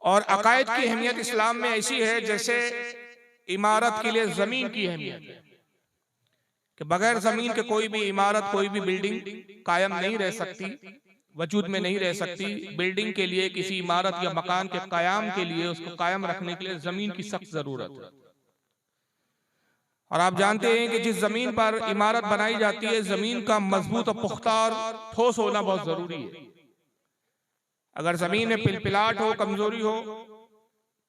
और अकायद की अहमियत इस्लाम में ऐसी है जैसे इमारत के लिए जमीन की अहमियत है कि बगैर जमीन के कोई भी इमारत, कोई भी बिल्डिंग कायम नहीं रह सकती, वजूद में नहीं रह सकती। बिल्डिंग के लिए, किसी इमारत या मकान के कायम के लिए, उसको कायम रखने के लिए जमीन की सख्त जरूरत है। और आप जानते हैं कि जिस जमीन पर इमारत बनाई जाती है, जमीन का मजबूत और पुख्ता और ठोस होना बहुत जरूरी है। अगर जमीन में पिलपिलाट हो, कमजोरी हो,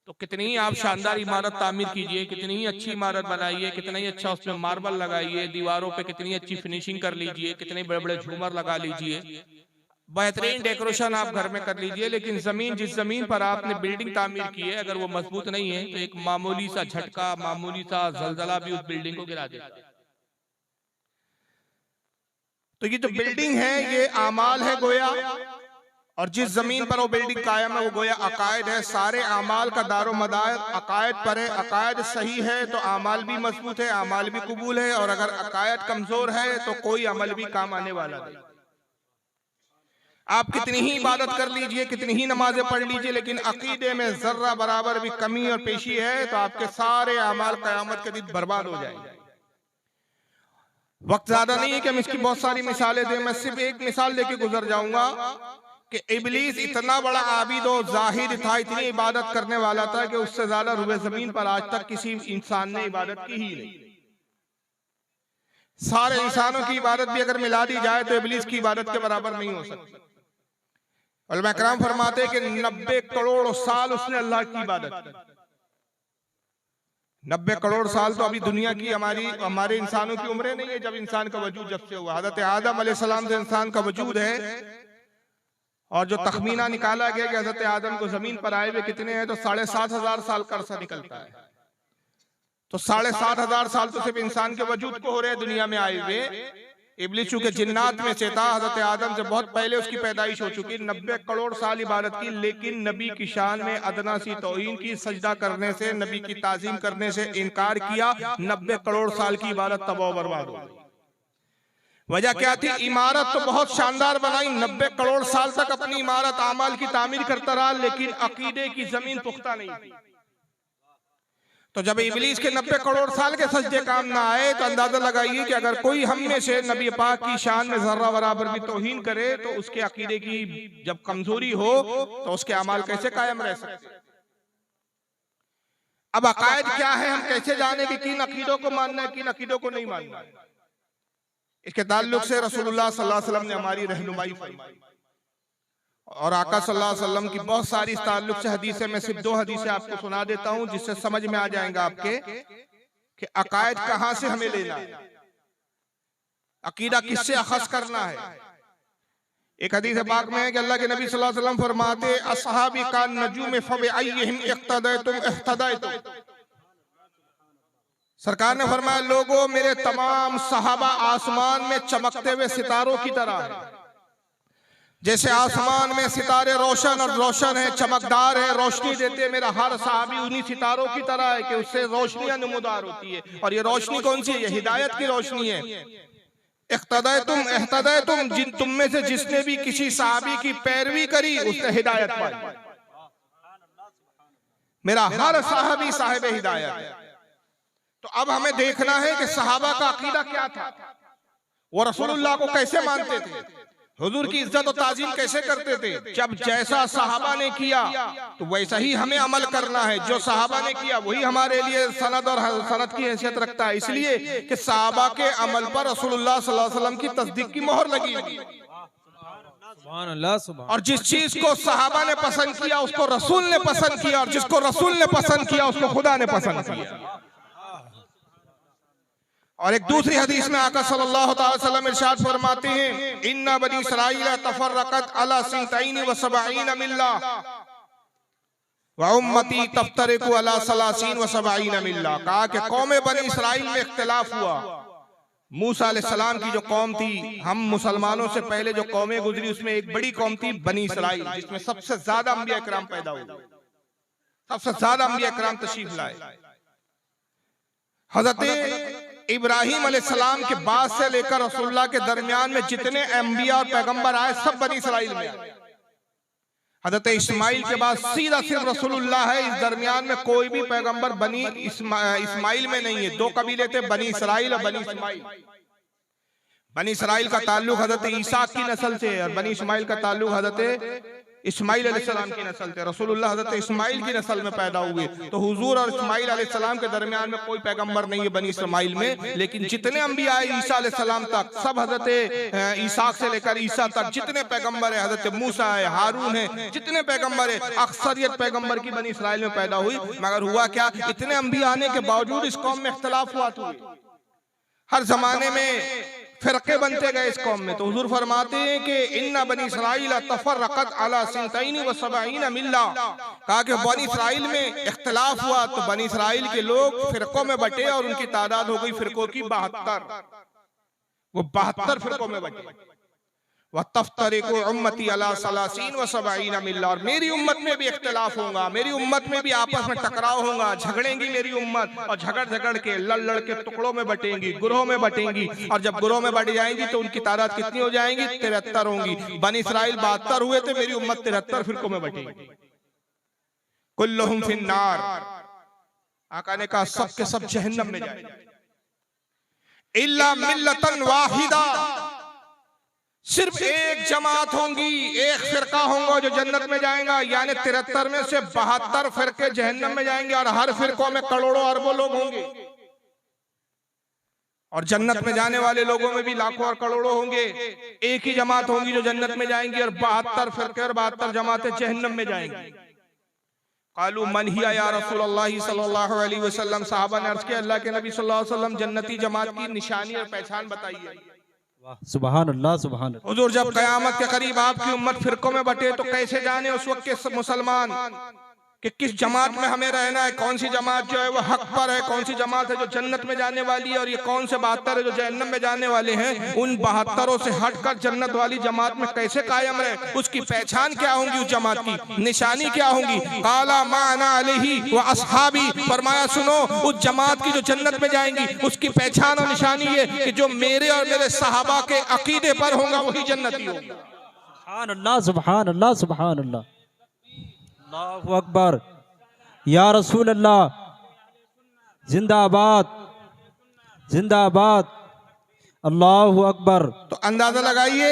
तो कितनी ही आप शानदार इमारत तामीर कीजिए, कितनी ही अच्छी इमारत बनाइए, कितना ही अच्छा उसमें मार्बल लगाइए, दीवारों पे कितनी अच्छी फिनिशिंग कर लीजिए, कितने बड़े बड़े झूमर लगा लीजिए, बेहतरीन डेकोरेशन आप घर में कर लीजिए, लेकिन जमीन, जिस जमीन पर आपने बिल्डिंग तामीर की है, अगर वो मजबूत नहीं है तो एक मामूली सा झटका, मामूली सा जलजला भी उस बिल्डिंग को गिरा देता है। तो ये जो बिल्डिंग है ये आमाल है गोया, और जिस जमीन पर वो बिल्डिंग कायम है वो गोया अकायद है। सारे आमाल का दारो मदार अकायद पर है। अकायद सही है तो आमाल भी मजबूत है, आमाल भी कबूल है, और अगर अकायद कमजोर है तो कोई अमल भी काम आने वाला नहीं। आप कितनी ही इबादत कर लीजिए, कितनी ही नमाजें पढ़ लीजिए, लेकिन अकीदे में जर्रा बराबर भी कमी और पेशी है तो आपके सारे आमाल क़यामत के दिन बर्बाद हो जाएंगे। वक्त ज्यादा नहीं है कि हम इसकी बहुत सारी मिसालें दें, मैं सिर्फ एक मिसाल लेके गुजर जाऊंगा कि इबलीस इतना बड़ा आबिद और जाहिद था, इतनी इबादत करने वाला था कि उससे ज्यादा रुए जमीन पर आज तक किसी इंसान ने इबादत की ही नहीं। सारे इंसानों की इबादत भी अगर मिला दी जाए तो इबलीस की इबादत के बराबर नहीं हो सकती। उलमा किराम फरमाते कि 90 करोड़ साल उसने अल्लाह की इबादत की। 90 करोड़ साल तो अभी दुनिया की हमारे इंसानों की उम्रें नहीं है जब इंसान का वजूद जब से हुआ। हज़रत आदम अलैहिस्सलाम से इंसान का वजूद है, और जो तखमीना निकाला गया कि हज़रत आदम को जमीन पर आए हुए कितने हैं तो 7,500 साल का अरसा निकलता है। तो 7,500 साल तो सिर्फ इंसान के वजूद को हो रहे हैं दुनिया में आए हुए। इब्लिस चूंकि जिन्नात में से था, हज़रत आदम से बहुत पहले उसकी पैदाइश हो चुकी। 90 करोड़ साल इबादत की, लेकिन नबी की शान में अदना सी तौहीन की, सजदा करने से, नबी की ताजीम करने से इनकार किया। 90 करोड़ साल की इबादत तबाह बर्बाद हो गई। वजह क्या थी? इमारत तो बहुत शानदार बनाई, 90 करोड़ साल तक अपनी इमारत आमाल की तामीर करता रहा, लेकिन अकीदे की जमीन पुख्ता नहीं थी। तो जब इबलीस के 90 करोड़ साल के सजदे काम ना आए तो अंदाजा लगाइए कि अगर कोई हम में से नबी पाक की शान में जर्रा बराबर भी तौहीन करे तो उसके अकीदे की जब कमजोरी हो तो उसके अमाल कैसे कायम रह सकते। अब अकायद क्या है, हम कैसे जाने कि किन अकीदों को मानना है, किन अकीदों को नहीं मानना है। इसके ताल्लुक से रसूलुल्लाह सल्लल्लाहु अलैहि वसल्लम ने हमारी रहनुमाई फरमाई, और आका सल्लल्लाहु अलैहि वसल्लम की बहुत सारी इस ताल्लुक से हदीसें, मैं सिर्फ 2 हदीसें आपको सुना देता हूं जिससे समझ में आ जाएगा आपके कि अकायद कहां से हमें लेना है, अकीदा किससे अखज़ करना है। एक हदीस पाक में है कि अल्लाह के नबी सल्लल्लाहु अलैहि वसल्लम फरमाते, अस्हाबी का नजूम फबिअय्यिहिम इक्तदैतुम इह्तदैतुम। सरकार ने फरमाया, लोगों मेरे तमाम सहाबा आसमान में चमकते हुए सितारों की तरह है। जैसे आसमान में सितारे रोशन और रोशन है, चमकदार है, रोशनी देते, मेरा हर सहाबी उन्हीं सितारों की तरह है कि उससे रोशनियां नमूदार होती है। और ये रोशनी कौन सी है? ये हिदायत की रोशनी है। इख्तदैतुम इह्तदैतुम, जिन तुम में से जिसने भी किसी सहाबी की पैरवी करी उसने हिदायत पाई। मेरा हर सहाबी साहिब हिदायत है। तो अब हमें देखना है कि सहाबा का अकीदा क्या था, वो रसूलुल्लाह को कैसे मानते थे, हुजूर की इज्जत और ताजीम कैसे करते थे। जब जैसा सहाबा ने किया तो वैसा ही हमें अमल करना है। जो सहाबा ने किया वही हमारे लिए सनद और सनद की हैसियत रखता है, इसलिए कि सहाबा के अमल पर रसूलुल्लाह सल्लल्लाहु अलैहि वसल्लम की तस्दीक की मोहर लगी हुई। और जिस चीज को सहाबा ने पसंद किया उसको रसूल ने पसंद किया, और जिसको रसूल ने पसंद किया उसको खुदा ने पसंद किया। और एक दूसरी हदीस में आका सल्लल्लाहु अलैहि वसल्लम इरशाद फरमाते हैं, इन्ना बनी इसराइल तफर्रकत अला सिंतैन व सबईन मिल्ला व उम्मती तफ्तरिकु अला सलासीन व सबईन मिल्ला। कहा कि कौम बनी इसराइल में इख्तिलाफ हुआ। मूसा अलैहिस्सलाम की जो कौम थी, हम मुसलमानों से पहले जो कौमें गुजरी उसमें एक बड़ी कौम थी बनी इसराइल, जिसमें सबसे ज्यादा अंबिया किराम पैदा हुए, सबसे ज्यादा अंबिया किराम तशरीफ लाए। हजरत इब्राहिम अलैहिस्सलाम के बाद से लेकर रसूलुल्लाह के दरमियान में जितने अंबिया और पैगंबर आए सब बनी इसराइल में आए। हजरत इस्माइल के बाद सीधा सिर्फ रसूलुल्लाह है। इस दरमियान में कोई भी पैगंबर बनी इस्माइल में नहीं है। दो कबीले थे, बनी इसराइल और बनी इस्माइल। बनी इसराइल का ताल्लुक हजरत ईसा की नस्ल से और बनी इस्माइल का ताल्लुक हजरत इस्माइल अलैहिस्सलाम की नस्ल से। रसूलुल्लाह हजरत इस्माइल की नस्ल में पैदा हुए। तो हुजूर और इस्माइल अलैहिस्सलाम के दरमियान में कोई पैगंबर नहीं है बनी इस्माइल में। लेकिन जितने अंबिया आए ईसा अलैहिस्सलाम तक, सब हजरत ईसा से लेकर ईसा तक जितने पैगंबर है, हजरत मूसा है, हारून है, जितने पैगंबर है, अक्सरियत पैगंबर की बनी इसराइल में पैदा हुई। मगर हुआ क्या, इतने अंबिया आने के बावजूद इस कौम में इख्तलाफ हुआ। हर जमाने में फिरके बनते गए इस कौम में। तो हुजूर फरमाते हैं कि इन्ना बनी इसराइल तफर्रक़त अला सिंतैनी व सबईन मिल्ला। कहा कि बनी इसराइल में इख्तलाफ हुआ तो बनी इसराइल के लोग फिरकों में बटे और उनकी तादाद हो गई फिरकों की 72। वो 72 फिरकों में बटे। व तफ्तरिकु उम्मती अला सलासीन व सबईन मिल्ला। और मेरी उम्मत में भी इख्तलाफ होगा, मेरी उम्मत में भी आपस में टकराव होगा, झगड़ेंगी मेरी उम्मत और झगड़ के लड़ के टुकड़ों में बटेंगी, गुरों में बटेंगी। और जब गुरों में बट जाएंगी तो उनकी तादाद कितनी हो जाएंगी, 73 होंगी। बनी इसराइल 72 हुए थे, मेरी उम्मत 73 फिरकों में बटेगी। कुल्लुहुम फिन्नार। आका ने कहा सब के सब जहन्नम में जाएंगे। इल्ला मिल्लतन वाहिदा। सिर्फ एक जमात होंगी, एक फिरका होगा जो जन्नत में जाएगा। यानी 73 में से 72 फिरके जहन्नम में जाएंगे और हर फिरकों में करोड़ों अरबों लोग होंगे। और जन्नत में जाने वाले लोगों में भी लाखों और करोड़ों होंगे। एक ही जमात होंगी जो जन्नत में जाएंगी और 72 फिरके और 72 जमातें जहन्नम में जाएंगी। कालू मन हिया या रसूलुल्लाह सल्लल्लाहु अलैहि वसल्लम। साहबा ने अर्ज किया, अल्लाह के नबी सल्लल्लाहु अलैहि वसल्लम जन्नती जमात की निशानी और पहचान बताइए। सुभान अल्लाह सुभान अल्लाह। हुजूर जब कयामत के करीब आपकी उम्मत फिरकों में बटे तो कैसे जाने उस वक्त के मुसलमान कि किस जमात में हमें रहना है, कौन सी जमात जो है वो हक पर है, कौन सी जमात है जो जन्नत में जाने वाली है, और ये कौन से 72 है जो जहन्नम में जाने वाले हैं। उन 72 से हटकर जन्नत वाली जमात में कैसे कायम रहे, उसकी पहचान क्या होगी, उस जमात की निशानी क्या होगी। काला माना अलैहि व अस्हाबी। फरमाया सुनो, उस जमात की जो जन्नत में जाएंगी उसकी पहचान और निशानी ये कि जो मेरे और मेरे सहाबा के अकीदे पर होगा वही जन्नती होगा। सुभान अल्लाह सुभान अल्लाह सुभान अल्लाह। अल्लाहु अकबर। या रसूल अल्लाह जिंदाबाद जिंदाबाद। अल्लाहु अकबर। तो अंदाजा लगाइए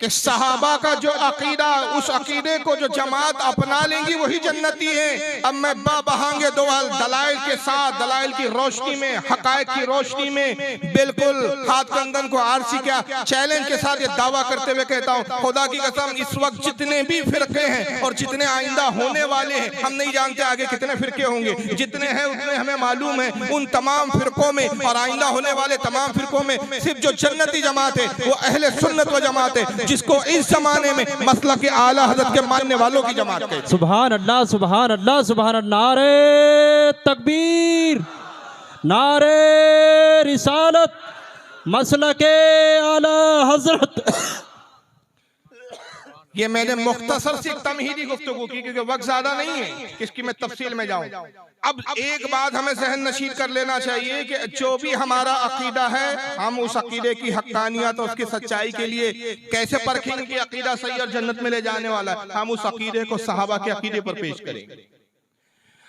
कि सहाबा का जो अकीदा, उस अकीदे को जो जमात अपना लेंगी वही जन्नती है। अब मैं बहांगे दो दलाइल के साथ, दलाइल की रोशनी में, हकायक की रोशनी में, बिल्कुल हाथ कंगन को आरसी क्या चैलेंज के साथ ये दावा करते हुए कहता हूँ, खुदा की कसम इस वक्त जितने भी फिरके हैं और जितने आइंदा होने वाले हैं, हम नहीं जानते आगे कितने फिरके होंगे, जितने हैं उतने हमें मालूम है। उन तमाम फिरकों में और आइंदा होने वाले तमाम फिरकों में सिर्फ जो जन्नती जमात है वो अहले सुन्नत व जमात है, जिसको इस जमाने में मसलक आला हज़रत के मानने वालों की जमात है। सुभान अल्लाह सुभान अल्लाह सुभान अल्लाह। नारे तकबीर, नारे रिसालत, मसलक आला हज़रत। ये मैंने मुख्तसर सी तमहीदी गुफ्तगू की क्योंकि वक्त ज्यादा नहीं है इसकी मैं तफसील में जाऊं। अब एक बात हमें जहन नशीर कर लेना चाहिए कि जो भी हमारा अकीदा है, हम उस अकीदे की हक्कानियत और उसकी सच्चाई के लिए कैसे परखेंगे कि अकीदा सही और जन्नत में ले जाने वाला है। हम उस अकीदे को सहाबा के अकीदे पर पेश करेंगे।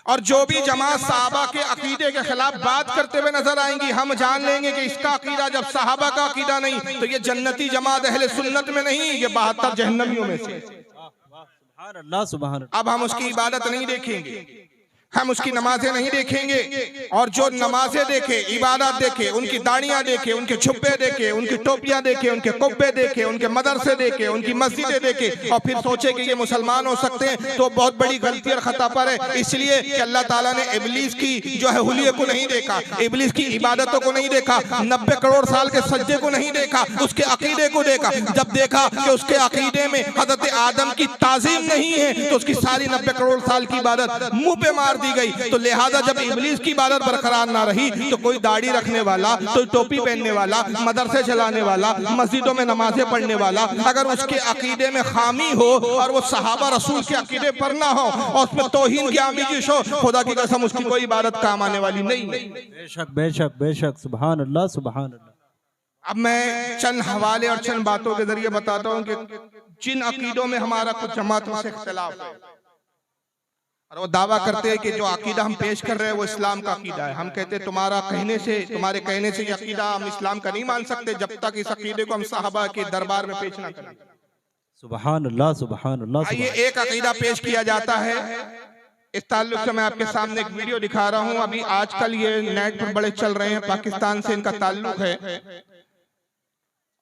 और जो भी जमात सहाबा के अकीदे के खिलाफ बात करते हुए नजर आएंगी, हम जान लेंगे कि इसका अकीदा जब सहाबा का अकीदा नहीं तो ये जन्नती जमात अहले सुन्नत में नहीं, ये 72 जहन्नमियों में से। सुभान अल्लाह सुभान अल्लाह। अब हम उसकी इबादत नहीं देखेंगे, हम उसकी नमाजें नहीं देखेंगे, और जो नमाजें देखे, इबादत देखे, उनकी दाढ़ियां देखे, उनके छुप्पे देखे, उनकी टोपियां देखे, उनके कुब्बे देखे, उनके मदरसे देखे, उनकी मस्जिदें देखे और फिर सोचे कि ये मुसलमान हो सकते हैं, तो बहुत बड़ी गलती और खता पर है। इसलिए कि अल्लाह ताला ने इब्लीस की जो है हुलिये को नहीं देखा, इब्लीस की इबादतों को नहीं देखा, 90 करोड़ साल के सज्जे को नहीं देखा, उसके अकीदे को देखा। जब देखा कि उसके अकीदे में हजरत आदम की ताजीम नहीं है तो उसकी सारी 90 करोड़ साल की इबादत मुंह पे मार दी गई। तो लिहाजा जब इब्लीस की इबादत बरकरार ना रही तो कोई दाढ़ी रखने वाला, कोई टोपी पहनने वाला, मदरसे चलाने वाला, मस्जिदों में नमाजें पढ़ने वाला, अगर उसके अकीदे में खामी हो और वो सहाबा रसूल के अकीदे पर ना हो और उसमें तौहीन की आमिज़श हो, खुदा की कसम उसकी कोई इबादत काम आने वाली नहीं। बेशक बेशक बेशक। सुभान अल्लाह सुभान अल्लाह। अब मैं चंद हवाले और चंद बातों के जरिए बताता हूँ कि जिन अकीदों में हमारा कुछ जमातों से इख्तिलाफ है और वो दावा करते हैं कि जो अकीदा हम पेश कर रहे हैं वो इस्लाम का अकीदा है, हम कहते हैं तुम्हारे कहने से ये अकीदा हम इस्लाम का नहीं मान सकते जब तक इस अकीदे को हम साहबा के दरबार में पेश ना करें। सुभान अल्लाह, सुभान अल्लाह। ये एक अकीदा पेश किया जाता है। इस ताल्लुक से मैं आपके सामने एक वीडियो दिखा रहा हूँ। अभी आजकल ये नेट पर बड़े चल रहे हैं, पाकिस्तान से इनका ताल्लुक है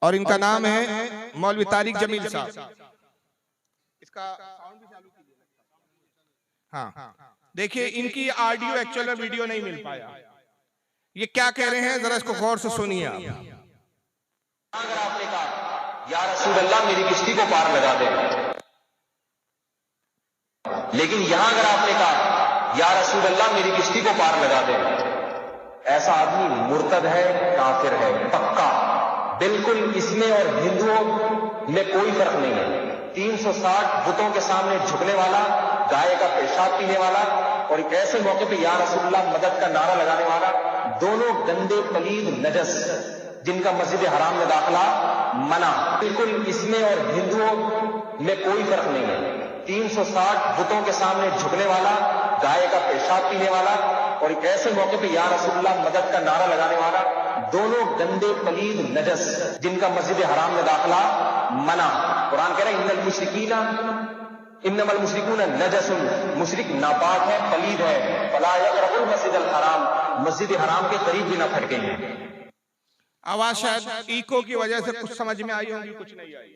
और इनका नाम है मौलवी तारिक जमील साहब। इसका साउंड भी चालू कीजिए। हाँ, देखिए इनकी ऑडियो एक्चुअल में वीडियो नहीं मिल पाया। ये क्या कह रहे हैं जरा इसको गौर से सुनिए आप। अगर आपने कहा या रसूल अल्लाह मेरी किश्ती को पार लगा दे, लेकिन यहां अगर आपने कहा या रसूल अल्लाह मेरी किश्ती को पार लगा दे, ऐसा आदमी मुर्तद है, काफिर है, पक्का। बिल्कुल इसमें और हिंदुओं में कोई फर्क नहीं है। 360 बुतों के सामने झुकने वाला, गाय का पेशाब पीने वाला और एक ऐसे मौके पे या रसूलुल्लाह मदद का नारा लगाने वाला, दोनों गंदे पलीद नजस जिनका मस्जिद हराम में दाखिला मना। बिल्कुल इसमें और हिंदुओं में कोई फर्क नहीं है। 360 बुतों के सामने झुकने वाला, गाय का पेशाब पीने वाला और एक ऐसे मौके पे या रसूलुल्लाह मदद का नारा लगाने वाला, दोनों गंदे पलीद नजस जिनका मस्जिद हराम में दाखिला मना। कुरान कह रहा है इन्नमल मुशरिकून नजसुन, मुशरिक नापाक है, पलीद है। फला यक़रबुल मस्जिदल हराम, मस्जिद हराम के करीब भी ना फटकेंगे। आवाज शायद इको की वजह से कुछ समझ में आई होगी, कुछ नहीं आई।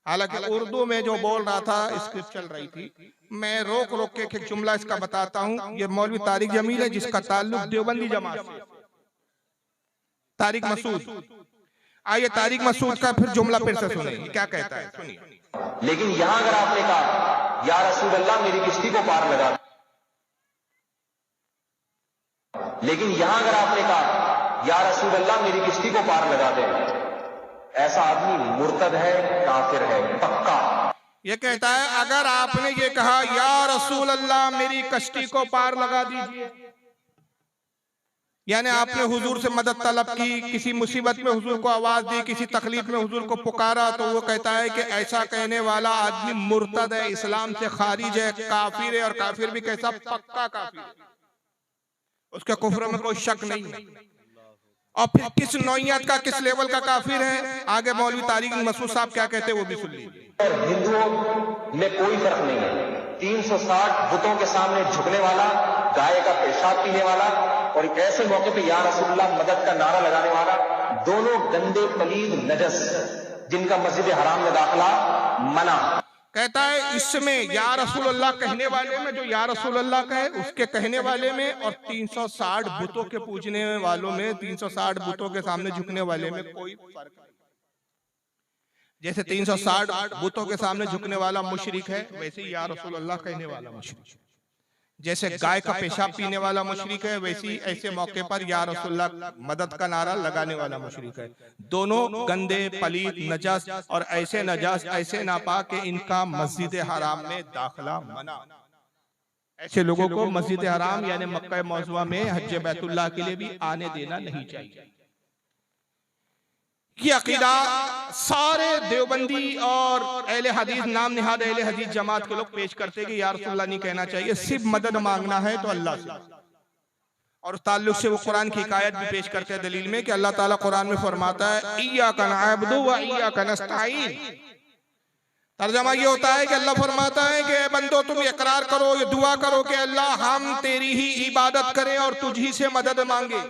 हालांकि उर्दू में जो बोल रहा था स्क्रिप्ट चल रही थी। मैं रोक रोक के एक जुमला इसका बताता हूँ। ये मौलवी तारिक जमील है जिसका ताल्लुक देवबंदी जमात से, तारिक मसूद। आइए तारिक मसूद का फिर जुमला फिर से सुनिए क्या कहता है, सुनिए। लेकिन यहां अगर आपने कहा या रसूल अल्लाह मेरी किश्ती को पार लगा, लेकिन यहां अगर आपने कहा या रसूल अल्लाह मेरी किश्ती को पार लगा दे, ऐसा आदमी मुर्तद है, काफिर है, पक्का। ये कहता है अगर आपने ये कहा या रसूल अल्लाह मेरी कश्ती को पार लगा दीजिए, यानी आपने हुजूर से मदद तलब की, किसी मुसीबत में हुजूर को आवाज दी, किसी तकलीफ में हुजूर को पुकारा, तो वो कहता है कि ऐसा कहने वाला आदमी मुर्तद है, इस्लाम से खारिज है, काफिर है। और काफिर भी कैसा, पक्का काफिर, उसके कुफ्र में कोई शक नहीं है। और फिर किस नौइयत का, किस लेवल का काफिर है, आगे मौलवी तारिक मसूद साहब क्या कहते हैं वो भी सुन लीजिए। और हिंदुओं में कोई फर्क नहीं है। 360 बुतों के सामने झुकने वाला, गाय का पेशाब पीने वाला और एक ऐसे मौके पे या रसूलुल्लाह मदद का नारा लगाने वाला, दोनों गंदे पलीद नजस जिनका मस्जिद हराम में दाखिला मना। कहता है इसमें या रसूलुल्लाह कहने वाले में, जो या रसूलुल्लाह कहे उसके कहने वाले में, और 360 बुतों के पूजने वालों में, 360 बुतों के सामने झुकने वाले में कोई फर्क नहीं। जैसे 360 बुतों के सामने झुकने वाला मुशरिक है, वैसे ही या रसूलुल्लाह कहने वाला मुशरिक। जैसे गाय का पेशाब पीने वाला मुशरिक है, वैसी ऐसे मौके पर या रसूलुल्लाह मदद का नारा लगाने वाला मुशरिक है। दोनों गंदे पलीद नजस और ऐसे नजस, ऐसे नापाक के इनका मस्जिद हराम में दाखिला मना। ऐसे लोगों को मस्जिद हराम यानी मक्का मौज़ूआ में हज बैतुल्लाह के लिए भी आने देना नहीं चाहिए। ये अकीदा सारे देवबंदी और अहले हदीस, नाम निहाद अहले हदीस जमात के लोग पेश करते हैं कि या रसूलुल्लाह नहीं कहना चाहिए, सिर्फ मदद मांगना है तो अल्लाह से। और ताल्लुक से वो कुरान की आयत भी पेश करते हैं दलील में कि अल्लाह ताला कुरान में फरमाता है इय्याका नअबुदु व इय्याका नस्तईन। तर्जुमा ये होता है कि अल्लाह फरमाता है कि बंदो तुम इकरार करो, ये दुआ करो कि अल्लाह हम तेरी ही इबादत करें और तुझी से मदद मांगे।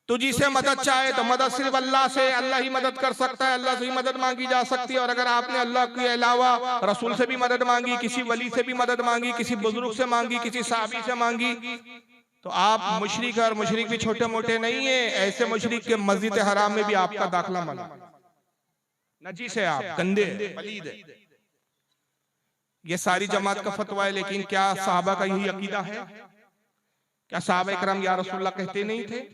तुझी से मदद चाहे तो मदद सिर्फ अल्लाह से, अल्लाह ही मदद कर सकता है, अल्लाह से ही मदद मांगी जा सकती है। और अगर आपने अल्लाह के अलावा रसूल से भी मदद मांगी, किसी वली से भी मदद मांगी, किसी बुजुर्ग से मांगी, किसी साहबी से मांगी, तो आप मुशरिक है। और मुशरिक भी छोटे मोटे नहीं है, ऐसे मुशरिक के मस्जिद हराम में भी आपका दाखिला मना। नजीस है, आप गंदे पलीद है। ये सारी जमात का फतवा है, लेकिन क्या साहबा का यही अकीदा है? क्या साहबा इकराम या रसूलुल्लाह कहते नहीं थे?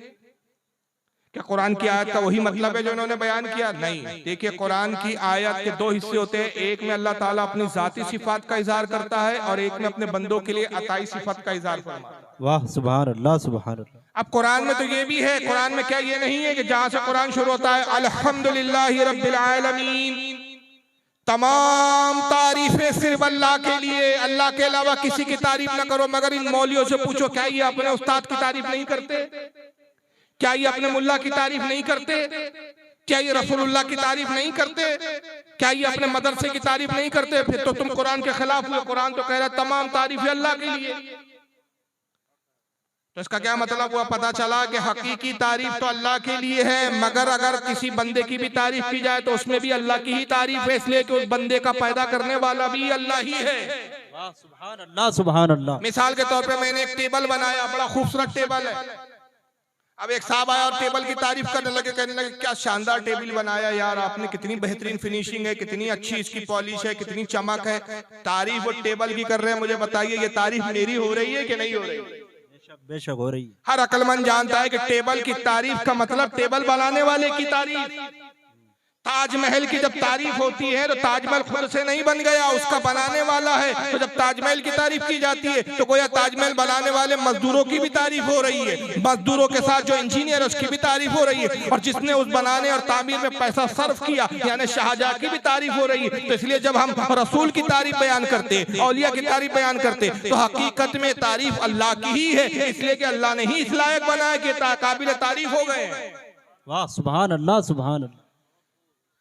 क्या कुरान की आयत का वही मतलब है जो इन्होंने बयान किया? नहीं। देखिए कुरान की आयत के दो हिस्से होते हैं, एक में अल्लाह ताला अपनी जाती सिफात का इजहार करता है और एक में अपने बंदों के लिए अताई सिफात का इजहार फरमाता है। वाह सुभान अल्लाह, सुभान अल्लाह। अब कुरान में तो ये भी है, कुरान में क्या ये नहीं है कि जहां से कुरान शुरू होता है अल्हम्दुलिल्लाहि रब्बिल आलमीन, तमाम तारीफें सिर्फ अल्लाह के लिए, अल्लाह के अलावा किसी की तारीफ ना करो। मगर इन मौलियों से पूछो, क्या ये अपने उस्ताद की तारीफ नहीं करते? क्या ये अपने मुल्ला की तारीफ नहीं करते? क्या ये रसूलुल्लाह की तारीफ नहीं करते? क्या ये अपने मदरसे की तारीफ नहीं करते? फिर तो तुम कुरान के खिलाफ हुए। कुरान तो कह रहा है तमाम तारीफें अल्लाह के लिए। तो इसका क्या मतलब हुआ? पता चला कि हकीकी तारीफ तो अल्लाह के लिए है, मगर अगर किसी बंदे की भी तारीफ की जाए तो उसमें भी अल्लाह की ही तारीफ है, इसलिए कि उस बंदे का पैदा करने वाला भी अल्लाह ही है। सुभान अल्लाह, सुभान अल्लाह। मिसाल के तौर पे मैंने एक टेबल बनाया, बड़ा खूबसूरत टेबल है। अब एक साहब आया और टेबल की तारीफ करने लगे, कहने लगे क्या शानदार टेबल बनाया यार आपने, कितनी बेहतरीन फिनिशिंग है, कितनी अच्छी इसकी पॉलिश है, कितनी चमक है। तारीफ वो टेबल की कर रहे हैं। मुझे बताइए ये तारीफ मेरी हो रही है कि नहीं हो रही? बेशक हो रही है। हर अक्लमंद जानता है कि टेबल की तारीफ का मतलब टेबल बनाने वाले की तारीफ। ताजमहल की जब तारीफ होती है तो ताजमहल खुद से नहीं बन गया, उसका बनाने वाला है। तो जब ताजमहल की तारीफ की जाती है तो गोया ताजमहल बनाने वाले मजदूरों की भी तारीफ हो रही है, मजदूरों के साथ जो इंजीनियर है उसकी भी तारीफ हो रही है, और जिसने उस बनाने और तामीर में पैसा सर्फ किया यानी शाहजहां की भी तारीफ हो रही है। तो इसलिए जब हम रसूल की तारीफ बयान करते, औलिया की तारीफ बयान करते, तो हकीकत में तारीफ अल्लाह की ही है, इसलिए कि अल्लाह ने ही इस लायक बनाया कि काबिल तारीफ हो गए। वाह, सुभान अल्लाह, सुभान अल्लाह।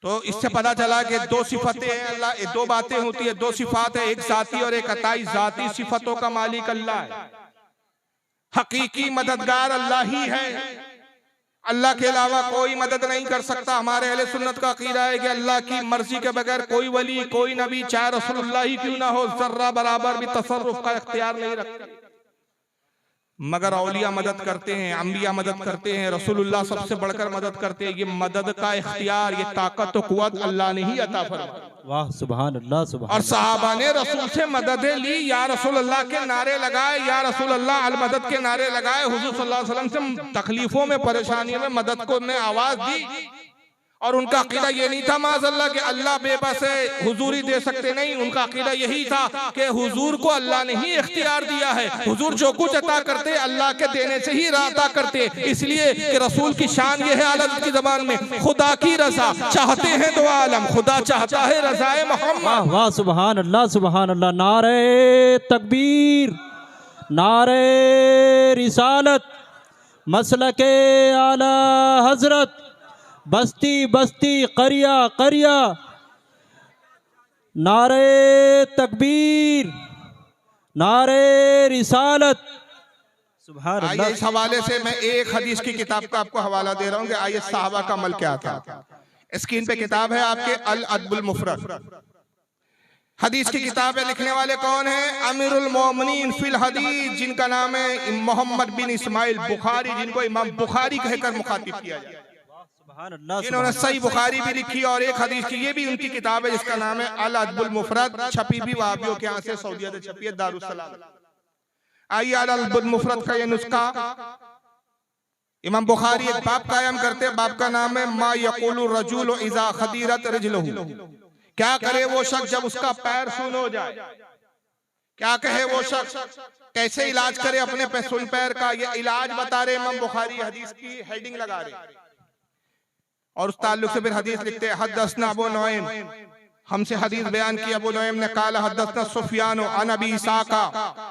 तो इससे पता चला कि दो सिफतें हैं अल्लाह, दो बातें होती है, दो सिफात है, एक जाती और एक अताई। जाती सिफतों का मालिक अल्लाह है, हकीकी मददगार अल्लाह ही है, अल्लाह के अलावा कोई मदद नहीं कर सकता। हमारे अहले सुन्नत का अकीदा है कि अल्लाह की मर्जी के बगैर कोई वली, कोई नबी, चाहे रसूलुल्लाह ही क्यों ना हो, जर्रा बराबर भी तसर्रुफ का इख्तियार नहीं रखते। मगर औलिया मदद करते हैं, अंबिया मदद करते हैं, रसूलुल्लाह सबसे बढ़कर मदद करते हैं। ये मदद का इख्तियार, ये ताकत तो कुव्वत अल्लाह ने ही अता फरमाई। वाह, सुभान अल्लाह, सुभान। और सहाबा ने रसूल से मददें ली, या रसूल अल्लाह के नारे लगाए, या रसूल अल्लाह अल मदद के नारे लगाए। हुजूर सल्लल्लाहु अलैहि वसल्लम से तकलीफों में, परेशानियों में मदद को ने आवाज दी। और उनका अकीदा ये नहीं था माज़अल्लाह कि अल्लाह बेबस है, हुजूर ही दे सकते, नहीं। उनका अकीदा यही था कि हुजूर को अल्लाह ने ही इख्तियार दिया है, हुजूर जो कुछ अता करते अल्लाह के देने से ही अता करते। इसलिए कि रसूल की शान ये है आलम की ज़बान में, खुदा की रज़ा चाहते हैं तो आलम, खुदा चाहता है रज़ाए मोहम्मद। वाह, सुभान अल्लाह, सुभान अल्लाह। नारे तकबीर, नारे रिसालत, मसलके आला हजरत, बस्ती बस्ती, करिया करिया, नारे तकबीर, नारे रिसालत। सुभान अल्लाह। इस हवाले से मैं एक हदीस की किताब का आपको हवाला दे रहा हूँ कि आइए सहाबा का अमल क्या था। स्क्रीन पे किताब है आपके, अल अदबुल मुफरद, हदीस की किताब है। लिखने वाले कौन है? अमीरुल मोमिनीन फिल हदीस, जिनका नाम है मोहम्मद बिन इस्माइल बुखारी, जिनको इमाम बुखारी कहकर मुखातिब किया जाए। इन्होंने सही बुखारी भी लिखी और एक हदीस की, ये भी उनकी किताब है जिसका नाम है अल अदबुल मुफरद। छपी भी वहाबियों के यहाँ से, सऊदीया से छपी है, दारुस्सलाम। आइए अल अदबुल मुफरद का ये नुस्खा, इमाम बुखारी एक बाब कायम करते हैं, बाब का नाम है मा यक़ूलु रजुल इज़ा खदीरत रिजलहु, क्या करे वो शख्स जब उसका पैर सुन हो जाए, क्या कहे वो शख्स, कैसे इलाज करे अपने सुन पैर का। ये इलाज बता रहे इमाम बुखारी, हदीस की हेडिंग लगा रहे। और उस ताल्लुक से फिर हदीस लिखते हैं, हदसना अबू नुऐम, हमसे हदीस बयान की अबू नुऐम ने, काला हदसना सुफयान अन अबी इसाका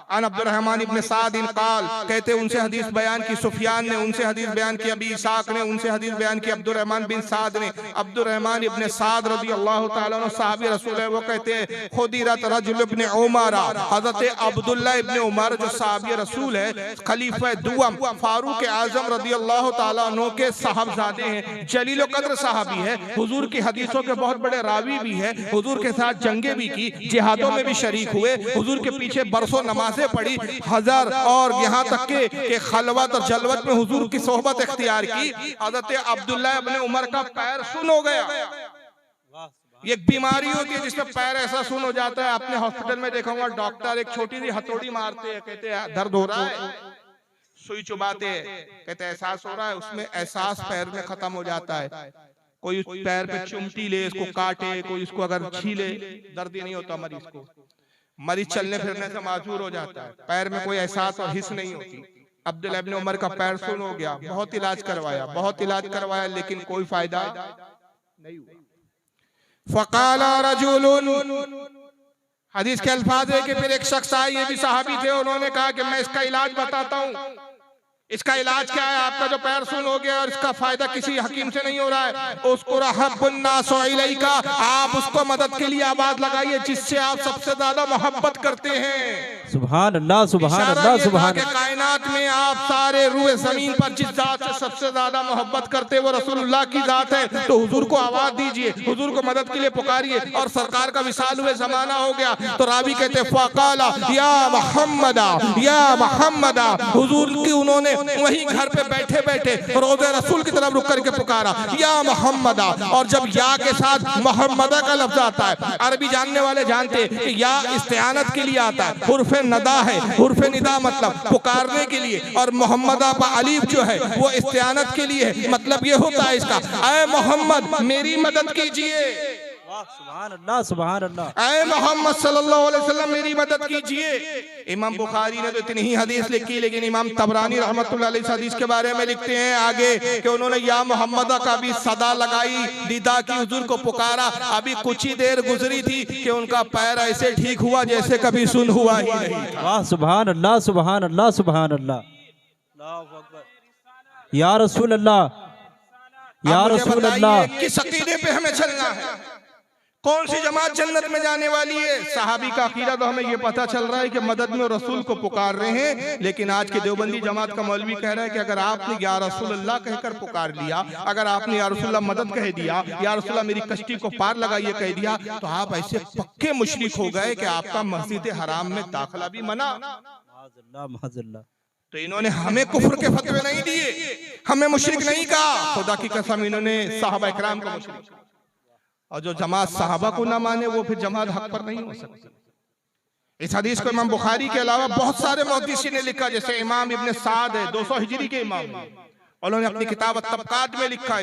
अन अब्दुर्रहमान इब्न साद काल, कहते उनसे हदीस बयान की सुफयान ने, उनसे हदीस बयान की अबी इसाक ने, उनसे हदीस बयान की अब्दुर्रहमान बिन साद ने। अब्दुर्रहमान इब्न साद रज़ी अल्लाह तआला अन्हु सहाबी रसूल है, वो कहते हैं खुदिरत रजुल इब्न उमर, हजरत अब्दुल्लाह इब्न उमर जो सहाबी रसूल है, खलीफा दुअम फारूक आजम रज़ी अल्लाह तआला अन्हु के साहबजादे हैं, जलील कद्र सहाबी है, हुजूर की हदीसों के बहुत बड़े रावी भी है, हुजूर के साथ जंगे भी की, जिहादों में भी शरीक हुए, हुजूर के पीछे बरसों नमाजें पढ़ी, हजार, और यहाँ तक के खलवत और जलवत में हुजूर की सोहबत इख्तियार की। हज़रत अब्दुल्लाह इब्न उमर का पैर सुन हो गया। ये एक बीमारी होती है जिसमें पैर ऐसा सुन हो जाता है, आपने हॉस्पिटल में देखा होगा, डॉक्टर एक छोटी सी हथौड़ी मारते हैं, कहते हैं दर्द हो रहा है, सुई चुबाते, कहते एहसास हो रहा है, उसमें एहसास पैर में खत्म हो जाता है। कोई पैर पे चुमटी ले, इसको काटे, कोई इसको अगर छीले, दर्द ही नहीं होता मरीज को, मरीज चलने फिरने से माजूर हो जाता है, पैर में कोई एहसास और हिस्स नहीं होती। अब्दुल्लाह इब्न उमर का पैर सुन हो गया, बहुत इलाज करवाया, बहुत इलाज करवाया, लेकिन कोई फायदा नहीं हुआ। फ़क़ाला रजुलुन, हदीस के अल्फाज है कि फिर एक शख्स आए, ये भी सहाबी थे, उन्होंने कहा कि मैं इसका इलाज बताता हूँ। इसका इलाज क्या है? आपका जो पैर सुन हो गया और इसका फायदा किसी हकीम से नहीं हो रहा है, उसको रहब्बुन्नासु इलैका, आप उसको मदद के लिए आवाज लगाइए जिससे आप सबसे ज्यादा मोहब्बत करते हैं। सुभान अल्लाह, सुभान अल्लाह, सुभान अल्लाह। कायनात में आप सारे रूए जमीन पर जिस जात से सबसे ज्यादा मोहब्बत करते हैं वो रसूलुल्लाह की जात है। तो हुजूर को आवाज दीजिए, हुजूर को मदद के लिए पुकारिए। और सरकार का विसाल हुए जमाना हो गया तो रावी कहते फ़क़ाला या मुहम्मदा, या मुहम्मदा, हुजूर की उन्होंने वही घर पे बैठे बैठे रोज़े रसूल की तरफ रुक करके पुकारा, या मोहम्मदा। और जब या के साथ मोहम्मदा का लफ्ज आता है, अरबी जानने वाले जानते हैं कि या इस्तिआनत के लिए आता है, हुर्फ नदा है, हुर्फ निदा मतलब पुकारने के लिए, और मोहम्मदा का अलीफ जो है वो इस्तिआनत के लिए है। मतलब ये होता है इसका, ऐ मोहम्मद मेरी मदद कीजिए, सुभान अल्लाह, सुभान अल्लाह। ऐ मोहम्मद सल्लल्लाहु अलैहि वसल्लम मेरी मदद कीजिए। इमाम बुखारी ने तो इतनी ही हदीस लिखी, लेकिन इमाम तबरानी रहमतुल्लाह अलैहि इस हदीस के बारे में लिखते हैं आगे कि उन्होंने या मोहम्मदा का भी सदा लगाई, निदा की, हुजूर को पुकारा। अभी कुछ ही देर गुजरी थी कि उनका पैर ऐसे ठीक हुआ जैसे कभी सुन हुआ ही नहीं था। वाह, सुभान अल्लाह, सुभान अल्लाह, सुभान अल्लाह। या रसूल अल्लाह, या रसूल अल्लाह। किस अकीदे पे हमें चलना है? कौन सी जमात जन्नत में जाने वाली है? सहाबी का अकीदा तो हमें ये पता चल रहा है कि मदद में रसूल को पुकार रहे हैं, लेकिन आज के देवबंदी जमात का मौलवी कह रहा है कि अगर आपने या रसूल अल्लाह कहकर पुकार लिया, अगर आपने या रसूल अल्लाह मदद कह दिया, या रसूल अल्लाह मेरी कश्ती को पार लगाइए कह दिया, तो आप ऐसे पक्के मुशरिक हो गए कि आपका मस्जिद हराम में दाखिला भी मना। तो इन्होंने हमें कुफ्र के फतवे नहीं दिए, हमें मुशरिक नहीं कहा, खुदा की कसम इन्होंने साहबा इकराम को मुशरिक। और जो जमात साहबा को ना माने वो फिर जमात हक पर नहीं हो सकती। इस हदीस को इमाम बुखारी के अलावा बहुत सारे मुहद्दिसीन ने लिखा, जैसे इमाम इब्न साद है 200 हिजरी के इमाम, उन्होंने अपनी किताब तबकात में लिखा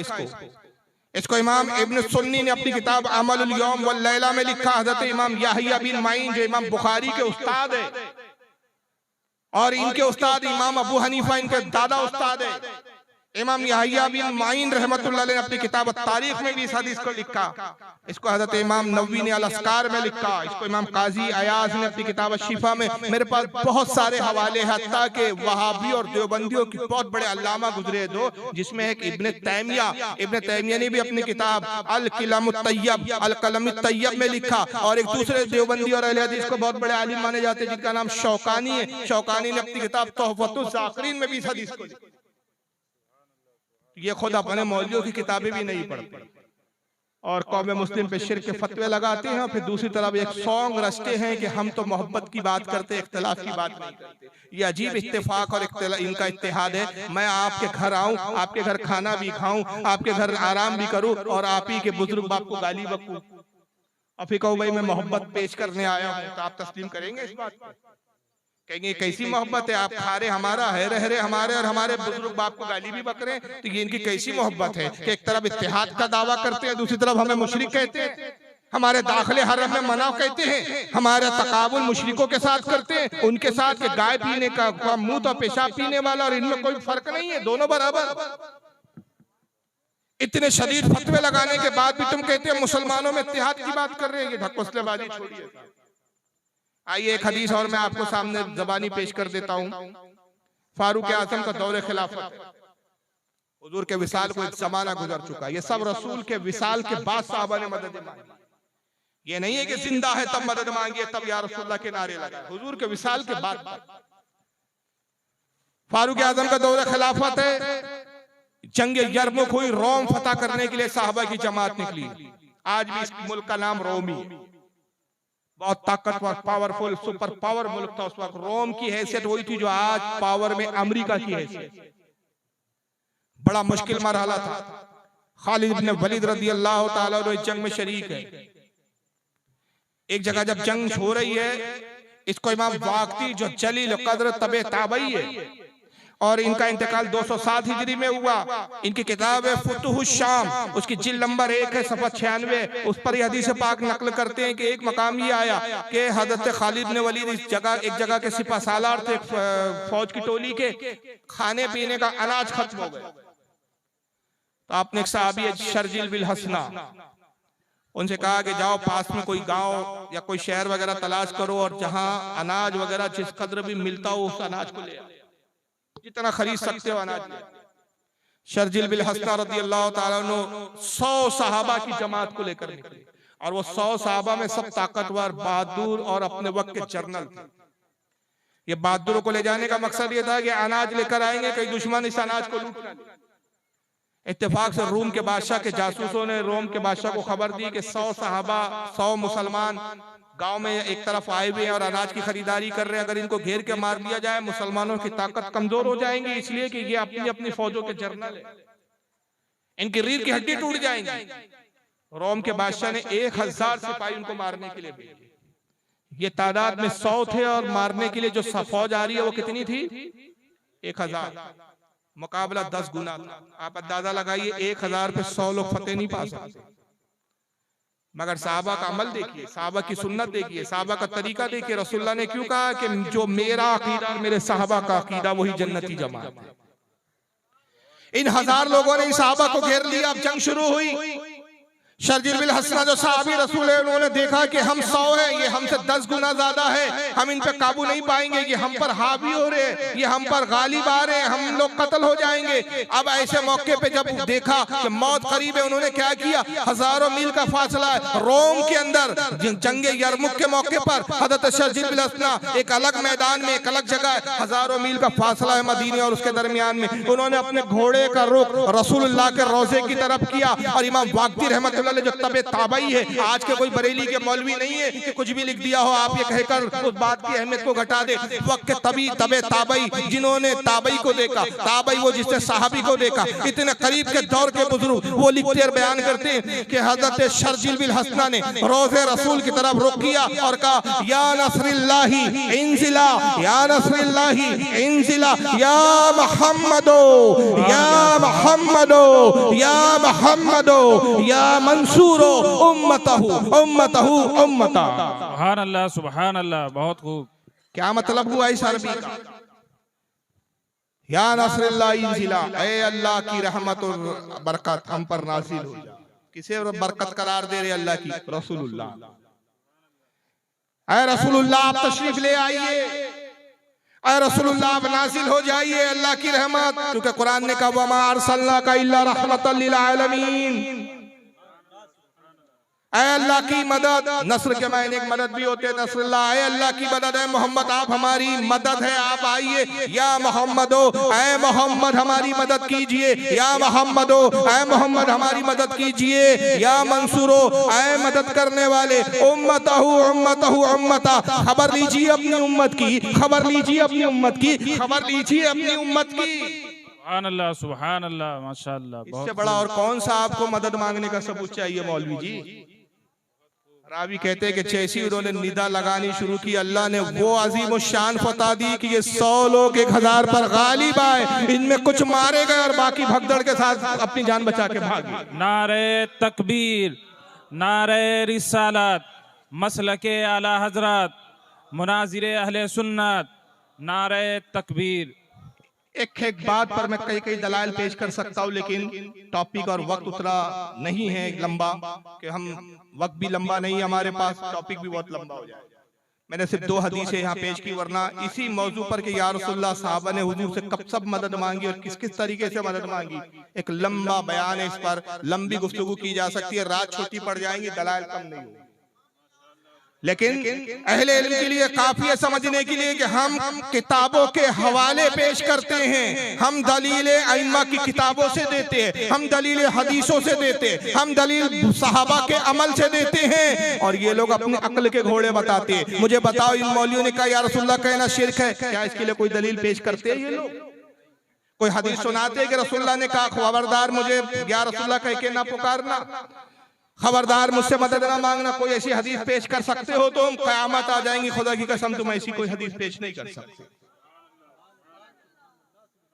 इसको इमाम इब्न सुन्नी ने अपनी किताब अमलुल यौम वल लैला में लिखा। हज़रत इमाम याहिया बिन माइन जो इमाम बुखारी के उस्ताद है और इनके उस्ताद इमाम अबू हनीफा इनके दादा उस्ताद है, इमाम याहिया बिन माइन रहमतुल्लाह अलैह ने अपनी किताब तारीख में भी इस हदीस को लिखा। इसको हज़रत इमाम नववी ने अल-अस्कार में लिखा। इसको इमाम काजी अयाज ने अपनी किताब शिफा में। मेरे पास बहुत सारे हवाले हैं, हत्ता के वहाबी और देवबंदियों की बहुत बड़े अल्लामा गुजरे दो, जिसमें एक इब्न तैमिया ने भी अपनी किताब अल-कलमुत तय्यब में लिखा। और एक दूसरे देवबंदी और अहले हदीस को बहुत बड़े आलिम माने जाते हैं जिनका नाम शौकानी है। शौकानी ने अपनी किताब तोहफतुज़ ज़ाकिरीन में भी इस हदीस को लिखा। ये खुद अपने मौलवियों की किताबें भी नहीं पढ़ते और कौम मुस्लिम पे शिर्क के फतवे लगाते हैं, और फिर दूसरी तरफ एक सॉन्ग रचते हैं कि हम तो मोहब्बत की बात करते, इख्तिलाफ की बात नहीं करते। ये अजीब इत्तेफाक और इनका इत्तेहाद है। मैं आपके घर आऊं, आपके घर खाना भी खाऊं, आपके घर आराम भी करूं, और आप ही के बुजुर्ग बाप को गाली बकूं, और फिर कहूं भाई मैं मोहब्बत पेश करने आया हूं, तो आप तस्लीम करेंगे इस बात को? कहेंगे कैसी मोहब्बत है, आप खा रहे हमारा है, रह रहे हमारे, और हमारे बुजुर्ग बाप को गाली भी बक रहे, तो ये इनकी कैसी मोहब्बत है कि एक तरफ इत्तेहाद का दावा करते हैं, दूसरी तरफ हमें मुशरिक कहते हैं, हमारे दाखिले हरम में मना कहते हैं, हमारा तकाबुल मुशरिकों के साथ करते हैं, उनके साथ के गाय पीने का मुंह तो पेशाब पीने वाला, और इनमें कोई फर्क नहीं है, दोनों बराबर। इतने शदीद फतवे लगाने के बाद भी तुम कहते हैं मुसलमानों में इत्तेहाद की बात कर रहे हैं। ये ढकोसलेबाजी छोड़िए। आइए एक हदीस और मैं आपको सामने ज़बानी पेश कर देता हूँ। फारूक आज़म का दौरे खिलाफत, हुजूर के विसाल को एक जमाना गुजर चुका। ये सब रसूल के विसाल के बाद साहबा ने मदद मांगी। ये नहीं है कि जिंदा है तब मदद मांगी, तब या रसूलुल्लाह के नारे लगाए। हुजूर के विसाल के बाद फारूक आज़म का दौरे खिलाफत है। जंग यरमुक हुई, रोम फतह करने के लिए साहबा की जमात निकली। आज भी इस मुल्क का नाम रोमी, बहुत ताकतवर, पावरफुल, सुपर पावर मुल्क था उस वक्त। रोम की हैसियत वही थी जो आज पावर में अमेरिका की हैसियत। बड़ा मुश्किल मरहला था। खालिद इब्न वलीद रज़ी अल्लाह ताला अन्हु इस जंग में शरीक है। एक जगह जब जंग हो रही है, इसको इमाम वाक़ती जो जलील क़द्र तबे ताबई है, और इनका इंतकाल 207 हिजरी में हुआ। इनकी किताब है फुतुहुश शाम, उसकी जिल्द नंबर 1 है, सफ़ा 96। उस पर यह हदीस पाक नकल करते हैं कि एक मकाम ये आया कि हज़रत खालिद ने वलीद एक जगह के सिपा सालार थे फौज की टोली के, खाने पीने का अनाज खत्म हो गया। तो आपने एक सहाबी शर्जिल बिल हसना, उनसे कहा कि जाओ पास में कोई गांव या कोई शहर वगैरह तलाश करो और जहां अनाज वगैरह जिस कदर भी मिलता हो उस अनाज को ले आओ, जितना खरीद सकते हो अनाज ले आओ। शर्जिल बिल हसना रज़ी अल्लाह ताला अन्हु 100 सहाबा की जमात को लेकर निकले और वो 100 सहाबा में सब ताकतवर, बहादुर और अपने वक्त के जर्नल थे। ये बहादुरों को ले जाने का मकसद ये था कि अनाज लेकर आएंगे, कई दुश्मन इस अनाज को लूट लेंगे। इत्तेफाक से रूम के बादशाह के जासूसों ने रोम के बादशाह को खबर दी कि 100 सहाबा 100 मुसलमान गांव में एक तरफ आए हुए हैं और अनाज की खरीदारी कर रहे हैं। अगर इनको घेर के मार दिया जाए मुसलमानों की ताकत कमजोर हो जाएंगी, इसलिए कि ये अपनी अपनी फौजों के जर्नल है, इनकी रीढ़ की हड्डी टूट जाएंगी। रोम के बादशाह ने 1000 सिपाही उनको मारने के लिए भेजे। ये तादाद में 100 थे और मारने के लिए जो फौज आ रही है वो कितनी थी? 1000। मुकाबला 10 गुना था। आप अंदाजा लगाइए 1000 पे 100 लोग फतेह नहीं पा सकते। मगर साहबा का अमल देखिए, साहबा की सुन्नत देखिए, साहबा का तरीका देखिए। रसूलुल्लाह ने क्यों कहा कि जो मेरा अकीदा और मेरे साहबा का अकीदा वही जन्नती जमात है। इन 1000 लोगों ने इस साहबा को घेर लिया। अब जंग शुरू हुई। शर्जिल बिल हसना जो साहबी रसूल है, उन्होंने देखा कि हम 100 हैं, ये हमसे 10 गुना ज्यादा है, हम इन पे काबू नहीं पाएंगे, ये हम पर हावी हो रहे हैं, ये हम पर गालिब आ रहे हैं, हम लोग कत्ल हो जाएंगे। अब ऐसे मौके पे जब देखा कि मौत करीब है, उन्होंने क्या किया? हजारों मील का फासला है रोम के अंदर, जंगे यरमुक के मौके पर हजरत शर्जिल बिल हसना एक अलग मैदान में, एक अलग जगह, हजारों मील का फासला है मदीने और उसके दरमियान में, उन्होंने अपने घोड़े का रुख रसूलुल्लाह के रोजे की तरफ किया। और इमाम वाक़दी रहमतुल्लाह जो तबे ताबई है, आज के कोई बरेली के मौलवी नहीं है कि कुछ भी लिख दिया हो आप ये कहकर उस बात की अहमियत को घटा दे। वक्त के तबे ताबई जिन्होंने ताबई को देखा, ताबई वो जिसने सहाबी को देखा, इतने करीब के दौर के बुजुर्ग वो लिखते और बयान करते हैं कि हजरत शर्जिल बिल हसना ने रोज़े रसूल की तरफ रुख किया और कहा या नस्रिल्लाही इंजिला, या नस्रिल्लाही इंजिला, या मुहम्मदो, या मुहम्मदो, या मुहम्मदो, या मंसूर उम्मतहु उम्मतहु उम्मता। सुभान अल्लाह, सुभान अल्लाह, बहुत खूब। क्या मतलब हुआ इस अरबी का? या नस्रुल्लाह इंजिला, ऐ अल्लाह की रहमत और बरकत हम पर नाज़िल हो जा। किसे बरकत करार दे रहे? अल्लाह की। रसूलुल्लाह, ऐ रसूलुल्लाह आप तशरीफ ले आइए, ऐ रसूलुल्लाह आप नाज़िल हो जाइए अल्लाह की रहमत, क्योंकि कुरान ने कहा वमा अरसलनाका इल्ला रहमतल लिल आलमीन। ऐ अल्लाह की मदद, नस्र के मायने एक मदद भी होते हैं, नस्रुल्लाह, ऐ अल्लाह की मदद है मोहम्मद, आप हमारी मदद है, आप आइए। या मोहम्मदो, ऐ मोहम्मद हमारी मदद कीजिए, या मोहम्मदो, ऐ मोहम्मद हमारी मदद कीजिए, या मंसूरो, ऐ मदद करने वाले, उम्मतहु उम्मतहु उम्मता, खबर लीजिए अपनी उम्मत की, खबर लीजिए अपनी उम्मत की, खबर लीजिए अपनी उम्मत की। सुभान अल्लाह, सुभान अल्लाह, माशाअल्लाह। इससे बड़ा और कौन सा आपको मदद मांगने का सबूत चाहिए मौलवी जी? रावी कहते हैं कि जैसी उन्होंने निदा लगानी शुरू की, अल्लाह ने वो अजीम शान फता दी कि ये 100 लोग 1000 पर गालिब आए, इनमें कुछ मारे गए और बाकी भगदड़ के साथ अपनी जान बचा के भागे। नारे तकबीर, नारे रिसालत, मसलके आला हजरत, मुनाजिर अहले सुन्नत, नारे तकबीर। एक बात पर मैं कई दलाइल पेश कर सकता हूँ, लेकिन टॉपिक और वक्त उतना नहीं है लंबा कि हम, वक्त भी लंबा नहीं है हमारे पास, टॉपिक भी बहुत लंबा हो जाएगा। मैंने सिर्फ 2 हदीसें यहाँ पेश की, वरना इसी मौजू पर कि या रसूलुल्लाह साहबा ने हुजूर से कब सब मदद मांगी और किस किस तरीके से मदद मांगी, एक लंबा बयान है, इस पर लंबी गुफ्तगू की जा सकती है, रात छोटी पड़ जाएंगी, दलाइल कम नहीं होगी। लेकिन अहले इल्म के लिए काफी है समझने के लिए कि हम किताबों के हवाले पेश करते हैं, हम दलील अइम्मा की किताबों से देते हैं, हम दलील हदीसों से देते हैं, हम दलील सहाबा के अमल से देते हैं, और ये लोग अपने अक्ल के घोड़े बताते हैं। मुझे बताओ, इन मौलवियों ने कहा या रसूलुल्लाह कहना शिर्क है, क्या इसके लिए कोई दलील पेश करते हैं ये लोग? कोई हदीस सुनाते हैं कि रसूलुल्लाह ने कहा खबरदार मुझे या रसूलुल्लाह कह के ना पुकारना, खबरदार मुझसे मदद ना मांगना? कोई ऐसी हदीस पेश कर सकते हो? तो हम क़यामत आ जाएंगी, खुदा की कसम तुम ऐसी कोई हदीस पेश नहीं कर सकते।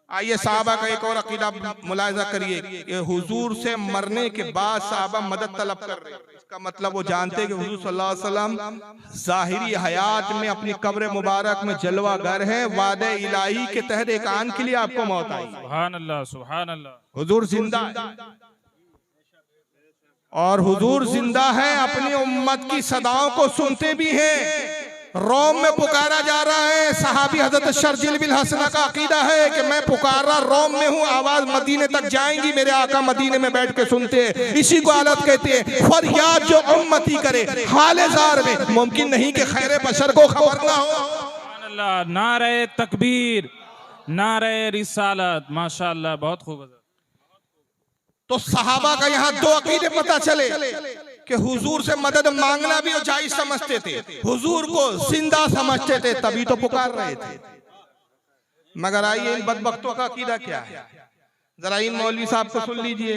आइए साहबा का एक और अकीदा मुलाहिजा करिए कि हुजूर से मरने के बाद साहबा मदद तलब कर रहे हैं, इसका मतलब वो जानते हैं कि हुजूर सल्लल्लाहु अलैहि वसल्लम ज़ाहिरी हयात में अपनी कब्र मुबारक में जलवा गर है, वादे इलाही के तहत एक आन के लिए आपको मौत आई। सुभान अल्लाह, सुभान अल्लाह। हुजूर जिंदा है, और हुजूर जिंदा है, अपनी उम्मत की सदाओं को सुनते भी हैं। रोम में पुकारा जा रहा है। सहाबी हजरत शर्जिल बिन हसना का अकीदा है कि मैं पुकारा रोम में हूँ, आवाज मदीने तक जाएंगी, मेरे आका मदीने में बैठ के सुनते हैं। इसी को हालत कहते हैं फरियाद जो उम्मती करे हाले जार में। मुमकिन नहीं कि खैर बशर को खबर ना हो। नारे तकबीर, नारे रिसालत, माशाअल्लाह, बहुत खूब। तो सहाबा का यहाँ दो अकीदे पता चले कि हुजूर से मदद मांगना भी वो जायज समझते थे, हुजूर को जिंदा समझते थे, तभी तो पुकार रहे थे। मगर आइए इन बदबख्तों का अकीदा क्या है, जरा इन मौलवी साहब को सुन लीजिए।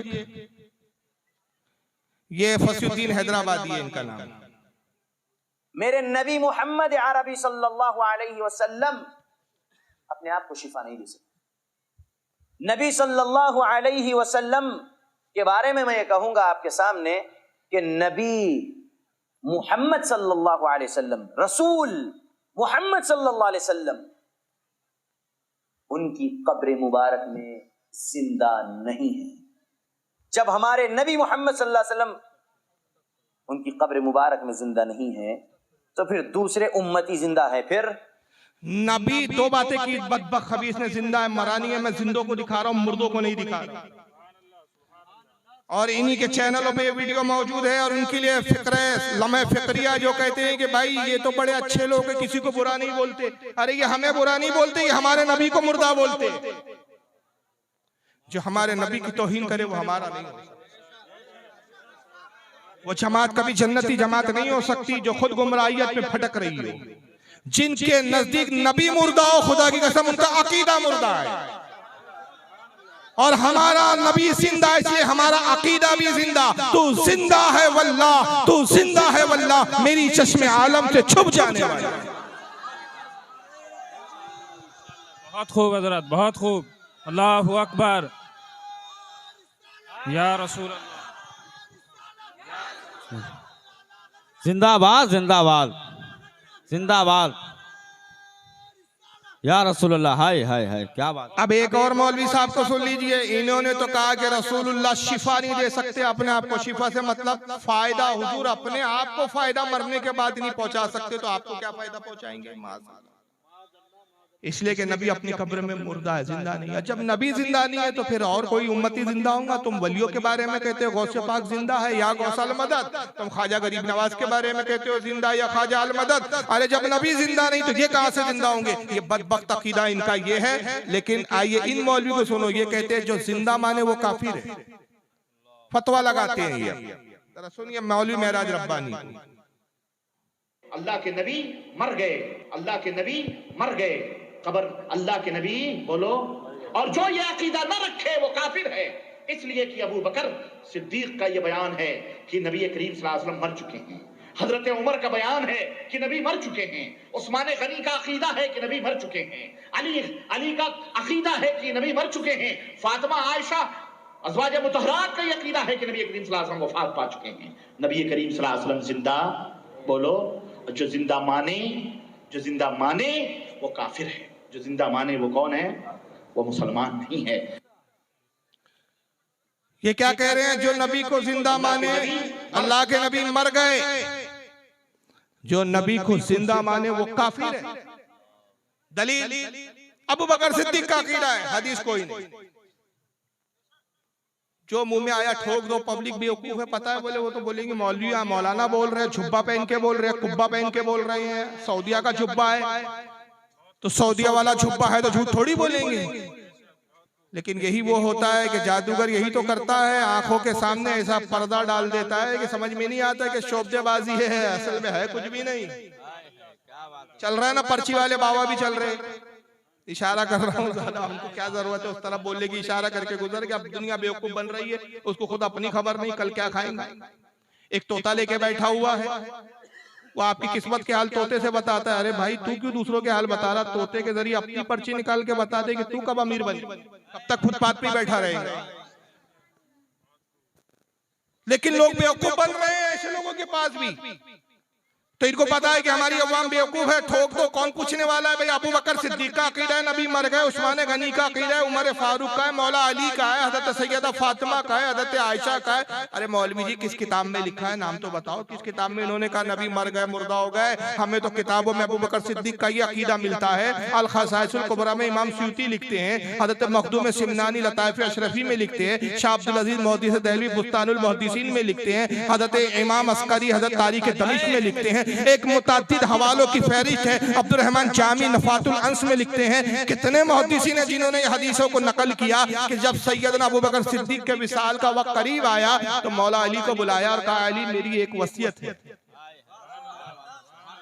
ये फसीउद्दीन हैदराबादी है इनका नाम। मेरे नबी मोहम्मद अरबी सल्लल्लाहु अलैहि वसल्लम अपने आप को शिफा नहीं दे सकते। नबी सल्लल्लाहु अलैहि वसल्लम के बारे में मैं ये कहूंगा आपके सामने कि नबी मोहम्मद सल्लल्लाहु अलैहि वसल्लम, रसूल मोहम्मद सल्लल्लाहु अलैहि वसल्लम, उनकी कब्र मुबारक में जिंदा नहीं है। जब हमारे नबी मोहम्मद सल्लल्लाहु अलैहि वसल्लम उनकी कब्र मुबारक में जिंदा नहीं है, तो फिर दूसरे उम्मती जिंदा है। फिर नबी दो बातें की, बदबख्त खबीस ने जिंदा है, मरानी है। मैं जिंदों को दिखा रहा हूं, मुर्दों को नहीं दिखा रहा। और इन्हीं के चैनलों पे ये वीडियो मौजूद है। और उनके लिए फिक्र लम्हे फिक्रिया जो कहते हैं कि भाई ये तो बड़े अच्छे लोग हैं, किसी को बुरा नहीं बोलते। अरे ये हमें बुरा नहीं बोलते, ये हमारे नबी को मुर्दा बोलते। जो हमारे नबी की तौहीन करे वो हमारा नहीं हो। वो जमात कभी जन्नती जमात नहीं हो सकती जो खुद गुमराहियत में भटक रही हो। जिनके नजदीक नबी मुर्दा हो, खुदा की कसम उनका अकीदा मुर्दा है। और हमारा नबी जिंदा है, इसलिए हमारा अकीदा भी जिंदा। तू जिंदा है वल्लाह, तू जिंदा है वल्लाह, मेरी चश्मे आलम से छुप जाने वाला। बहुत खूब हजरत, बहुत खूब। अल्लाहु अकबर, या रसूल अल्लाह। जिंदाबाद जिंदाबाद जिंदाबाद या रसूलुल्लाह। हाय हाय हाय, क्या बात। अब एक और मौलवी साहब को सुन लीजिए। इन्होंने तो कहा कि रसूलुल्लाह शिफा नहीं दे सकते अपने आप को। शिफा से मतलब फायदा, हुजूर अपने आप को फायदा मरने के बाद नहीं पहुंचा सकते, तो आपको क्या फायदा पहुंचाएंगे। इसलिए कि नबी अपनी कब्र में मुर्दा है, जिंदा नहीं है। जब नबी जिंदा नहीं है तो फिर और कोई उम्मती जिंदा होगा। तुम वलियों के बारे में कहते हो गौसे पाक जिंदा है या गौसल मदद, तुम ख्वाजा गरीब नवाज के बारे में कहते हो जिंदा या ख्वाजा अल मदद। अरे जब नबी जिंदा नहीं तो ये कहां से जिंदा होंगे। ये बदबख्त अकीदा इनका ये है। लेकिन आइए इन मौलवी को सुनो, ये कहते हैं जो जिंदा माने वो काफिर है, फतवा लगाते हैं ये। जरा सुनिए मौलवी महराज रब्बानी। अल्लाह के नबी मर गए, अल्लाह के नबी मर गए, कब्र अल्लाह के नबी बोलो। और जो ये अकीदा न रखे वो काफिर है। इसलिए कि अबू बकर सिद्दीक का ये बयान है कि नबी करीम सल्लल्लाहु अलैहि वसल्लम मर चुके हैं। हजरत उमर का बयान है कि नबी मर चुके हैं। उस्मान गनी का अकीदा है कि नबी मर चुके हैं। अली का अकीदा है कि नबी मर चुके हैं। फातिमा आयशा अज़वाज मुतहरात का ये अकीदा है कि नबी करीम सल्लल्लाहु अलैहि वसल्लम वफात पा चुके हैं। नबी करीम सल्लल्लाहु अलैहि वसल्लम जिंदा बोलो। जो जिंदा माने वो काफिर है। जो जिंदा माने वो कौन है? वो मुसलमान नहीं है। ये क्या कह रहे हैं? जो नबी को जिंदा माने, अल्लाह के नबी मर गए, जो नबी को जिंदा माने वो काफिर है। दलील अबू बकर सिद्दीक का अकीदा है, हदीस कोई नहीं। जो मुंह में आया ठोक दो, पब्लिक बेवकूफ है, पता है बोले वो तो बोलेंगे मौलवी मौलाना बोल रहे हैं, जुब्बा पहन के बोल रहे हैं, कुब्बा पहन के बोल रहे हैं, सऊदिया का जुब्बा है तो सऊदिया वाला जुब्बा है तो झूठ थोड़ी बोलेंगे। लेकिन यही वो होता है कि जादूगर यही तो करता है, आंखों के सामने ऐसा पर्दा डाल देता है कि समझ में नहीं आता कि शोबदेबाजी है, असल में है कुछ भी नहीं। चल रहा है ना, पर्ची वाले बाबा भी चल रहे, इशारा कर रहा हूँ ज्यादा, हमको क्या जरूरत है उस तरफ बोलने की, इशारा करके गुजर के। अब दुनिया बेवकूफ बन रही है, उसको खुद अपनी खबर नहीं कल क्या खाएंगे। एक तोता लेके बैठा हुआ है, वो आपकी किस्मत के हाल तोते से बताता है। अरे भाई तू क्यों दूसरों के हाल बता रहा, तोते के जरिए अपनी पर्ची निकाल के बता दे कि तू कब अमीर बने, कब तक फुटपाथ पे बैठा रहेगा। लेकिन लोग बेवकूफ बन रहे हैं ऐसे लोगों के पास भी। तो इनको पता है कि हमारी अवाम बेवकूफ है, ठोक दो, कौन पूछने वाला है भाई। अबू बकर सिद्दीक का अकीदा है नबी मर गए, उस्मान गनी का अकीदा है, उमर फारूक का है, मौला अली का है, हजरत सैयदा फातिमा का है, हजरत आयशा का है। अरे मौलवी जी किस किताब में लिखा है, नाम तो बताओ, किस किताब में इन्होंने कहा नबी मर गए, मुर्दा हो गए। हमें तो किताबों में अबू बकर सिद्दीक का ये अकीदा मिलता है। अल खसाइसुल कुबरा में इमाम सूती लिखते हैं, हजरत मखदूम सिमनानी लताइफ अशरफी में लिखते हैं, शाह अब्दुल अजीज मुहद्दिस दहलवी बुस्तानुल मुहद्दिसीन में लिखते हैं, हजरत इमाम अस्करी हजरत तारीख दमिश्क में लिखते हैं। एक मुतादिद हवालों की फहरिस्त है, अब्दुल रहमान जामी नफातुल अंस में लिखते हैं। कितने मुहद्दिसीन हैं जिन्होंने हदीसों को नकल किया कि जब सैयदना अबू बकर सिद्दीक के विसाल का वक्त करीब आया तो मौला अली को बुलाया और कहा अली मेरी एक वसीयत है।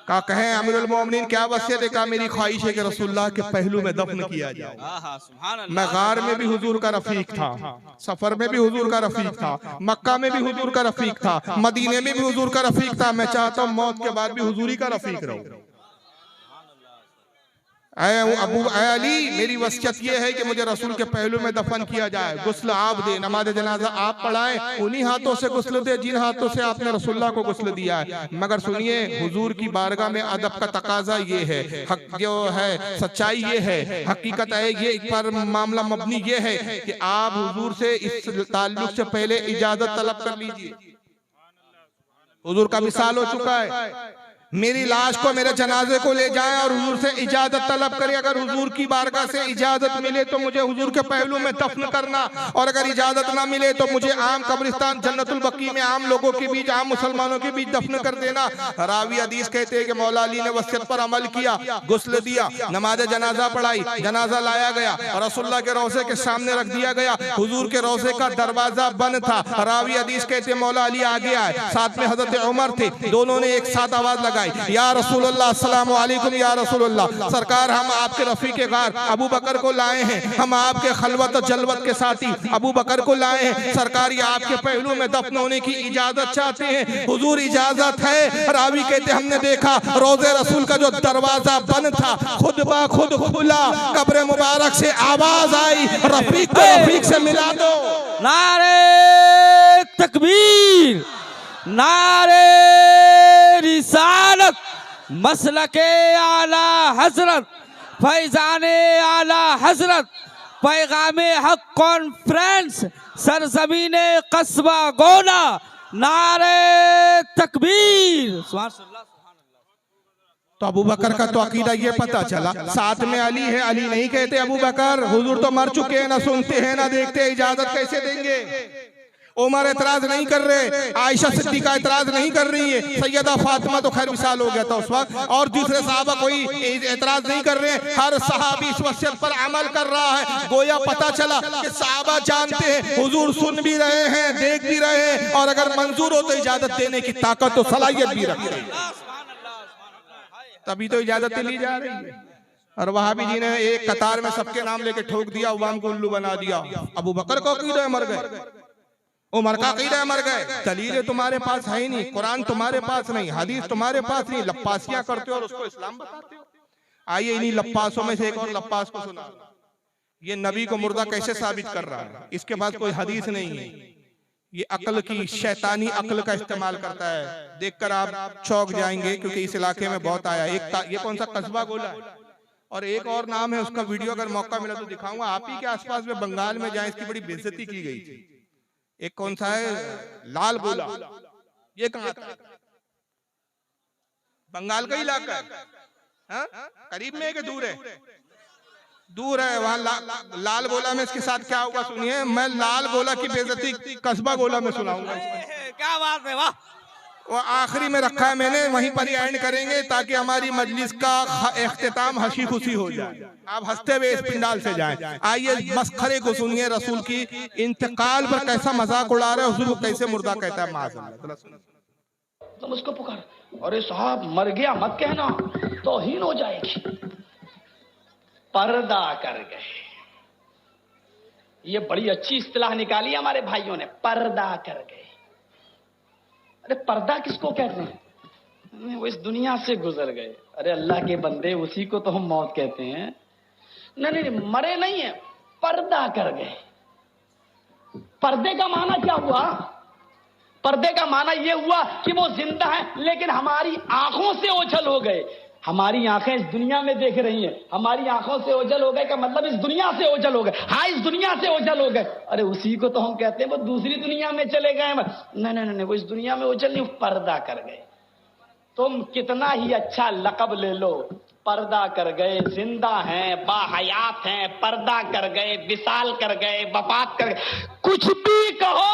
कहा कहें अमीरुल मोमिनीन क्या वसीयत है? कहा मेरी ख्वाहिश है कि रसूलुल्लाह के पहलू में दफन किया जाए। मैं गार में भी हुजूर का रफीक था, सफर में भी हुजूर का रफीक था, मक्का में भी हुजूर का रफीक था, मदीने में भी हुजूर का रफीक था। मैं चाहता हूँ मौत के बाद भी हुजूरी का रफीक रहूं। अली मेरी वसीयत ये है कि मुझे रसूल के पहलू में दफन किया जाए, गुस्ल आप दे, नमाज जनाजा आप पढ़ाएं, उन्हीं हाथों से गुस्ल दे जिन हाथों से आपने रसूलुल्लाह को गुस्ल दिया है। मगर सुनिए हुजूर की बारगाह में अदब का तकाजा ये है, हक जो है सच्चाई ये है, हकीकत है ये पर मामला मबनी ये है कि आप हुजूर से इस ताल्लुक से पहले इजाजत तलब कर लीजिए। हुजूर का विसाल हो चुका है, मेरी लाश को मेरे जनाजे को ले जाएं और हुजूर से इजाजत तलब करें। अगर हुजूर की बारगाह से इजाजत मिले तो मुझे हुजूर के पहलू में दफन करना, और अगर इजाजत ना मिले तो मुझे आम कब्रिस्तान जन्नतुल बकी में आम लोगों के बीच, आम मुसलमानों के बीच दफन कर देना। रावी हदीस कहते हैं कि मौला अली ने वसीयत पर अमल किया, गुस्ल दिया, नमाज जनाजा पढ़ाई, जनाजा लाया गया, रसूलुल्लाह के रोज़े के सामने रख दिया गया। हुजूर के रोज़े का दरवाजा बंद था। रावी हदीस कहते हैं मौला अली आगे आए, साथ में हजरत उमर थे, दोनों ने एक साथ आवाज लगाई या रसूलुल्लाह अस्सलामु अलैकुम या रसूलुल्लाह। सरकार हम आपके रफीक गार अबू बकर को लाए हैं, हम आपके खलवत और जलवत के साथी अबू बकर को लाए हैं। सरकार ये आपके पहलू में दफन होने की इजाजत चाहते हैं। हुजूर इजाजत है? रावी कहते हमने देखा रोज़े रसूल का जो दरवाजा बंद था खुद ब खुद खुला, कब्र मुबारक से आवाज आई रफीक को रफीक से मिला दो। नारे तकबीर, नारे रिसालत, मसलके आला हजरत, फैजाने आला हजरत, पैगामे हक कॉन्फ्रेंस, सरजमीने कस्बा गोला, नारे तकबीर। तो अबू बकर का तो अकीदा ये पता चला, साथ में अली है। अली नहीं कहते अबू बकर, हुजूर तो मर चुके हैं, ना सुनते हैं ना देखते, इजाजत कैसे देंगे? उमर एतराज नहीं कर रहे, आयशा सिद्दीका एतराज नहीं कर रही है, सैयदा फातिमा तो खैर विसाल हो गया था उस वक्त, और दूसरे सहाबा कोई एतराज नहीं कर रहे। हर सहाबी इस वसीयत पर अमल कर रहा है। गोया पता चला कि सहाबा जानते हैं, हुजूर सुन भी रहे हैं, देख भी रहे हैं, और अगर मंजूर हो तो इजाजत देने की ताकत और सलाहियत भी रखते हैं। तभी तो इजाजत ली जा रही है। और वहाबी जी ने एक कतार में सबके नाम लेके ठोक दिया, अवाम को उल्लू बना दिया। अबू बकर को अकीदा मर गए, उमर का अकीदा मर गए। दलीलें तुम्हारे पास है ही नहीं, कुरान तुम्हारे पास नहीं, हदीस तुम्हारे पास नहीं, लप्पासियां करते हो और उसको इस्लाम बताते हो। आइए इन्हीं लप्पासों में से एक और लप्पास को सुना, ये नबी को मुर्दा कैसे साबित कर रहा है। इसके बाद कोई हदीस नहीं है, ये अक्ल की शैतानी अक्ल का इस्तेमाल करता है। देखकर आप चौंक जाएंगे क्योंकि इस इलाके में बहुत आया। एक ये कौन सा कस्बा गोला है, और एक और नाम है उसका, वीडियो अगर मौका मिला तो दिखाऊंगा। आप ही के आसपास में बंगाल में जाए, इसकी बड़ी बेइज्जती की गई थी। एक कौन सा है, लाल गोला, ये कहाँ का? बंगाल का इलाका है, हाँ? करीब में है कि दूर है? दूर है। वहाँ लाल गोला में इसके साथ क्या होगा सुनिए। मैं लाल गोला की बेइज्जती कस्बा गोला में सुनाऊंगा। क्या बात है, वाह। वो आखिरी में रखा है मैंने, वहीं पर ही एंड करेंगे ताकि हमारी मजलिस का इख्तिताम हंसी खुशी हो जाए, आप हंसते हुए इस पिंडाल से जाएं। आइए मस्खरे को सुनिए, रसूल की इंतकाल पर कैसा मजाक उड़ा रहे हैं, हुजूर को कैसे मुर्दा कहता है। माज़अल्लाह तुम उसको पुकार, अरे साहब मर गया मत कहना, तौहीन हो जाएगी। पर्दा कर गए, ये बड़ी अच्छी इस्तिलाह निकाली हमारे भाइयों ने, पर्दा कर गए। अरे पर्दा किसको कहते हैं? वो इस दुनिया से गुजर गए। अरे अल्लाह के बंदे, उसी को तो हम मौत कहते हैं। नहीं नहीं, मरे नहीं है, पर्दा कर गए। पर्दे का माना क्या हुआ? पर्दे का माना यह हुआ कि वो जिंदा है लेकिन हमारी आंखों से ओझल हो गए। हमारी आंखें इस दुनिया में देख रही हैं, हमारी आंखों से ओझल हो गए का मतलब इस दुनिया से ओझल हो गए। हाँ, इस दुनिया से ओझल हो गए। अरे उसी को तो हम कहते हैं वो दूसरी दुनिया में चले गए। नहीं नहीं नहीं, वो इस दुनिया में ओझल नहीं, पर्दा कर गए। तुम कितना ही अच्छा लक़ब ले लो, पर्दा कर गए, जिंदा हैं, बाहयात हैं, पर्दा कर गए, विसाल कर गए, वफात कर गए, कुछ भी कहो,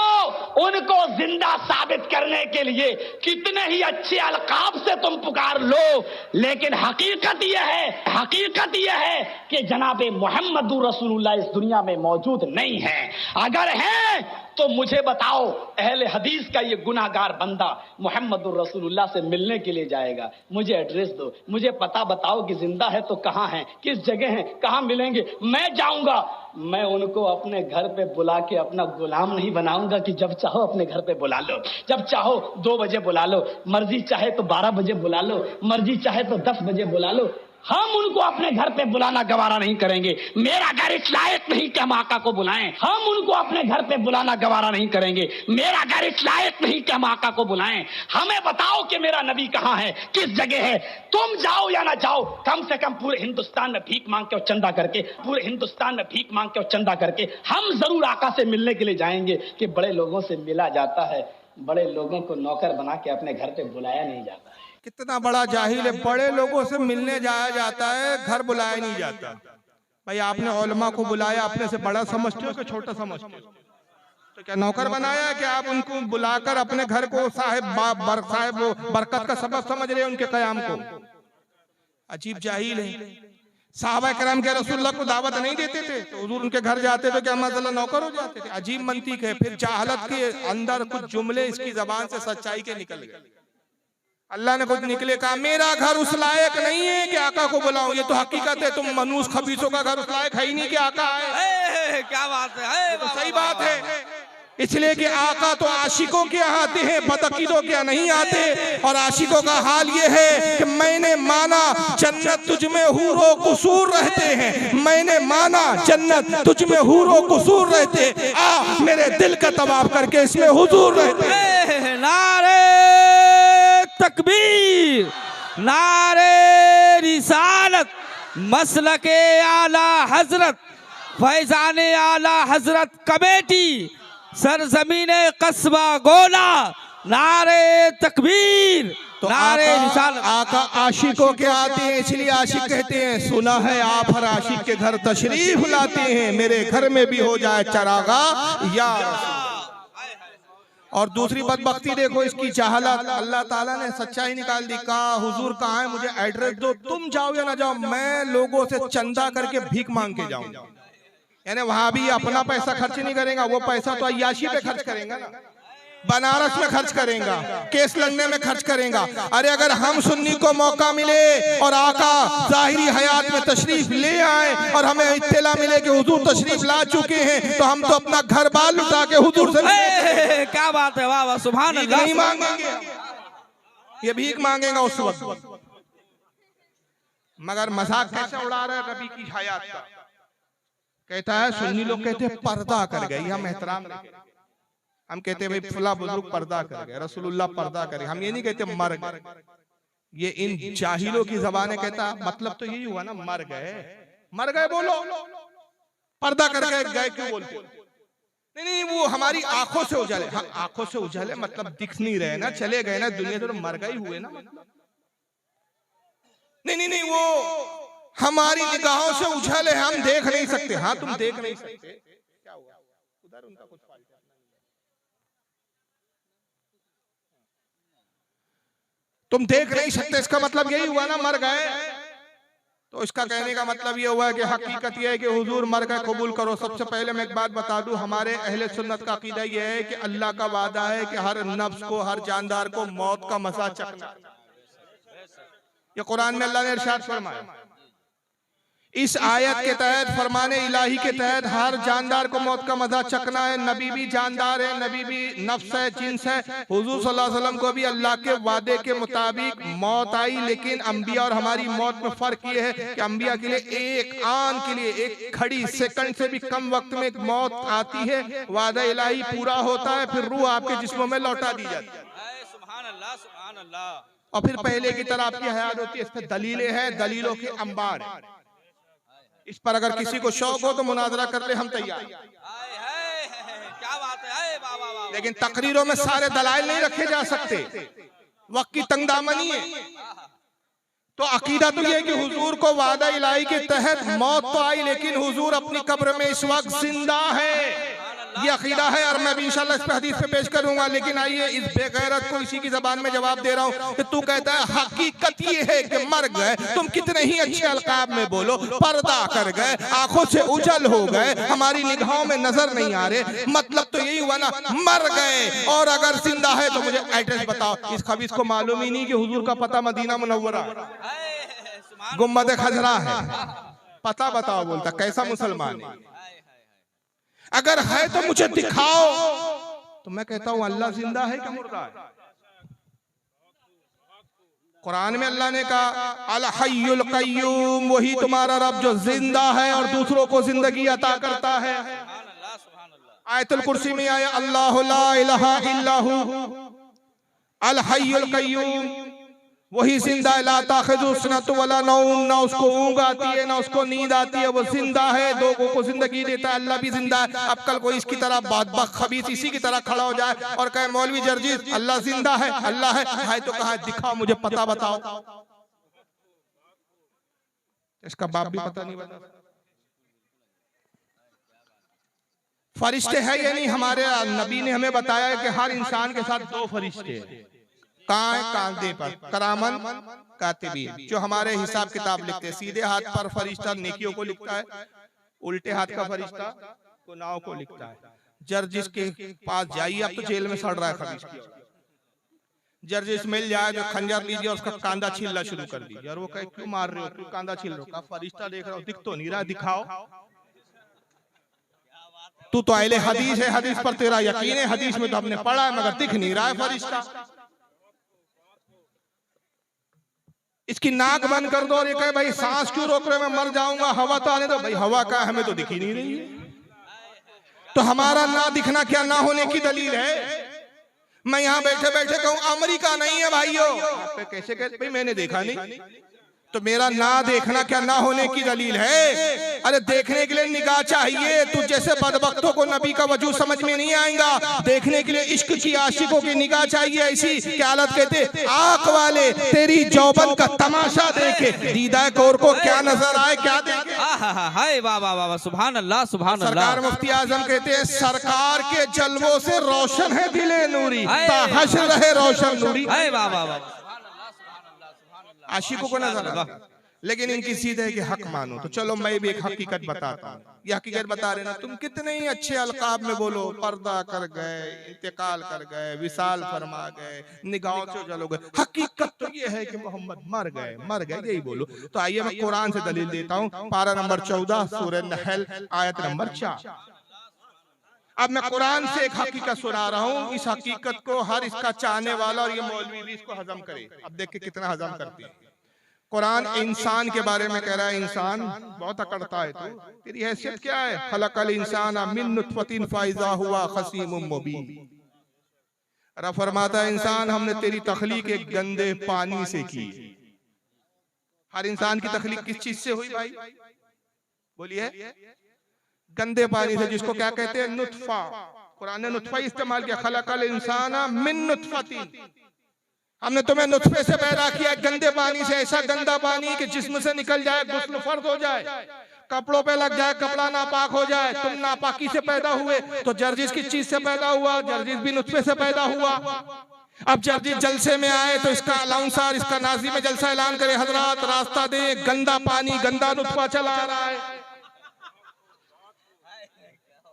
उनको जिंदा साबित करने के लिए कितने ही अच्छे अलकाब से तुम पुकार लो, लेकिन हकीकत यह है कि जनाबे मोहम्मद रसूलुल्लाह इस दुनिया में मौजूद नहीं है। अगर हैं तो मुझे बताओ, अहले हदीस का ये गुनाहगार बंदा मोहम्मद रसूलुल्लाह से मिलने के लिए जाएगा, मुझे एड्रेस दो, मुझे पता बताओ कि जिंदा है तो कहाँ है, किस जगह है, कहाँ मिलेंगे, मैं जाऊंगा। मैं उनको अपने घर पे बुला के अपना गुलाम नहीं बनाऊंगा कि जब चाहो अपने घर पे बुला लो, जब चाहो 2 बजे बुला लो, मर्जी चाहे तो 12 बजे बुला लो, मर्जी चाहे तो 10 बजे बुला लो। हम उनको अपने घर पे बुलाना गवारा नहीं करेंगे। मेरा घर इस लायक नहीं कि हम आका को बुलाएं। हम उनको अपने घर पे बुलाना गवारा नहीं करेंगे। मेरा घर इस लायक नहीं कि हम आका को बुलाएं। हमें बताओ कि मेरा नबी कहाँ है, किस जगह है। तुम जाओ या ना जाओ, कम से कम पूरे हिंदुस्तान में भीख मांग के और चंदा करके, पूरे हिंदुस्तान में भीख मांग के और चंदा करके हम जरूर आका से मिलने के लिए जाएंगे। कि बड़े लोगों से मिला जाता है, बड़े लोगों को नौकर बना के अपने घर पे बुलाया नहीं जाता। कितना बड़ा जाहिल है, बड़े लोगों से मिलने जाया जाता है, घर बुलाया नहीं जाता। भाई आपने उलमा को बुलाया, अपने से बड़ा समझते हो कि छोटा समझते हो? तो क्या नौकर बनाया कि आप उनको बुलाकर अपने घर को साहिब बरकत का सबब समझ रहे हैं उनके कयाम को? अजीब जाहिल है। साहबा करम के रसूलुल्लाह को दावत नहीं देते थे तो हुजूर उनके घर जाते तो क्या माशाअल्लाह नौकर हो जाते थे? अजीब मंतीक है। फिर जाहलत के अंदर कुछ जुमले इसकी जबान से सच्चाई के निकल गए। अल्लाह ने खुद निकले कहा मेरा घर उस लायक नहीं है कि आका को बुलाऊं। ये तो हकीकत है, तुम मनूस खबीसों का घर उस लायक है ही नहीं कि आका आए। क्या बात है, तो सही बात है। इसलिए कि आका तो आशिकों के यहाँ आते हैं, बदअकीदों के नहीं आते। और आशिकों का हाल ये है कि मैंने माना जन्नत तुझ में हूरो कुसूर रहते हैं, मैंने माना जन्नत तुझ में हूरो कुसूर रहते, आ मेरे दिल का तवाफ करके इसमें हुजूर रहते। नारे तकबीर, नारे रिसालत, मसलके आला हजरत, फैजाने आला हजरत कमेटी, सरजमीने कस्बा गोला, नारे तकबीर, तो नारे रिसालत। आका आशिकों के आते हैं, इसलिए आशिक कहते हैं सुना है आप हर आशिक के घर तशरीफ लाते हैं, मेरे घर में भी हो जाए चरागा या। और दूसरी बदबख्ती देखो इसकी जहालत, अल्लाह ताला ने सच्चाई निकाल दी। कहा हुजूर कहाँ है, मुझे एड्रेस दो, तुम जाओ या ना जाओ, मैं लोगों से चंदा करके भीख मांग के जाऊंगा। यानी वहां भी अपना पैसा खर्च नहीं करेगा, वो पैसा तो अय्याशी पे खर्च करेगा ना, बनारस में खर्च करेगा, केस लड़ने में खर्च करेगा। अरे अगर हम सुन्नी को मौका मिले और आका जाहिरी हयात में तशरीफ ले आए और हमें इत्तला मिले कि हुजूर तशरीफ ला चुके हैं, तो हम तो अपना घर बार लुटा के हुजूर से क्या बात है, वाह वाह सुभान अल्लाह। नहीं मांगेंगे, ये भीख मांगेगा उस वक्त। मगर मजाक कैसे उड़ा रहा है नबी की हयात का। कहता है सुन्नी लोग कहते हैं पर्दा कर गए, हम एहतराम नहीं करते। हम कहते हैं भाई फला बुजुर्ग पर्दा कर गए, रसूलुल्लाह पर्दा करे, हम ये नहीं कहते मर गए। ये इन जाहिलों की जबान कहता मतलब तो यही हुआ ना, मर गए, मर गए बोलो, पर्दा कर गए क्यों बोलते? नहीं नहीं, वो हमारी आंखों से उजाले। हाँ, आंखों से उजाले मतलब दिख नहीं रहे ना, चले गए ना दुनिया से, मर गए हुए ना। नहीं नहीं नहीं, वो हमारी निगाहों से उछले, हम देख नहीं सकते। हाँ तुम देख नहीं सकते, क्या हुआ उधर उनका कुछ फाल्ट, तुम देख नहीं सकते, इसका मतलब यही हुआ ना मर गए। तो इसका कहने का मतलब ये हुआ कि हकीकत ये है कि हुजूर मर गए, कबूल करो। सबसे पहले मैं एक बात बता दूं, हमारे अहले सुन्नत का अकीदा ये है कि अल्लाह का वादा है कि हर नफ्स को, हर जानदार को मौत का मजा चखना। ये कुरान में अल्लाह ने इरशाद फरमाया। इस आयत के तहत, फरमाने इलाही के तहत हर जानदार को मौत का मजा चखना है। नबी भी जानदार है, नबी भी नफ्स है, जिन्स है। हुजूर सल्लल्लाहु अलैहि वसल्लम को भी अल्लाह के वादे के मुताबिक मौत आई, लेकिन अंबिया और हमारी मौत में फर्क ये है कि अंबिया के लिए एक आन के लिए, एक घड़ी सेकंड से भी कम वक्त में एक मौत आती है, वादा इलाही पूरा होता है, फिर रूह आपके जिस्मों में लौटा दी जाती है। सुभान अल्लाह, सुभान अल्लाह। और फिर पहले की तरह आपकी हयात होती है। इस पर दलीलें हैं, दलीलों के अंबार हैं। इस पर अगर किसी को शौक हो तो मुनाजरा कर ले, हम तैयार। क्या बात है, वाह वाह वाह। लेकिन तकरीरों में सारे दलाइल नहीं रखे जा सकते, वक्त की तंगदामनी है। तो अकीदा तो ये कि हुजूर को वादा इलाही के तहत मौत तो आई, लेकिन हुजूर अपनी कब्र में इस वक्त जिंदा है, ये अकीदा है। और मैं भी इंशाल्लाह इस पे हदीस पे पेश करूंगा। लेकिन आइए इस बेगैरत को इसी की जबान में जवाब दे रहा हूँ कि तू कहता है हकीकत ये है कि मर गए। तुम कितने ही अच्छे अलकाब में बोलो, पर्दा कर गए, आंखों से उजल हो गए, हमारी निगाहों में नजर नहीं आ रहे। मतलब तो यही हुआ ना, मर गए। और अगर जिंदा है तो मुझे एड्रेस बताओ। इस खबीस को मालूम ही नहीं कि हुजूर का पता मदीना मुनव्वरा है, गुम्बद खजरा है। पता बताओ बोलता, कैसा मुसलमान है? अगर है तो मुझे दिखाओ। तो मैं कहता हूं अल्लाह जिंदा है कि मुर्दा है? कुरान में अल्लाह ने कहा अल हय्युल कय्यूम, वही तुम्हारा रब जो जिंदा है और दूसरों को जिंदगी अता करता है। आयतुल कुर्सी में आया अल्लाहु ला इलाहा इल्लाहु अल हय्युल कय्यूम, वही जिंदा है। ला ताखिज़ु सिनतु वला नौम, ना उसको ऊँघ आती है ना उसको नींद आती है, वो जिंदा है, लोगों को जिंदगी देता है। अल्लाह भी जिंदा है। अब कल कोई इसकी तरह बात खबीस इसी की तरह खड़ा हो जाए और कहे मौलवी जर्जीस अल्लाह जिंदा है, अल्लाह है तो कहा दिखाओ, मुझे पता बताओ। इसका बाप भी पता नहीं बता। फरिश्ते है या नहीं? हमारे नबी ने हमें बताया है कि हर इंसान के साथ दो फरिश्ते हैं। कहाँ है? कांधे पर, करामन कातिबीन, जो हमारे हिसाब किताब लिखते हैं। सीधे हाथ पर फरिश्ता नेकियों को लिखता है, उल्टे हाथ का फरिश्ता गुनाहों को लिखता है। जर्जिस के पास जाइए, अब तो जेल में सड़ रहा है खबीस की। जर्जिस मिल जाए तो खंजर लीजिए और उसका कांधा छीलना शुरू कर दीजिए। और वो कहे क्यों मार रहे हो, क्यों कांधा छील रहे हो? फरिश्ता देख रहा हो, दिख तो नहीं रहा, दिखाओ। तू तो अहले हदीस है, हदीस पर तेरा यकीन है, हदीस में तो हमने पढ़ा है, मगर दिख नहीं रहा है फरिश्ता। इसकी नाक बंद कर दो और ये कहे भाई सांस क्यों रोक रहे, मैं मर जाऊंगा, हवा तो आने दो। भाई हवा का हमें तो दिख ही नहीं रही है। तो हमारा ना दिखना क्या ना होने की दलील है? मैं यहाँ बैठे बैठे कहूँ अमेरिका नहीं है भाइयों, कैसे कहते? भाई मैंने देखा नहीं, तो मेरा ना देखना क्या ना होने की दलील है? अरे देखने के लिए निगाह चाहिए। तू जैसे बदबख्तों को नबी का वजूद समझ में नहीं आएगा, देखने के लिए इश्क की आशिकों की निगाह चाहिए। ऐसी क्या हालत कहते आंख वाले तेरी जौबन का तमाशा देखे दीदा कौर को क्या नजर आए, क्या देखे? हाय वाह वाह वाह, सुभान अल्लाह, सुभान अल्लाह। सरकार मुफ्ती आजम कहते हैं सरकार के जलवों से रोशन है दिले नूरी, हश्र रहे रोशन नूरी। हाय वाह वाह वाह, आशिकों को नजर आ। लेकिन इनकी सीध है कि हक मानो। तो चलो मैं भी एक हकीकत बताता हूँ। ये हकीकत बता रहे ना, तुम कितने ही अच्छे अलकाब में बोलो, पर्दा कर गए, इंतकाल कर गए, विसाल फरमा गए, निगाहों से उजल हो गए। हकीकत तो ये है कि मोहम्मद मर गए, मर गए, यही बोलो। तो आइए मैं कुरान से दलील देता हूँ। पारा नंबर 14 सूरह नहल आयत नंबर 4। अब मैं कुरान से एक हकीकत सुना रहा हूँ। इस हकीकत को हर इसका चाहने वाला और ये मौलवी भी इसको हजम करे। अब देख के कितना हजम करते हैं। कुरान इंसान के बारे में कह रहा है, इंसान बहुत अकड़ता है, तू तेरी हैसियत क्या है? खलकल इंसान मिन नुतफतिन फाइजा हुआ खसीमुम मुबीन। रब फरमाता है इंसान हमने तेरी तखलीक एक गंदे पानी से की। हर इंसान की तखलीक किस चीज से हुई भाई? बोलिए। गंदे पानी से, जिसको क्या कहते हैं? नुतफा। कुरान ने नुतफा इस्तेमाल किया। खलकल इंसान मिन नुतफतिन, हमने तुम्हें नुतफे से पैदा किया, गंदे पानी से। ऐसा गंदा पानी कि जिस्म से निकल जाए, गुस्ल फर्ज हो जाए, कपड़ों पे लग जाए, कपड़ा नापाक हो जाए। तुम नापाकी से पैदा हुए तो जर्जिस किस चीज से पैदा हुआ? जर्जिस भी नुतफे से पैदा हुआ। अब जर्जिस जलसे में आए तो इसका अलाउंसर, इसका नाज़ी में जलसा ऐलान करे, हजरात रास्ता दे, गंदा पानी, गंदा नुतफा चला आ रहा है।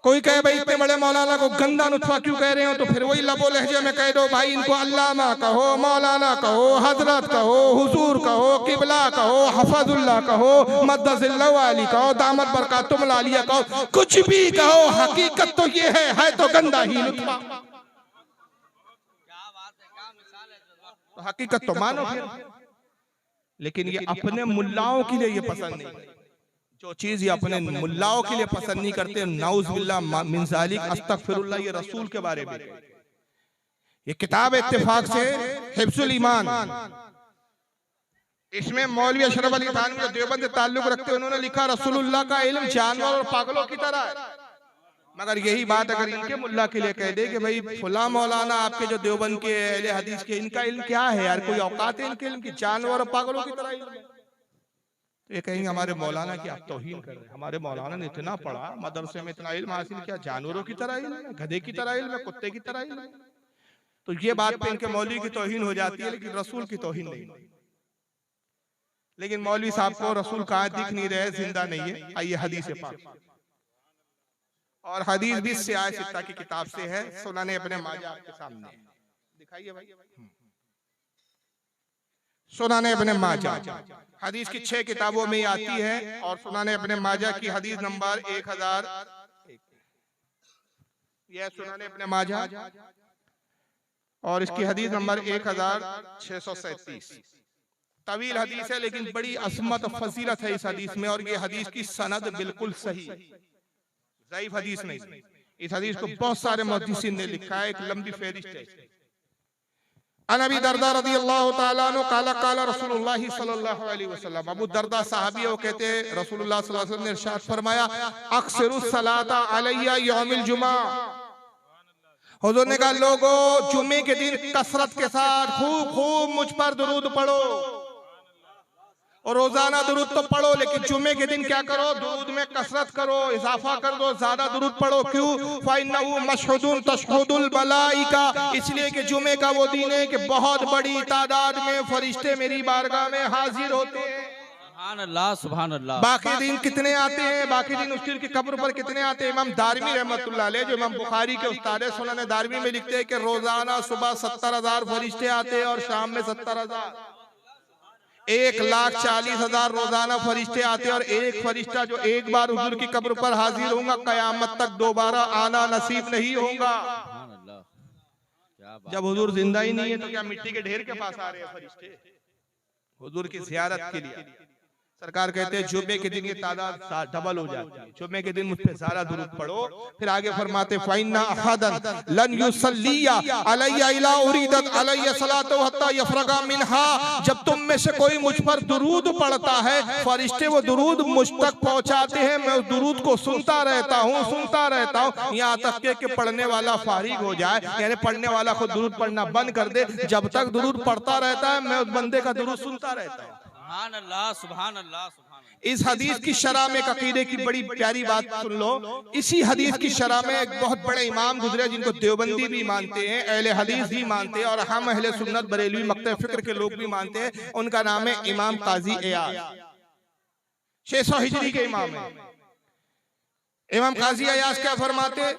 कोई कहे भाई इतने बड़े मौलाना को गंदा नुत्फा क्यों कह रहे हो, तो फिर वही लबो लहजे में कह दो भाई इनको अल्लामा कहो, मौलाना कहो, हजरत कहो, हुजूर कहो, किबला कहो, हफजुल्लाह कहो, मद्दसिल्लाहु अली कहो, दामत बरकातुहुल आलिया कहो, कुछ भी कहो, हकीकत तो ये है तो गंदा ही नुत्फा। तो हकीकत तो मानो फिर, लेकिन ये अपने मुल्लाओं के लिए ये पसंद नहीं। जो चीज ये अपने मुल्लाओं के लिए पसंद नहीं करते, नाउज़ बिल्लाह मिन ज़ालिक, अस्तगफिरुल्लाह, ये रसूल के बारे में। ये किताब इत्तेफाक से हिफ्ज़ुल ईमान, इसमें मौलवी अशरफ अली थानवी जो देवबंद से ताल्लुक रखते हैं, उन्होंने लिखा रसूलुल्लाह का इल्म जानवर और पागलों की तरह है। मगर यही बात अगर इनके मुल्ला के लिए कह दे कि भाई फुला मौलाना आपके जो देवबंद के अहले हदीस के, इनका इल्म क्या है यार, कोई औकात है इनके इल्म की, जानवर और पागलों की तरह इल्म है, तो ये कहेंगे हमारे मौलाना की आप तौहीन कर रहे हैं। हमारे मौलाना ने इतना पढ़ा, मदरसे में इतना इल्म हासिल किया, जानवरों की तरह इल्म है, गधे की तरह इल्म है, कुत्ते की तरह इल्म है। तो ये बात पे इनके मौलवी की तौहीन हो जाती है, लेकिन रसूल की तौहीन नहीं। लेकिन मौलवी साहब को रसूल कहाँ दिख नहीं रहे, जिंदा नहीं है। आइए हदीस पाक, और हदीस भी सियाह सित्ता की किताब से है, सुनाने अपने माजा आपके सामने दिखाइए भाई, सुनाने अपने माजा हदीस की 6 किताबों में आती है, और सुनाने अपने माजा की हदीस नंबर 1001, यह सुनाने अपने माजा, और इसकी हदीस नंबर 1637। तवील हदीस है, लेकिन बड़ी असमत फजीलत है इस हदीस में, और ये हदीस की सनद बिल्कुल सही, ज़ईफ हदीस नहीं। इस हदीस को बहुत सारे मुहद्दिसीन ने लिखा है, एक लंबी फहरिस्त है। अन अबी दरदा रज़ियल्लाहु तआला अन्हु क़ाला क़ाला रसूलुल्लाह सल्लल्लाहु अलैहि वसल्लम, अबू दरदा सहाबी है, वो कहते हैं रसूलुल्लाह सल्लल्लाहु अलैहि वसल्लम ने इरशाद फरमाया, अक्सरुस सलाता अलैया यौमिल जुमा। हुजूर ने कहा लोगों जुमे के दिन कसरत के साथ खूब मुझ पर दुरूद पढ़ो, और रोजाना दुरूद तो पढ़ो, लेकिन जुमे के दिन क्या करो, दुरूद में कसरत करो, इजाफा कर दो, ज्यादा दुरूद पढ़ो। क्यों? फ़इन्नहु मशहुदुन तशहुदुल मलाइका, इसलिए कि जुमे का वो दिन है कि बहुत बड़ी तादाद में फरिश्ते मेरी बारगाह में हाजिर होते हैं। सुभान अल्लाह, सुभान अल्लाह। बाकी दिन कितने आते हैं, बाकी दिन उसकी की कब्र पर कितने आते हैं? इमाम दारमी रहमतुल्लाह अलैह, जो इमाम बुखारी के उस्ताद है, सुनन दारमी में लिखते हैं कि रोजाना सुबह 70,000 फरिश्ते आते हैं, और शाम में 70,000, 1,40,000 रोजाना फरिश्ते आते हैं। और एक फरिश्ता जो एक बार हुजूर की कब्र पर हाजिर होगा, कयामत तक दोबारा आना नसीब नहीं होगा। जब हुजूर जिंदा ही नहीं है तो क्या मिट्टी के ढेर के पास आ रहे हैं फरिश्ते हुजूर की ज़ियारत के लिए? सरकार कहते हैं जुमे के दिन ये तादाद डबल हो जाती है, जुमे के दिन मुझ पे ज़्यादा दुरूद पढ़ो। फिर आगे फरमाते फ़इन्ना अहदन लन युसल्लिया अलैया इला उरीदत अलैया सलातु हत्ता यफरगा मिनहा, जब तुम में से कोई मुझ पर दुरूद पढ़ता है, फरिश्ते वो दुरूद मुझ तक पहुंचाते हैं, मैं उस दुरूद को सुनता रहता हूँ, यहाँ तक के पढ़ने वाला फारिग हो जाए, यानी पढ़ने वाला खुद दुरूद पढ़ना बंद कर दे, जब तक दुरूद पढ़ता रहता है मैं उस बंदे का दुरूद सुनता रहता हूँ। सुभान अल्लाह, सुभान अल्लाह, सुभान अल्लाह। इस हदीस की शरह में अकीदे की बड़ी प्यारी बात सुन लो। इसी हदीस की शरह में एक बहुत बड़े इमाम गुजरे, जिनको देवबंदी भी मानते हैं, अहले हदीस भी मानते हैं, और हम अहले सुन्नत बरेलवी मक्तब फिक्र के लोग भी मानते हैं। उनका नाम है इमाम काजी अयाज, 600 हिजरी के इमाम है। इमाम काजी अयाज क्या फरमाते,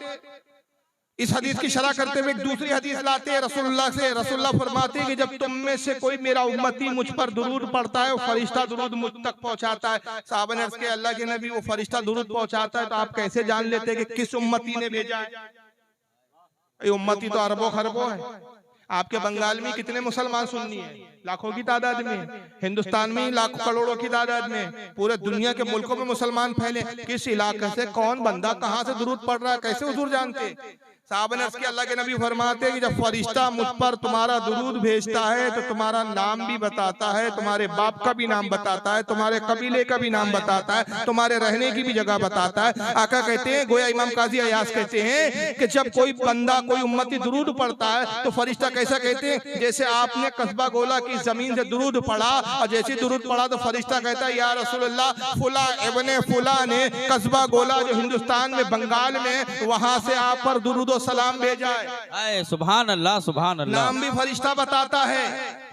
इस हदीस की शरह करते हुए एक दूसरी हदीस लाते हैं रसूलुल्लाह से। रसूलुल्लाह फरमाते हैं कि जब तुम में से कोई मेरा उम्मती मुझ पर दुरूद पढ़ता है, वो फरिश्ता दुरूद मुझ तक पहुंचाता है। साहबा ने अर्ज़ किया अल्लाह के नबी, वो फरिश्ता दुरूद पहुंचाता है तो आप कैसे जान लेते हैं कि किस उम्मती ने भेजा है? ये उम्मती तो अरबों खरबों है। आपके बंगाल में कितने मुसलमान सुन्नी है? लाखों की तादाद में। हिंदुस्तान में लाखों करोड़ों की तादाद में। पूरे दुनिया के मुल्कों में मुसलमान फैले। किस इलाके से कौन बंदा कहाँ से दुरूद पढ़ रहा है, कैसे हुजूर जानते? साहबा ने अर्ज़ किया अल्लाह के नबी फरमाते हैं कि जब फरिश्ता मुझ पर तुम्हारा दुरूद भेजता है तो तुम्हारा नाम भी बताता है, तुम्हारे बाप का भी नाम बताता है, तुम्हारे कबीले का भी नाम बताता है, तुम्हारे रहने की भी जगह बताता है। आका कहते हैं, गोया इमाम काजी अयाज कहते हैं कि जब कोई बंदा कोई उम्मती दुरूद पढ़ता है तो फरिश्ता कैसा कहते हैं, जैसे आपने कस्बा गोला की जमीन से दुरूद पढ़ा, और जैसे दुरूद पढ़ा तो फरिश्ता कहता है या रसूलल्लाह फुला इब्ने फुला ने कस्बा गोला जो हिंदुस्तान में बंगाल में, वहां से आप पर दुरूद और सलाम भेजा है। आए सुभान अल्लाह सुभान अल्लाह। नाम भी फरिश्ता बताता है,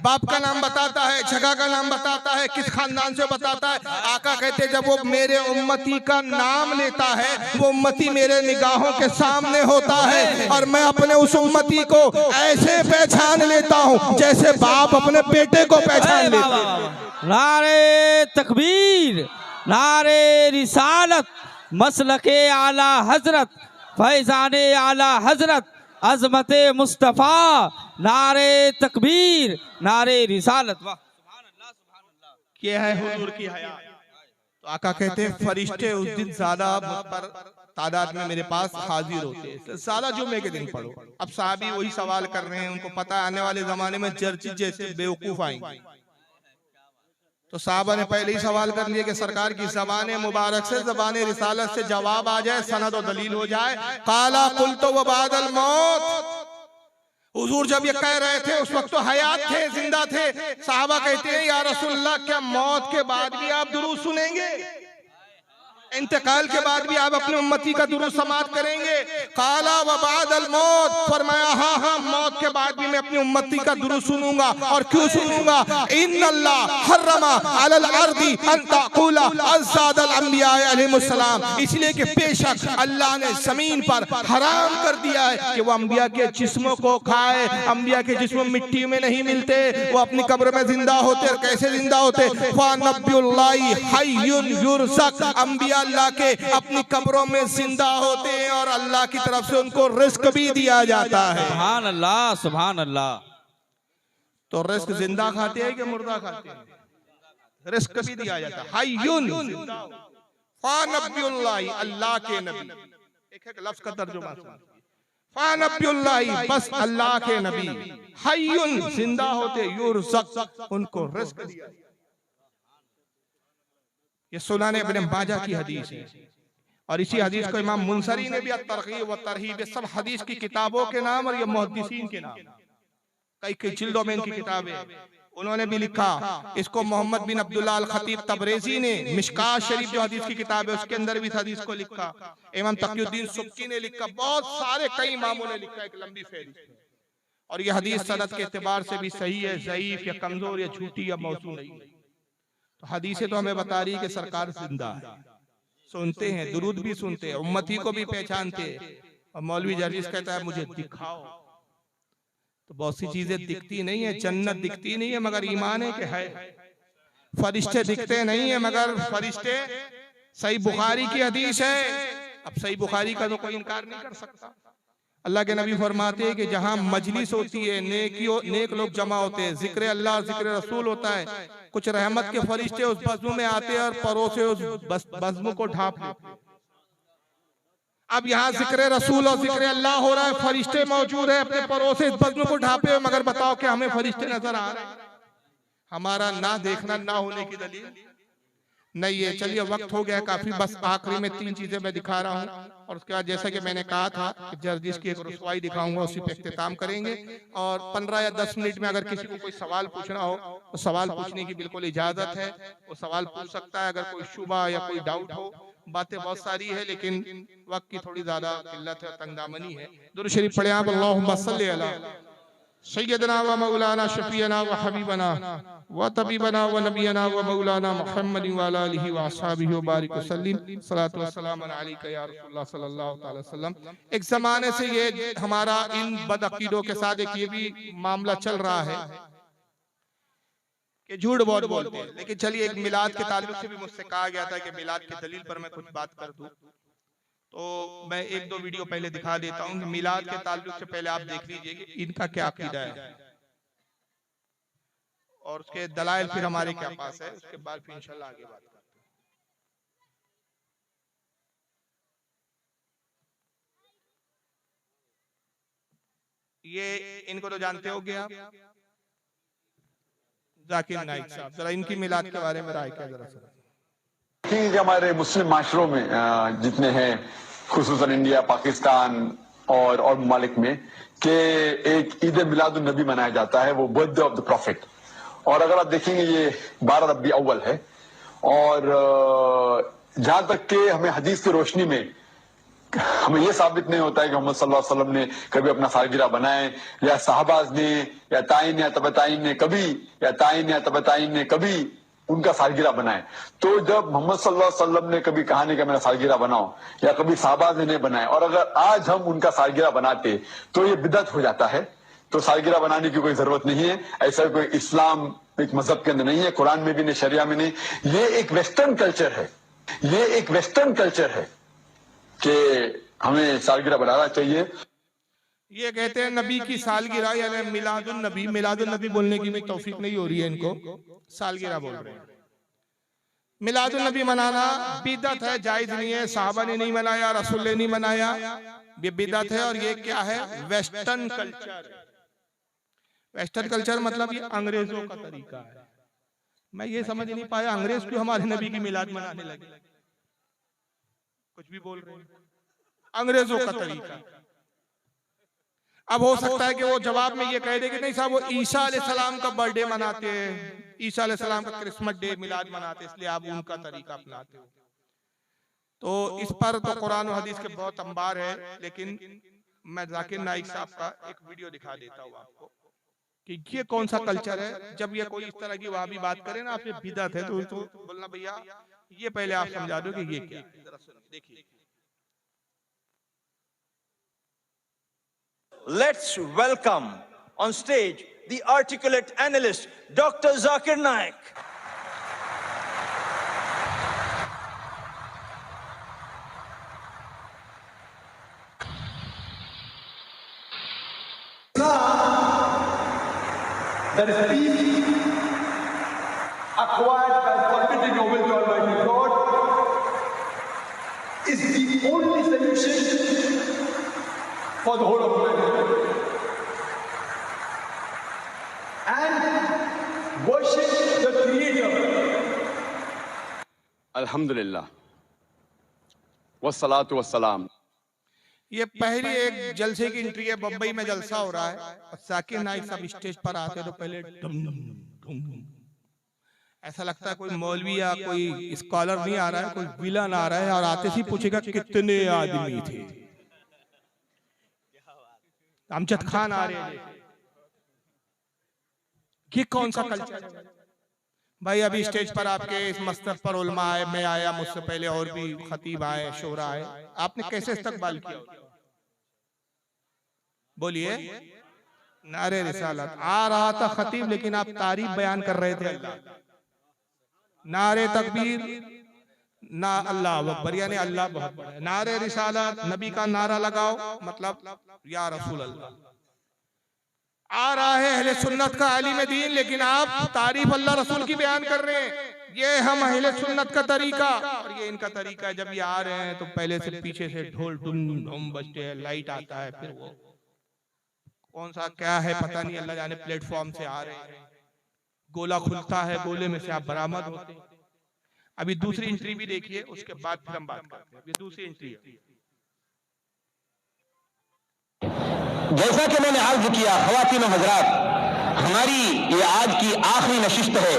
बाप का नाम बताता है, जगह का नाम बताता है, किस खानदान से बताता है। आका कहते जब वो मेरे उम्मती का नाम लेता है, वो उम्मती मेरे निगाहों के सामने होता है और मैं अपने उस उम्मती को ऐसे पहचान लेता हूँ जैसे बाप अपने बेटे को पहचान लेता है। नारे तकबीर, नारे रिसालत, मसलके आला हजरत, फैजाने आला हजरत, अजमत मुस्तफ़ा, नारे तकबीर, नारे रिसालत। वाह सुभान अल्लाह सुभान अल्लाह। ये है हुजूर की हयात। तो आका कहते हैं फरिश्ते उस दिन ज्यादा पर तादाद में मेरे पास हाजिर होते हैं, ज्यादा जुम्मे के दिन पढ़ो। अब साहबी वही सवाल कर रहे हैं, उनको पता है आने वाले जमाने में जर्जी जैसे बेवकूफ आएंगे। तो साहबा ने पहले ही सवाल कर लिया कि सरकार की ज़बान मुबारक से, ज़बान रिसालत से जवाब आ जाए, सनद और दलील हो जाए। काला कुल तो वो बादल मौत। हुजूर जब ये कह रहे थे उस वक्त तो हयात थे, जिंदा थे। साहबा कहते हैं या रसूलल्लाह क्या मौत के बाद भी आप दुरूद सुनेंगे? इंतकाल के बाद भी आप अपने उम्मती का दुरूद समात करेंगे? काला व बादल मौत, फरमाया हाँ हाँ मौत के बाद भी मैं अपनी उम्मती का दुरूद सुनूंगा। और क्यों सुनूंगा? इन्नल्लाह हर्रमा अलल अर्दी अन तक़ूला अज़्ज़ादल अंबिया अलैहिमुस्सलाम, इसलिए कि बेशक अल्लाह ने जमीन पर हराम कर दिया है कि वो अंबिया के जिस्मों को खाए। अंबिया के जिस्म मिट्टी में नहीं मिलते, वो अपनी कब्र में जिंदा होते। और कैसे जिंदा होते? फ़नब्युल्लाहि हय्युन युरज़क़, अंबिया अल्लाह के अपनी कब्रों में जिंदा होते हैं और अल्लाह की तरफ से उनको रिस्क भी दिया जाता है। सुभान अल्लाह सुभान अल्लाह। तो रिस्क जिंदा खाते हैं कि मुर्दा खाते हैं? रिस्क भी दिया जाता है। हय्युन फ़नब्युल्लाहि, अल्लाह के नबी। एक एक लफ्ज का तर्जुमा सुनो। फ़नब्युल्लाहि, बस अल्लाह के नबी। हय्युन, जिंदा होते। युरज़क़, उनको रिस्क दिया। ये सुनाने इब्न माजा की हदीस है और इसी हदीस को इमाम मुंसरी ने भी तरगीब व तरहीब, सब हदीस की किताबों के नाम और ये मुहद्दिसीन के नाम, कई कई जिल्दों में इनकी किताबें उन्होंने भी लिखा। इसको मोहम्मद बिन अब्दुल्लाह अल खतीब तबरेज़ी ने मिशकात शरीफ जो हदीस की किताब है उसके अंदर भी इस हदीस को लिखा। इमाम तक़ियुद्दीन सुब्की ने लिखा, बहुत सारे कई इमामों ने लिखा, एक लंबी फहरिस्त। और ये हदीस सनद के एतबार से भी सही है, ज़ईफ या कमजोर या झूठी या मौजू नहीं। तो हदीसें तो हमें बता रही है कि सरकार जिंदा है, सुनते हैं, दुरूद भी सुनते हैं, उम्मती को भी पहचानते हैं। और मौलवी जर्जिस कहता है मुझे दिखाओ, तो बहुत सी चीजें दिखती नहीं है। जन्नत दिखती नहीं है मगर ईमान है कि है। फरिश्ते दिखते नहीं है मगर फरिश्ते, सही बुखारी की हदीस है। अब सही बुखारी का तो कोई इनकार नहीं कर सकता। अल्लाह के नबी फरमाते हैं कि जहां मजलिस होती है, नेक लोग जमा होते हैं, जिक्र अल्लाह जिक्र रसूल होता है, कुछ रहमत के फरिश्ते उस बज़्म में आते हैं और परों से उस बज़्म को ढांप लेते। अब यहाँ जिक्र रसूल और जिक्र अल्लाह हो रहा है, फरिश्ते मौजूद है अपने परों से इस बज़्म को ढांपे हुए, मगर बताओ कि हमें फरिश्ते नजर आ रहे हैं? हमारा ना देखना ना होने की दलील नहीं है। चलिए वक्त हो गया काफी, बस आखिरी में 3 चीजें मैं दिखा रहा हूँ और उसके बाद जैसा कि मैंने कहा था कि जर्जिस की एक रुसवाई दिखाऊंगा, उसी पे इख्तिताम करेंगे। और 15 या 10 मिनट में अगर किसी को कोई सवाल पूछना हो तो सवाल पूछने की बिल्कुल इजाजत है, वो सवाल पूछ सकता है। अगर कोई शुबा या कोई डाउट हो, बातें बहुत सारी है लेकिन वक्त की थोड़ी ज्यादा किल्लत है, तंगदामनी है। दुरूद शरीफ पढ़े आप, अल्लाहुम्मा सल्ली अला सय्यदना व मौलाना शफीना व हबीबना व तबीबना व नबीना व मौलाना मुहम्मद व अला आलिहि व अस्हाबिहि व बारिक वसल्लम। सलातु व सलाम अलैका या रसूलुल्लाह सल्लल्लाहु अलैहि वसल्लम। एक जमाने से ये हमारा इन बदअकीदों के साथ एक ये भी मामला चल रहा है कि झूठ बहुत बोलते हैं। लेकिन चलिए एक मिलाद के ताल्लुक से भी मुझसे कहा गया था कि मिलाद की दलील पर मैं कुछ बात कर दूं, तो मैं 1-2 वीडियो पहले दिखा देता हूं। मिलाद के ताल्लुक से पहले आप देख लीजिए कि इनका क्या अकीदा है और उसके दलाइल फिर हमारे क्या पास है, उसके बाद फिर इंशाल्लाह आगे बात करते हैं। ये इनको तो जानते होंगे आप, जाकिर नाइक साहब, जरा इनकी मिलाद के बारे में राय क्या जरा सर? हमारे मुस्लिम माशरों में जितने हैं, खुसूसन इंडिया, पाकिस्तान और ममालिक में, कि एक ईद मिलाद उन नबी मनाया जाता है, वो बर्थडे ऑफ द प्रॉफिट। और अगर आप देखेंगे ये 12 रबी अव्वल है। और जहां तक कि हमें हदीस की रोशनी में हमें ये साबित नहीं होता है कि मोहम्मद सल्लल्लाहु अलैहि वसल्लम ने कभी अपना सालगिरह बनाए, या साहबाज ने, या ताइन या तबताइन ने कभी, या ताइन या तबताइन ने कभी उनका सालगिरह बनाए। तो जब मोहम्मद सल्लल्लाहु अलैहि वसल्लम ने कभी कहा नहीं कि मेरा सालगिरह बनाओ, या कभी साहबाज ने नहीं बनाए, और अगर आज हम उनका सालगिरह बनाते तो ये बिदअत हो जाता है। तो सालगिरह बनाने की कोई जरूरत नहीं है। ऐसा कोई इस्लाम एक मजहब के अंदर नहीं है, कुरान में भी नहीं, शरिया में नहीं। ये एक वेस्टर्न कल्चर है, ये एक वेस्टर्न कल्चर है कि हमें सालगिरह बनाना चाहिए। ये कहते हैं नबी की सालगिरह यानी मिलादुन नबी, मिलादुन नबी बोलने की भी तौफीक नहीं हो रही है इनको, सालगिरह बोल रहे हैं। मिलादुन नबी मनाना बिदअत है, जायज नहीं है। साहबा ने नहीं मनाया, रसूल ने नहीं मनाया, ये बिदअत है। और ये क्या है? Western culture. वेस्टर्न कल्चर मतलब ये अंग्रेजों का तरीका है। मैं ये समझ नहीं पाया अंग्रेज क्यों हमारे नबी की मिलाद मनाने लगे। कुछ भी बोल रहे हैं, अंग्रेजों का तरीका। अब हो सकता है कि वो जवाब में ये कह दे कि नहीं साहब, वो ईसा अलैहिस्सलाम का बर्थडे मनाते हैं, ईसा अलैहिस्सलाम का क्रिसमस डे मिलाद मनाते, इसलिए आप उनका तरीका अपनाते हो। तो इस पर तो कुरान और हदीस के बहुत अंबार है, लेकिन मैं जाकिर नाइक साहब का एक वीडियो दिखा देता हूँ आपको कि ये कौन सा कल्चर है। जब ये कोई इस तरह की वहां भी बात करे ना, आपसे बिदअत है, तो बोलना भैया ये पहले आप समझा दो कि ये क्या है। जरा देखिए। Let's welcome on stage the articulate analyst, Dr. Zakir Naik. That is peace acquired by submitting your will to Almighty God is the only solution for the whole of humanity. And worship the Creator. अल्हम्दुलिल्लाह वस्सलातु वस्सलाम। ये पहली एक जलसे की entry है, बम्बई में जलसा हो रहा है और जाकिर नाइक साहब स्टेज पर आते तो पहले ऐसा लगता है कोई मौलवी या कोई स्कॉलर नहीं आ रहा है, कोई विलन आ रहा है, और आते ही पूछेगा कितने आदमी थे। अमजद खान आ रहे हैं। ये कौन सा कल्चर है भाई? अभी स्टेज पर आपके इस मस्तक पर उलमा आए, मैं आया, मुझसे पहले और भी खतीब आए, शोरा आए, आपने कैसे इस्तकबाल किया? बोलिए। नारे रिसालत आ रहा था खतीब, लेकिन आप तारीफ बयान कर रहे थे अल्लाह। नारे तकबीर ना अल्लाह अकबर, यानी अल्लाह बहुत बड़ा है। नारे रिसालत, नबी का नारा लगाओ, मतलब या रसूल अल्लाह। आ रहा है अहले सुन्नत का आलिम दीन, लेकिन आप तारीफ अल्लाह रसूल की बयान कर रहे हैं। ये हम अहले सुन्नत का तरीका, और ये इनका तरीका है। जब ये आ रहे हैं तो पहले से पीछे से ढोल डुम डुम बजते हैं, लाइट आता है, फिर वो कौन सा क्या है पता नहीं, अल्लाह जाने, प्लेटफॉर्म से आ रहे हैं, गोला खुलता है, गोले में से आप बरामद होते हैं। अभी दूसरी एंट्री भी देखिए, उसके बाद फिर हम बात करते हैं। ये दूसरी एंट्री है। जैसा कि मैंने अर्ज किया, ख़वातीन हज़रात, हमारी ये आज की आखिरी नशिस्त है।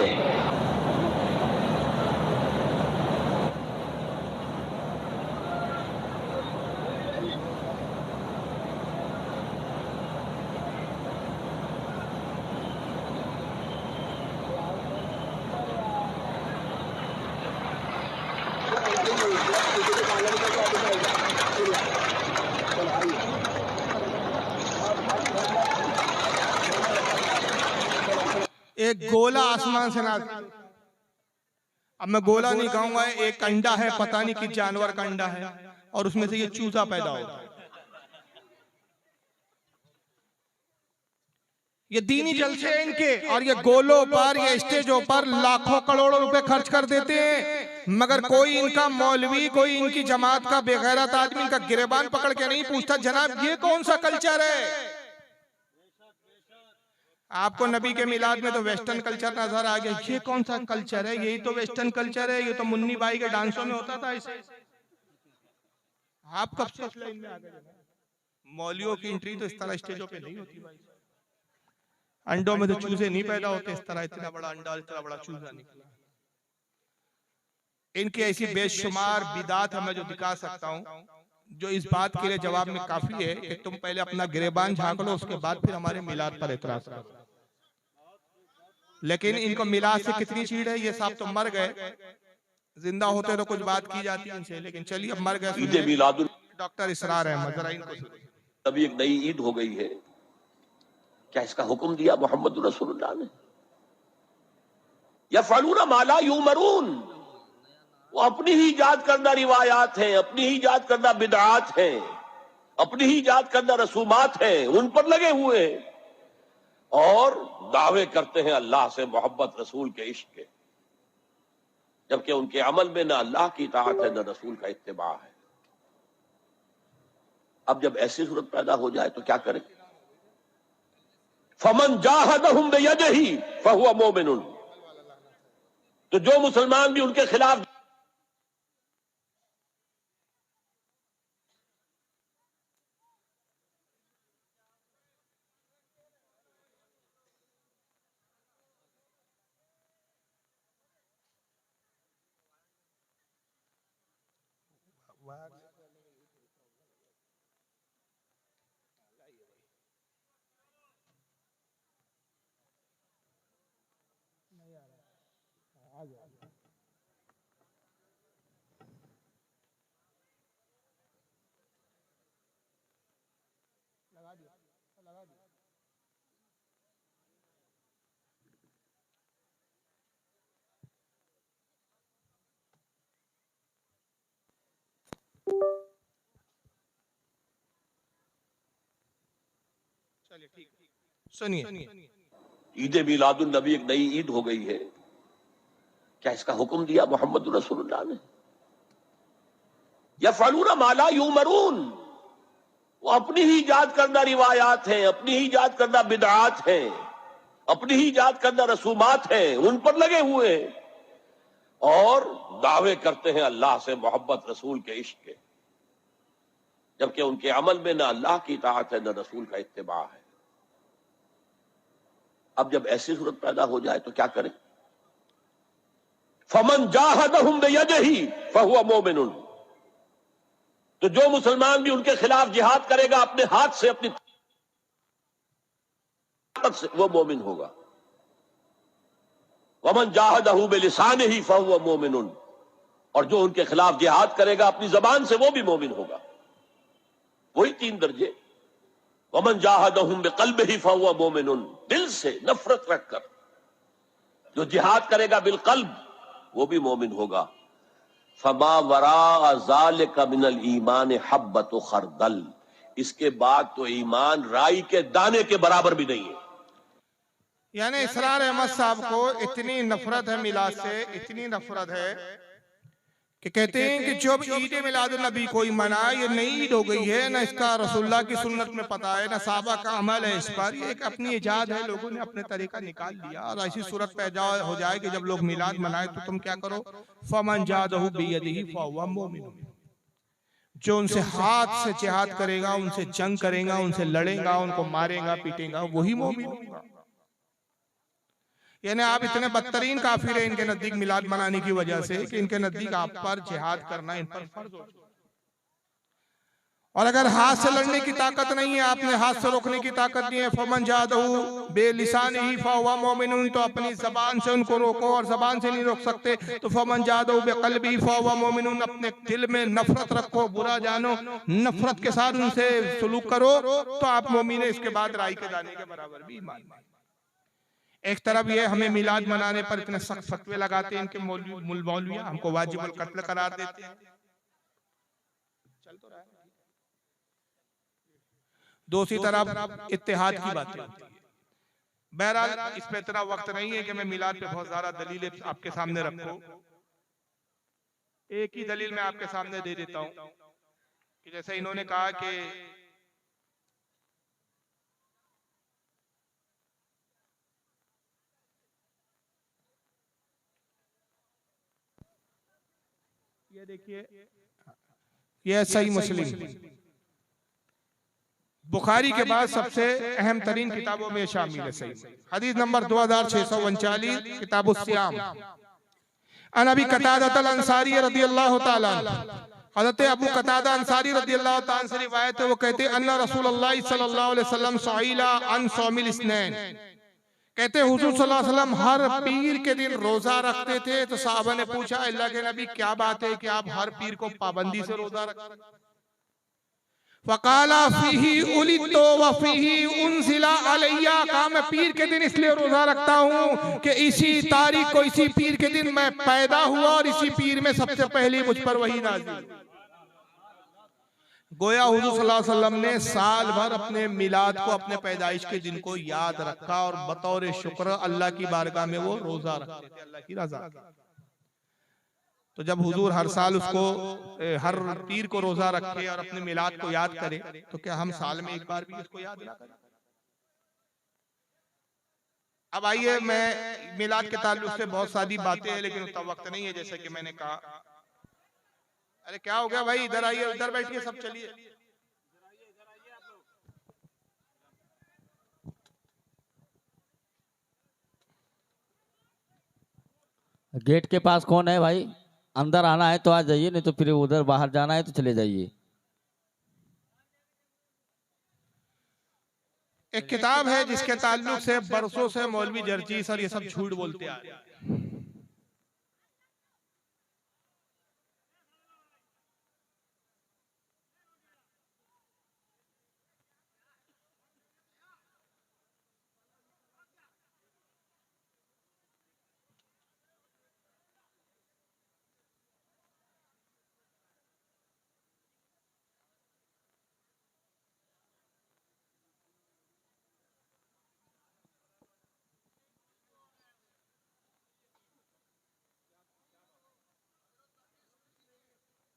एक गोला आसमान से नाज़िल। अब मैं गोला नहीं कहूंगा, एक अंडा है, पता नहीं किस जानवर का अंडा है, और उसमें से ये चूजा पैदा होता है। ये दीनी जलसे हैं इनके, और ये गोलों पर, ये स्टेजों पर लाखों करोड़ों रुपए खर्च कर देते हैं, मगर कोई इनका मौलवी, कोई इनकी जमात का बेगैरत आदमी इनका गिरेबान पकड़ के नहीं पूछता जनाब ये कौन सा कल्चर है। आपको नबी के मिलाद में तो वेस्टर्न कल्चर नजर आ गया, ये कौन सा कल्चर है? यही तो वेस्टर्न कल्चर है, ये तो मुन्नी बाई के डांसों में होता था ऐसे। आप कब से लाइन में आ गए? मौलियों की एंट्री तो इस तरह स्टेजों पे नहीं होती भाई। अंडों में तो चूजे नहीं पैदा होते इस तरह, इतना बड़ा अंडा, इतना बड़ा चूजा निकला। इनकी ऐसी बेशुमार बिदात हमें जो दिखा सकता हूँ, जो इस बात के लिए जवाब में काफी है कि तुम पहले अपना गिरेबान झांक लो, उसके बाद फिर हमारे मिलाद पर एतराज करो। लेकिन इनको मिलाद से कितनी चीड़ है, ये साहब तो मर गए, जिंदा होते तो कुछ बात की जाती इनसे, लेकिन चलिए अब मर गए। डॉक्टर इसरार अहमद, जरा इनको। अभी एक नई ईद हो गई है, क्या इसका हुक्म दिया मोहम्मद रसूलुल्लाह ने? यफ़अलूना मा ला युमरून, वो अपनी ही इजाद करना रिवायात हैं, अपनी ही इजाद करना बिदआत हैं, अपनी ही इजाद करना रसूमात हैं, उन पर लगे हुए हैं और दावे करते हैं अल्लाह से मोहब्बत, रसूल के इश्क के, जबकि उनके अमल में न अल्लाह की इताअत है न रसूल का इत्तिबा है। अब जब ऐसी सूरत पैदा हो जाए तो क्या करें? फमन जाहदहुम बियदिही फहुवा मोमिनुन, तो जो मुसलमान भी उनके खिलाफ सुनिए, ईद मिलादुन नबी एक नई ईद हो गई है, क्या इसका हुक्म दिया मोहम्मद रसूलुल्लाह ने? यफ़अलूना मा ला युमरून, वो अपनी ही इजाद करना रिवायात हैं, अपनी ही इजाद करना बिदआत हैं, अपनी ही इजाद करना रसूमात हैं, उन पर लगे हुए हैं और दावे करते हैं अल्लाह से मोहब्बत, रसूल के इश्क के, जबकि उनके अमल में न अल्लाह की इताअत है न रसूल का इत्तिबा है। अब जब ऐसी सूरत पैदा हो जाए तो क्या करें? फमन जाहदहुम बियदिही फहुवा मोमिनुन, तो जो मुसलमान भी उनके खिलाफ जिहाद करेगा अपने हाथ से, अपनी ताकत से, वो मोमिन होगा। वमन जाहदहु बिलिसानिही फहुवा मोमिनुन, और जो उनके खिलाफ जिहाद करेगा अपनी जबान से, वो भी मोमिन होगा। वही 3 दर्जे। वमन जाहदहुम बिक़ल्बिही फहुवा मोमिनुन, दिल से नफरत रखकर जो जिहाद करेगा बिलक़ल्ब, वो भी मोमिन होगा। फमा वरा ज़ालिका मिनल ईमान हब्बतु खरदल, इसके बाद तो ईमान राई के दाने के बराबर भी नहीं है। यानी इसरार अहमद साहब को इतनी नफरत है मिलाद से, इतनी नफरत है कि कहते हैं कि जब ईद मिलाद नबी कोई मनाए, ये नई ईद हो गई है, ना इसका रसूलुल्लाह की सुन्नत में पता है, ना साहबा का अमल है इस पर, ये एक अपनी इजाद है, लोगों ने अपने तरीका निकाल दिया। और ऐसी सूरत पैदा हो जाए कि जब लोग मिलाद मनाए तो तुम क्या करो? फमन जादहु बियदिही फहुवा मोमिन, जो उनसे हाथ से जिहाद करेगा, उनसे जंग करेगा, उनसे लड़ेगा, उनको मारेगा पीटेगा, वही मोमिन होगा। यानी आप इतने बदतरीन काफिर हैं इनके नजदीक मिलाद मनाने की वजह से कि इनके नजदीक आप पर जिहाद करना इन पर फर्ज हो। और अगर हाथ से लड़ने की ताकत नहीं है, आपने हाथ से रोकने की ताकत नहीं है, फमन जादहु बेलिसानिही फहुवा मोमिनुन, तो अपनी जबान से उनको रोको, और जबान से नहीं रोक सकते तो फमन जादहु बिक़ल्बिही फहुवा मोमिनुन, अपने दिल में नफरत रखो, बुरा जानो, नफरत के साथ उनसे सलूक करो, तो आप मोमिन है। इसके बाद राई के दाने के बराबर भी ईमान। एक तरफ ये हमें मिलाद मनाने पर इतने सख्त फतवे लगाते हैं इनके मौलवियां, हमको वाजिबुल कत्ल करार देते हैं। दूसरी तरफ इत्तेहाद की बातें होती है। बहरहाल इस पे इतना वक्त नहीं है कि मैं मिलाद पे बहुत ज्यादा दलीलें आपके सामने रखूं। एक ही दलील मैं आपके सामने दे देता हूं कि जैसे इन्होंने कहा कि ये देखिए, ये सही मुस्लिम बुखारी के बाद सबसे अहम तरीन किताबों में शामिल है। सही हदीस नंबर 2639, किताबुस सियाम। अन अबी कतादा अल अंसारी रज़ियल्लाहु तआला हज़रत अबू कतादा अंसारी रज़ियल्लाहु ताला से रिवायत है, वो कहते हैं अन्ना रसूलुल्लाह सल्लल्लाहु अलैहि वसल्लम सुइला अन सौमिल इस्नैन, कहते हैं हुजूर सल्लल्लाहु अलैहि वसल्लम हर पीर के दिन रोजा रखते थे। तो साहबा ने पूछा अल्लाह के नबी क्या बात है कि आप हर पीर को पाबंदी से रोजा रखते? फ़क़ाला फ़ीही उलिदतु व फ़ीही उन्ज़िला अलैया, कहा मैं पीर के दिन इसलिए रोजा रखता हूँ कि इसी तारीख को, इसी पीर के दिन मैं पैदा हुआ और इसी पीर में सबसे पहले मुझ पर वही नाज़िल। गोया हुजूर सल्लल्लाहु अलैहि वसल्लम ने साल भर अपने मिलाद को, अपने पैदाइश के दिन को याद रखा और बतौर शुक्र अल्लाह की बारगाह में वो रोजा रखते थे, अल्लाह की रजा। तो जब हुजूर हर साल उसको, हर पीर को रोजा रखे और अपने मिलाद को याद करे, तो क्या हम साल में एक बार भी इसको याद ना करें? अब आइए, मैं मिलाद के ताल्लुक से बहुत सारी बातें हैं, लेकिन उतना वक्त नहीं है। जैसे कि मैंने कहा, अरे क्या हो गया भाई, इधर आइए, इधर बैठिए, सब चलिए। गेट के पास कौन है भाई? अंदर आना है तो आ जाइए, नहीं तो फिर उधर बाहर जाना है तो चले जाइए। एक किताब है जिसके ताल्लुक से बरसों से मौलवी जर्जी सर ये सब झूठ बोलते आ रहे हैं।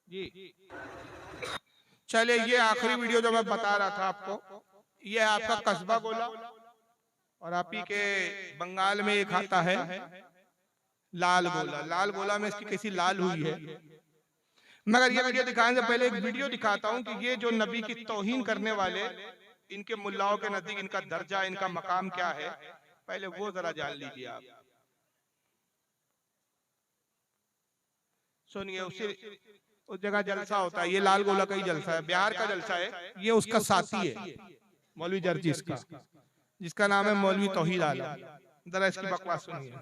जी चलिए, ये आखिरी वीडियो जो मैं बता रहा था आपको, ये आपका कस्बा गोला, और आप ही के बंगाल में एक आता है लाल गोला। लाल गोला में इसकी कैसी लाल हुई है। मगर ये वीडियो दिखाने से पहले एक वीडियो दिखाता हूं कि ये जो नबी की तौहीन करने वाले, इनके मुल्लाओं के नजदीक इनका दर्जा, इनका मकाम क्या है, पहले वो जरा जान लीजिए आप। सुनिए, उस जगह जलसा होता है, ये लाल गोला का ही जलसा है, बिहार का जलसा है। ये उसका साथी है मौलवी जर्जीस का, जिसका नाम है मौलवी तौहीद आलम। जरा इसकी बकवास सुनिए।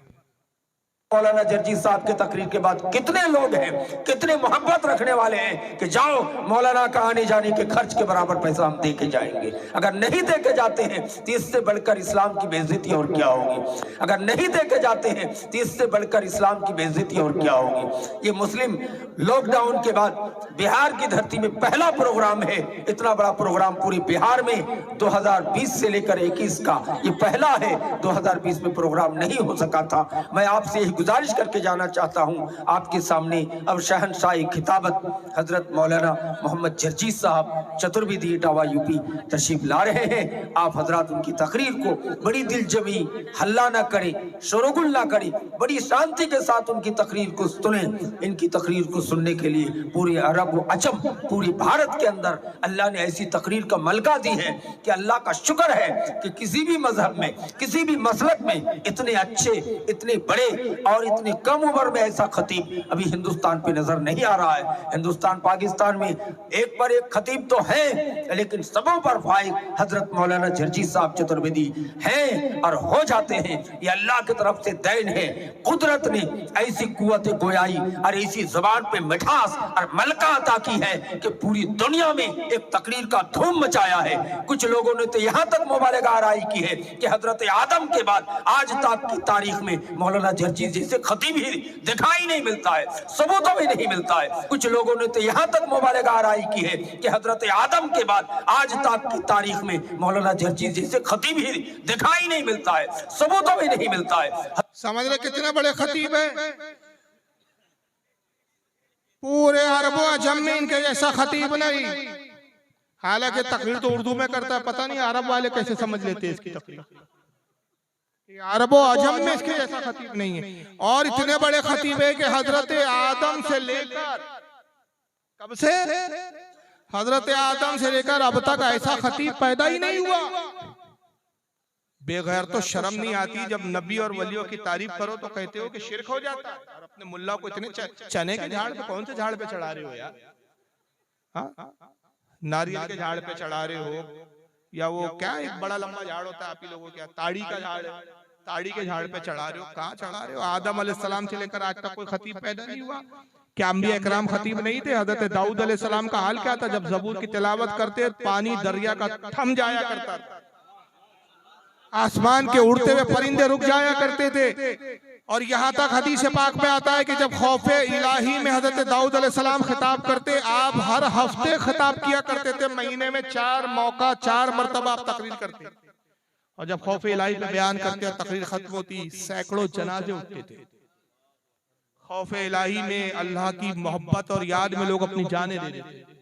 मौलाना जर्जी साहब के तकरीर के बाद कितने लोग हैं, कितने मोहब्बत रखने वाले हैं कि जाओ मौलाना का आने जाने के खर्च के बराबर पैसा हम दे के जाएंगे। अगर नहीं दे के जाते हैं तो इससे बढ़कर इस्लाम की बेइज्जती और क्या होगी। अगर नहीं दे के जाते हैं तो इससे बढ़कर इस्लाम की बेइज्जती और क्या होगी। ये मुस्लिम लॉकडाउन के बाद बिहार की धरती में पहला प्रोग्राम है। इतना बड़ा प्रोग्राम पूरे बिहार में 2020 से लेकर 21 का ये पहला है। 2020 में प्रोग्राम नहीं हो सका था। मैं आपसे गुजारिश करके जाना चाहता हूं आपके सामने अब शहंशाही खिताबत हजरत मौलाना मोहम्मद जर्जी साहब चतुर्वेदी इटावा यूपी तशरीफ ला रहे हैं। आप हजरात उनकी तकरीर को बड़ी दिलजमी, हल्ला ना करें, शोरगुल ना करें, बड़ी शांति के साथ उनकी तकरीर को सुने। इनकी तकरीर को सुनने के लिए पूरे अरब व अजम, पूरे भारत के अंदर अल्लाह ने ऐसी तकरीर का मलका दी है कि अल्लाह का शुक्र है कि किसी भी मजहब में, किसी भी मसलक में इतने अच्छे, इतने बड़े और इतनी कम उम्र में ऐसा खतीब अभी हिंदुस्तान पे नजर नहीं आ रहा है। हिंदुस्तान पाकिस्तान में एक पर एक खतीब तो है, लेकिन सबों पर फाइक हजरत मौलाना जर्जी साहब चतुर्वेदी हैं और हो जाते हैं। ये अल्लाह की तरफ से दैन है। कुदरत ने ऐसी कुव्वत गोयाई और ऐसी जुबान पे मिठास और मलका अता की है कि पूरी दुनिया में एक तकरीर का धूम मचाया है। कुछ लोगों ने तो यहाँ तक मुबालगा आराई की है कि हजरत आदम के बाद आज तक की तारीख में मौलाना जर्जी जैसे खतीब ही दिखाई नहीं मिलता है, सबूतों में नहीं मिलता है। कुछ लोगों ने तो यहाँ तक मुबालगा आराई की है कि हजरत आदम के बाद आज तक की तारीख में मौलाना जर्जी जैसे खतीब ही दिखाई नहीं मिलता है, सबूतों में नहीं मिलता है। समझ रहे कितने बड़े खतीब है। पूरे अरबों अजम में इनके जैसा खतीब नहीं। हालांकि तकरीर तो उर्दू में करता है, पता नहीं अरब वाले कैसे समझ लेते हैं इसकी तकरीर। अरबो अजम में इसके जैसा खतीब नहीं है। और इतने बड़े खतीब है कि हजरत आदम से लेकर, कब से, हजरत आदम से लेकर अब तक ऐसा खतीब पैदा ही नहीं हुआ। बेगैर तो शर्म नहीं आती जब नबी और वलियों की तारीफ करो तो कहते हो कि शिरक हो जाता है, और अपने मुल्ला को इतने चने के झाड़ पे, कौन से झाड़ पे चढ़ा रहे हो यार। नारियल के झाड़ पे चढ़ा रहे हो, या वो क्या एक बड़ा लंबा झाड़ होता है आप ही लोगों क्या ताड़ी का झाड़ है, ताड़ी के झाड़ पे चढ़ा रहे हो, कहाँ चढ़ा रहे हो? आदम अलैहिस्सलाम से लेकर आज तक कोई खतीब पैदा नहीं हुआ क्या? अंबिया इकराम खतीब नहीं थे? हजरत दाऊद अलैहिस्सलाम का हाल क्या था? जब ज़बूर की तिलावत करते पानी दरिया का थम जाया करता था, आसमान के उड़ते हुए परिंदे रुक जाया करते थे। और यहाँ तक हदीस पाक में आता है कि जब खौफे इलाही में हजरत दाऊद अलैहिस्सलाम खिताब करते, आप हर हफ्ते खिताब किया करते थे, महीने में 4 मौका 4 मरतबा आप तकरीर करते। और जब खौफे इलाही पे बयान करते और तकरीर खत्म होती, सैकड़ों जनाजे उठते थे। खौफे इलाही में अल्लाह की मोहब्बत और याद में लोग अपनी जानें दे देते।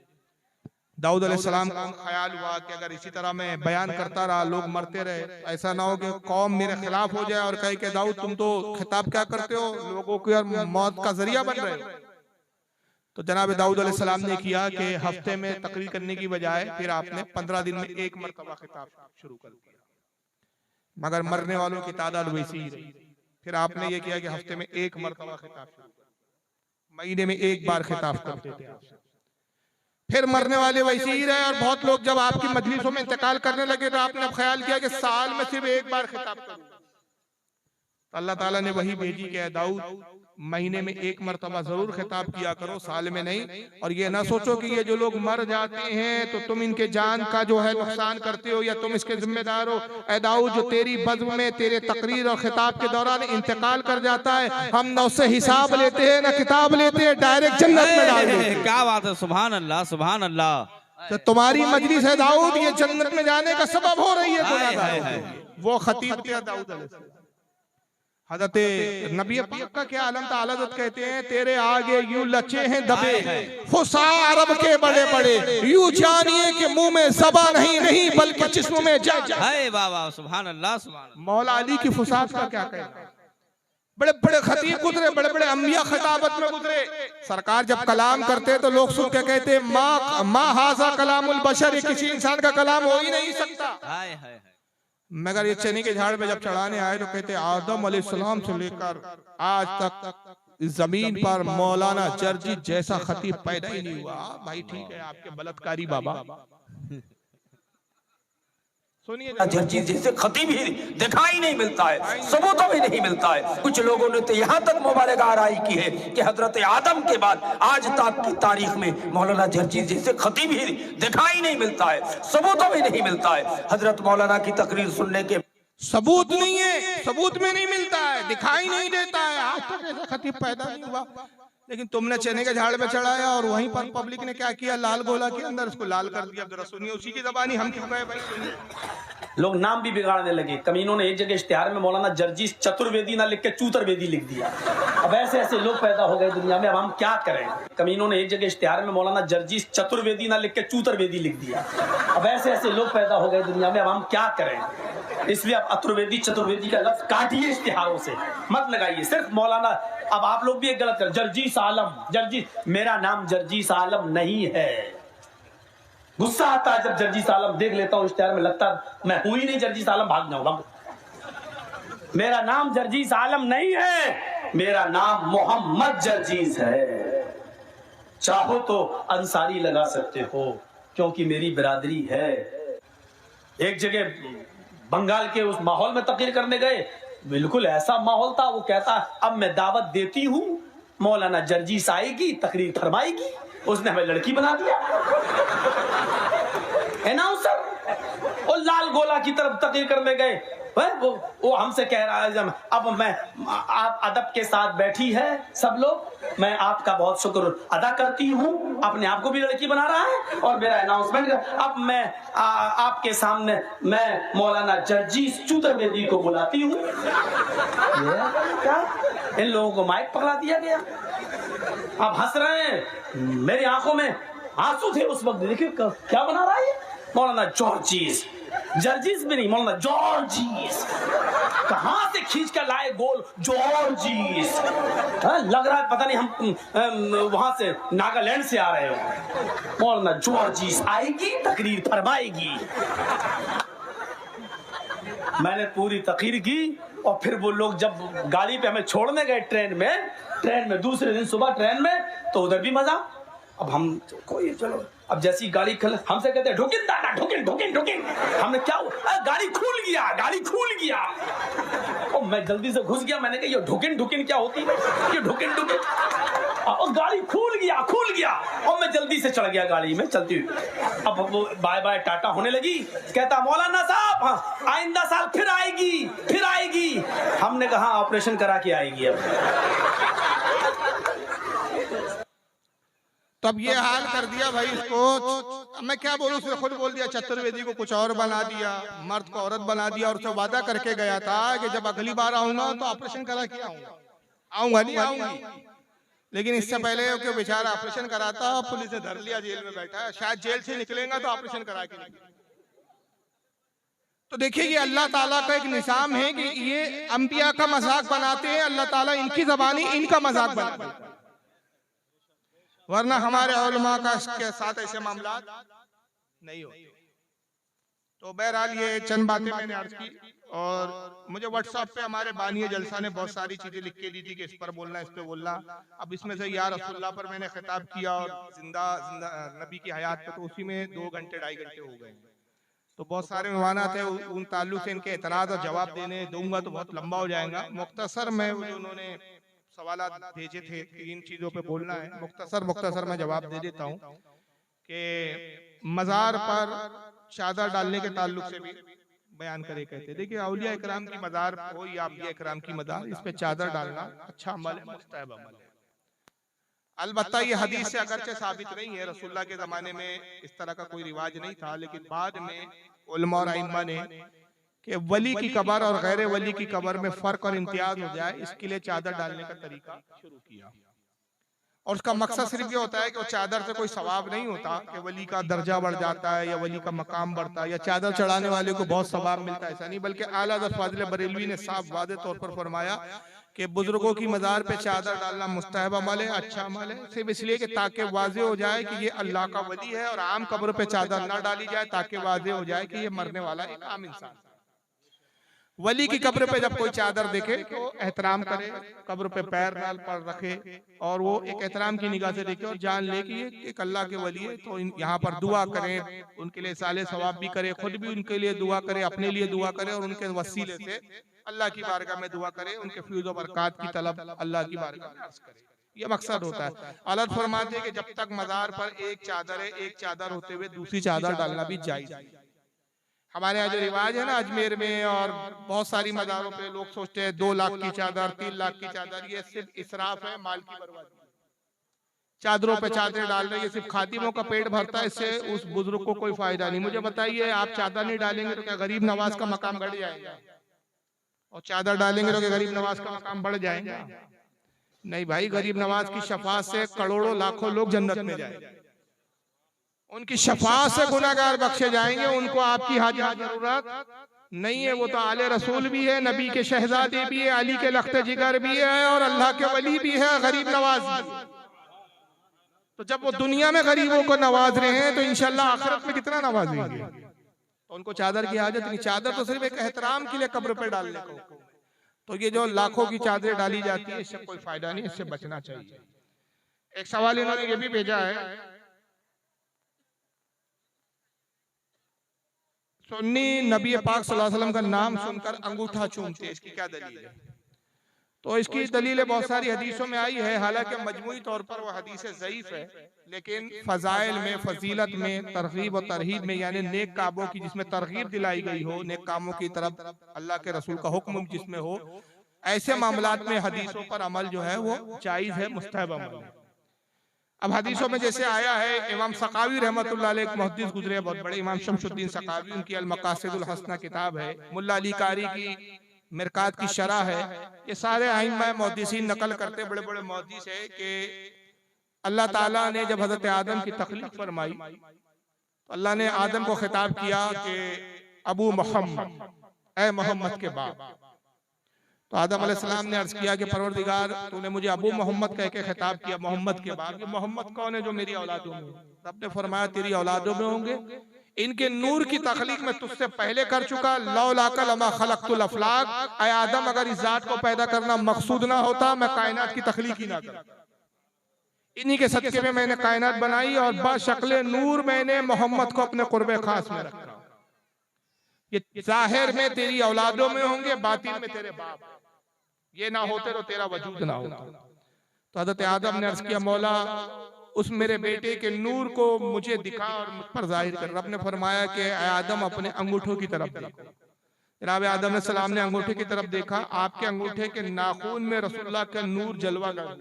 दाऊद अलैहिस्सलाम को ख्याल हुआ कि अगर इसी तरह मैं बयान करता रहा, लोग मरते रहे, ऐसा ना हो कि कौम मेरे खिलाफ हो जाए और कहे कि दाऊद तुम तो खिताब क्या करते हो, लोगों की मौत का जरिया बन रहे हो। तो जनाब दाऊद अलैहिस्सलाम ने किया कि हफ्ते में तकरीर करने की बजाय फिर आपने 15 दिन में 1 मरतबा खिताब शुरू कर दिया, मगर मरने वालों की तादाद वैसी ही रही। फिर आपने ये किया कि हफ्ते में 1 मरतबा खिताब, महीने में 1 बार खिताब करते थे आपसे। फिर मरने वाले वैसे ही रहे और बहुत लोग जब आपकी मजलिसों में इंतकाल करने लगे तो आपने ख्याल किया कि साल में सिर्फ 1 बार खिताब करूं। तो अल्लाह ताला ने वही भेजी कि दाऊद महीने में 1 मरतबा जरूर खिताब किया करो, साल में नहीं। और ये ना सोचो कि ये जो लोग मर जाते हैं तो तुम इनके जान का जो है नुकसान करते हो या तुम इसके जिम्मेदार हो। ऐ दाऊद, जो तेरी बज़्म में तेरे तकरीर और खिताब के दौरान इंतकाल कर जाता है, हम न उससे हिसाब लेते हैं न किताब लेते हैं, डायरेक्ट जन्नत में डाल देते हैं। क्या बात है, सुभान अल्लाह सुभान अल्लाह। तो तुम्हारी मजलिस है दाऊद, ये जन्नत में जाने का सबब हो रही है गुनाहगार। वो खतीब थे दाऊद अलैहिस्सलाम। हजरत नबी पाक का क्या आलम था, हज़रत कहते हैं तेरे आगे यूं लचे हैं दबे फुसा अरब के बड़े बड़े, यूं जानिए कि मुंह में ज़बा नहीं बल्कि जिस्म में जा। हाय बाबा सुभान अल्लाह सुभान। मौला अली की फुसात का क्या कहना। बड़े बड़े खतीब गुजरे, बड़े बड़े अम्बिया खिताबत में गुजरे। सरकार जब कलाम करते तो लोग सुन के कहते मा हाजा कलामुल बशर, किसी इंसान का कलाम हो ही नहीं सकता। हाय हाय। मगर ये चने के झाड़ पे जब चढ़ाने आए तो कहते आदम अलैहिस्सलाम से लेकर आज तक इस जमीन पर मौलाना जर्जी जैसा खतीब पैदा ही नहीं हुआ। भाई ठीक है, आपके बलात्कारी बाबा सुनिए, जर्जी जैसे खतीब ही दिखाई नहीं मिलता है, सबूतों में नहीं मिलता है। कुछ लोगों ने तो यहाँ तक मुबारक आराई की है कि हजरत आदम के बाद आज तक की तारीख में मौलाना जर्जी जैसे खतीब ही दिखाई नहीं मिलता है, सबूतों में नहीं मिलता है। हजरत मौलाना की तकरीर सुनने के सबूत नहीं है, सबूत में नहीं मिलता है, दिखाई नहीं देता है, आज तक ऐसा खतीब पैदा नहीं हुआ। लेकिन तुमने चने के झाड़ पे चढ़ाया और वहीं पर पब्लिक ने क्या किया, लाल गोला के अंदर उसको लाल कर दिया। जरा सुनिए, उसी की ज़बानी हम क्यों गए भाई, सुनिए। लोग नाम भी बिगाड़ने लगे। कमीनों ने एक जगह इश्तिहार में मौलाना जर्जी चतुर्वेदी ना लिख के चूतरवेदी लिख दिया। अब ऐसे ऐसे लोग पैदा हो गए दुनिया में, अब हम क्या करें। कमीनों ने एक जगह इश्तिहार में मौलाना जर्जी चतुर्वेदी ना लिख के चूतरवेदी लिख दिया। अब ऐसे ऐसे लोग पैदा हो गए दुनिया में, अब हम क्या करें। इसलिए अब अतुर्वेदी चतुर्वेदी का लफ्ज काटिए, इश्तिहारों से मत लगाइए, सिर्फ मौलाना। अब आप लोग भी एक गलत कर, जर्जीस आलम, जर्जी, मेरा नाम जर्जीस आलम नहीं है। गुस्सा आता है जब जर्जीस आलम देख लेता हूँ इश्तिहार में, लगता मैं हूं ही नहीं जर्जीस आलम, भाग जाऊंगा। मेरा नाम जर्जीस आलम नहीं है, मेरा नाम मोहम्मद जर्जीस है। चाहो तो अंसारी लगा सकते हो क्योंकि मेरी बिरादरी है। एक जगह बंगाल के उस माहौल में तकरीर करने गए, बिल्कुल ऐसा माहौल था। वो कहता अब मैं दावत देती हूँ, मौलाना जर्जीस आएगी, तकरीर फरमाएगी। उसने हमें लड़की बना दिया। अनाउंसर और लाल गोला की तरफ तकरीर करने गए, वो हमसे कह रहा है अब मैं, आप अदब के साथ बैठी है सब लोग, मैं आपका बहुत शुक्र अदा करती हूँ। अपने आप को भी लड़की बना रहा है और मेरा अनाउंसमेंट। अब मैं आपके सामने मैं मौलाना जर्जीस चतुर्वेदी को बुलाती हूँ। क्या इन लोगों को माइक पकड़ा दिया गया, अब हंस रहे हैं। मेरी आंखों में आंसू थे उस वक्त। देखिए क्या बना रहा है मौलाना जॉर्जीस, जर्जीस भी नहीं, मौलाना जॉर्जीस। कहां से खींच कर लाए गोल जॉर्जीस। लग रहा है पता नहीं हम वहां से नागालैंड से आ रहे हो। मौलाना जॉर्जीस आएगी, तकरीर फरमाएगी। मैंने पूरी तकरीर की और फिर वो लोग जब गाड़ी पे हमें छोड़ने गए ट्रेन में दूसरे दिन सुबह ट्रेन में, तो उधर भी मजा। अब हम कोई चलो, अब जैसी गाड़ी हमसे कहते हैं ढुकिन दादा ढुकिन ढुकिन ढुकिन, हमने क्या गाड़ी खुल गया, गाड़ी खुल गया। और मैं जल्दी से घुस गया, मैंने कहा ये ढुकिन ढुकिन क्या होती है, ये ढुकिन ढुकिन, और गाड़ी खुल गया और मैं जल्दी से चढ़ गया गाड़ी में चलती हुई। अब वो बाय बाय टाटा होने लगी, कहता मौलाना साहब हाँ, आइंदा साल फिर आएगी। हमने कहा ऑपरेशन करा के आएगी। तब ये हाल कर दिया भाई इसको, मैं क्या बोलूं, उसने खुद बोल दिया चतुर्वेदी को कुछ और बना दिया, मर्द को औरत बना दिया, और उससे वादा करके गया था कि जब अगली बार आऊंगा तो ऑपरेशन करा के आऊंगा नहीं आऊंगी। लेकिन इससे पहले कि बेचारा ऑपरेशन कराता, पुलिस ने धर लिया, जेल में बैठा है, शायद जेल से निकलेगा तो ऑपरेशन करा के निकलेगा। तो देखिए ये अल्लाह ताला का एक निज़ाम है कि ये अंबिया का मजाक बनाते हैं, अल्लाह ताला इनकी ज़बानी इनका मजाक बनाते हैं, वरना हमारे उलमा का के साथ ऐसे मामला नहीं होते। तो बहरहाल ये चंद बातें मैंने अर्ज की, और मुझे व्हाट्सएप पे हमारे बानिए जलसा ने बहुत सारी चीजें लिख के दी थी कि इस पर बोलना, इस पे बोलना। अब इसमें से या रसूलुल्लाह पर मैंने खिताब किया और जिंदा नबी की हयात पे, तो उसी में 2 घंटे 2.5 घंटे हो गए। तो बहुत सारे उन्वानात है, उन ताल्लुक से इनके एतराज और जवाब देने दूंगा तो बहुत लंबा हो जाएगा। मुख्तसर में जो उन्होंने सवालात भेजे थे कि इन चीजों पे बोलना है, मुख्तसर मैं जवाब दे देता हूँ कि मज़ार पर चादर डालने के ताल्लुक से भी बयान करे कहते। देखिए औलिया इकराम की मज़ार हो या अंबिया इकराम की मज़ार, इस पे चादर डालना अच्छा अमल है, मुस्तहब अमल है। अलबत्ता ये हदीस से अगरचे साबित नहीं है, रसूलुल्लाह के ज़माने में इस तरह का कोई रिवाज नहीं था, लेकिन बाद में उलमा और आइम्मा ने कि वली की कब्र और गैर वली की कब्र में फर्क और इम्तियाज हो जाए, इसके लिए चादर डालने का तरीका शुरू किया। और उसका मकसद सिर्फ ये होता है कि वो चादर से कोई सवाब नहीं होता कि वली का दर्जा बढ़ जाता है या वली का मकाम बढ़ता है या चादर चढ़ाने वाले को बहुत सवाब मिलता है, ऐसा नहीं। बल्कि आला हज़रत फाज़िल बरेलवी ने साफ वादे तौर पर फरमाया कि बुजुर्गों की मज़ार पे चादर डालना मुस्तहब अमल है, अच्छा अमल है, सिर्फ इसलिए कि ताकि वाज़े हो जाए कि ये अल्लाह का वली है, और आम कब्र पे चादर ना डाली जाए ताकि वाज़े हो जाए कि ये मरने वाला एक आम इंसान। वली की कब्र पे जब कोई चादर देखे तो एहतराम करे, कब्र पे पैर डाल पर रखे, और वो एक एहतराम की निगाह से देखे और जान ले कि ये एक अल्लाह के वली है। तो यहाँ पर दुआ करें, उनके लिए साले सवाब भी करे, खुद भी उनके लिए दुआ करे, अपने लिए दुआ करे, और उनके वसीले से अल्लाह की बारगाह में दुआ करे, उनके फ्यूज़ और बरक़ात की तलब अल्लाह की बारगाह में अर्ज़ करे। ये मकसद होता है। अल्लाह फरमाते हैं कि जब तक मज़ार पर एक चादर है, एक चादर होते हुए दूसरी चादर डालना भी जायज़ है। हमारे यहाँ जो रिवाज है ना अजमेर में और बहुत सारी मज़ारों पे, लोग सोचते हैं 2 लाख की चादर, 3 लाख की चादर, ये सिर्फ इसराफ है, माल की बर्बादी। चादरों पे चादरें डाल रहे हैं, ये सिर्फ खादिमों का पेट भरता है, इससे उस बुजुर्ग को कोई फायदा नहीं। मुझे बताइए, आप चादर नहीं डालेंगे तो क्या गरीब नवाज का मकाम बढ़ जाएगा? और चादर डालेंगे तो क्या गरीब नवाज का मकाम बढ़ जाएगा? नहीं भाई, गरीब नवाज की शफाअत से करोड़ों लाखों लोग जन्नत में जाएंगे, उनकी शफाअत से गुनाहगार बख्शे जाएंगे, उनको आपकी हाजत जरूरत नहीं है। वो तो आले रसूल भी है, नबी के शहजादे भी है, अली के लख्त जिगर भी है, और अल्लाह के वली भी है, गरीब नवाज भी। तो जब वो दुनिया में गरीबों को नवाज रहे हैं तो इंशाल्लाह आखिरत में कितना नवाजेंगे। तो उनको चादर की हाजत नहीं, चादर तो सिर्फ एक एहतराम के लिए कब्र पे डालने को। तो ये जो लाखों की चादरें डाली जाती है, इससे कोई फायदा नहीं, इससे बचना चाहिए। एक सवाल इन्होंने ये भी भेजा है, सुन्नी नबी पाक सल्लल्लाहु अलैहि वसल्लम का नाम सुनकर अंगूठा चूमते, इसकी क्या दलील है? तो इसकी दलील बहुत सारी हदीसों में आई है, हालांकि मजमूई तौर पर वो हदीस ज़ईफ है, लेकिन फजाइल में, फजीलत में, तरगीब और तरहीब में, यानी नेक कामों की जिसमें तरगीब दिलाई गई हो, नेक कामों की तरफ अल्लाह के रसूल का हुक्म जिसमें हो, ऐसे मामलात में हदीसों पर अमल जो है वो जायज़ है, मुस्तहब अमल है। अब हदीसों में जैसे आया है, इमाम सकावी रहमतुल्लाह अलैह एक मुहद्दिस गुजरे बहुत बड़े, इमाम शमसुद्दीन सकावी, उनकी अल मकासिदुल हसना किताब है, मुल्ला अली कारी की मिरकात की शरह है, ये सारे आइम्मा मुहद्दिसीन नकल करते, बड़े बड़े मुहद्दिस है कि अल्लाह ताला ने जब हजरत आदम की तख्लीक फरमाई तो अल्लाह ने आदम को खिताब किया कि अबू मोहम्मद, ए मोहम्मद के बाप। तो आदम अलैहिस्सलाम ने अर्ज किया कि परवरदिगार, तूने मुझे अबू मोहम्मद कह के खिताब किया, मोहम्मद के बाप। ये मोहम्मद कौन है जो मेरी औलादों में? रब ने फरमाया तेरी औलादों में होंगे, इनके नूर की तख्लीक में तुझसे पहले कर चुका। लौलाका लमा खलक़तुल अफ़लाक, ऐ आदम अगर इस जात को पैदा करना मकसूद ना होता, मैं कायनात की तख्लीक ही ना करता। इन्हीं के सदके में मैंने कायनात बनाई और बशक्ल नूर मैंने मोहम्मद को अपने कुर्बे खास में रखा। ये जाहिर में तेरी औलादों में होंगे, बातिन में तेरे बाप, ये ना होते तो तेरा वजूद ना होता। तो हजरत आदम ने अर्ज किया, मौला उस मेरे बेटे के नूर को मुझे दिखा और मुझ पर जाहिर कर। रब ने फरमाया कि आदम अपने अंगूठों की तरफ देखो। जनाब आदम सलाम ने अंगूठे की तरफ देखा, आपके अंगूठे के नाखून में रसूलुल्लाह का नूर जलवा गया,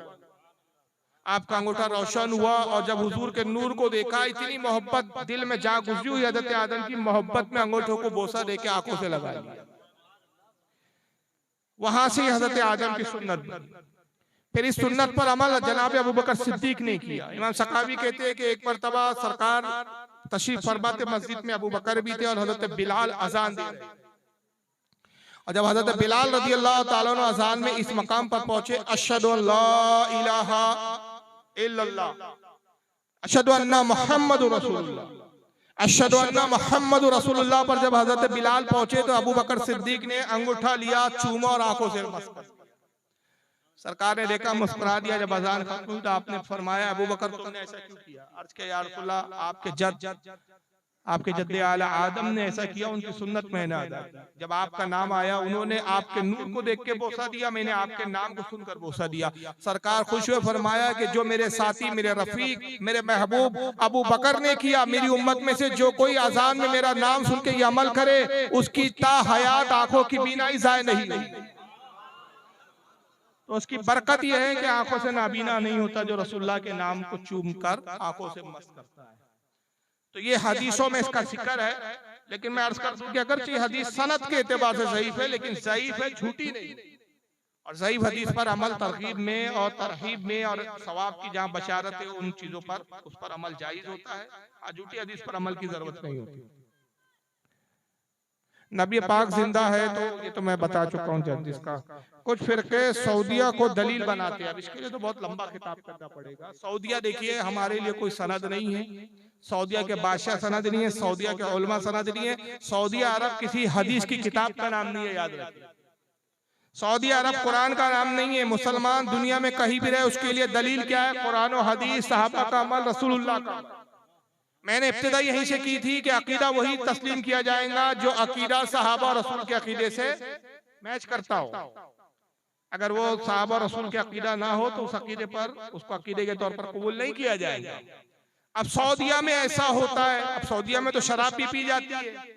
आपका अंगूठा रोशन हुआ। और जब हुजूर के नूर को देखा, इतनी मोहब्बत दिल में जा गुजरी हुई हजरत आदम की, मोहब्बत में अंगूठों को बोसा देके आंखों से लगा लिया। वहां से हजरत आदम की सुन्नत बनी। फिर इस सुन्नत पर अमल जनाब अबू बकर सिद्दीक ने किया। इमाम सकावी कहते हैं कि एक मरतबा सरकार तशरीफ फरमाते मस्जिद में, अबू बकर भी थे और हजरत बिलाल अजान दे रहे। और जब हजरत बिलाल रजी अल्लाह ताला अन्हु अजान में इस मकाम पर पहुंचे, अशहदु अल्ला इलाहा इल्लल्लाह, अशहदु अन्ना मुहम्मदुर रसूलुल्लाह, अशहदु अन्ना मुहम्मदुर रसूलुल्लाह पर जब हजरत बिलाल पहुंचे तो अबू बकर सिद्दीक ने अंगूठा लिया, चूमा और आंखों से मस्का। सरकार ने देखा, मुस्कुरा दिया। जब अजान खत्म हुई तो आपने फरमाया, अबू बकर तुमने ऐसा क्यों किया? अर्ज किया, या रसूलल्लाह आपके जद्दे आला आदम ने ऐसा किया, उनकी सुन्नत मैंने अदा की। जब आपका नाम आया, उन्होंने आपके नूर को देख के बोसा दिया, मैंने आपके नाम को सुनकर बोसा दिया। सरकार खुश हुए फरमाया कि जो मेरे साथी, मेरे रफीक, मेरे महबूब अबू बकर ने किया, मेरी उम्मत में से जो कोई अजान में मेरा नाम सुन के ये अमल करे, उसकी ता हयात आंखों की बीनाई जाए नहीं हुई। तो उसकी बरकत यह है कि आंखों से नाबीना नहीं होता जो रसूलुल्लाह के नाम को चूम कर आंखों से मस्त करता है। तो ये हदीसों में इसका जिक्र है। लेकिन मैं अर्ज कर दूं कि अगरचे हदीस सनद के एतबार से ज़ईफ है, लेकिन ज़ईफ है, झूठी नहीं। और ज़ईफ हदीस पर अमल तरगीब में और तरहीब में और सवाब की जहां बशारत है, उन चीजों पर उस पर अमल जायज होता है। झूठी हदीस पर अमल की जरूरत नहीं होती। नबी पाक जिंदा है तो ये तो मैं बता चुका हूँ जर्जिस का। कुछ फिरके सऊदिया को दलील बनाते हैं। अब इसके लिए तो बहुत लंबा खिताब करना पड़ेगा। सऊदिया देखिए हमारे लिए कोई सनद नहीं है, सऊदिया के बादशाह सनद नहीं है, सऊदिया के उलमा सनद नहीं है। सऊदिया अरब किसी हदीस की किताब का नाम नहीं है, याद रखिए। सऊदिया अरब कुरान का नाम नहीं है। मुसलमान दुनिया में कहीं भी रहे उसके लिए दलील क्या है? कुरान और हदीस, सहाबा का अमल, रसूलुल्लाह का। मैंने इब्तिदा यहीं से की थी कि अकीदा वही तस्लीम किया जाएगा जो अकीदा सहाबा रसूल के अकीदे से मैच करता हो। अगर वो सहाबा रसूल के अकीदा ना हो तो उस अकीदे पर, उसको अकीदे के तौर पर कबूल नहीं किया जाएगा। अब सऊदिया में ऐसा होता है। अब सऊदिया में तो शराब भी पी जाती है,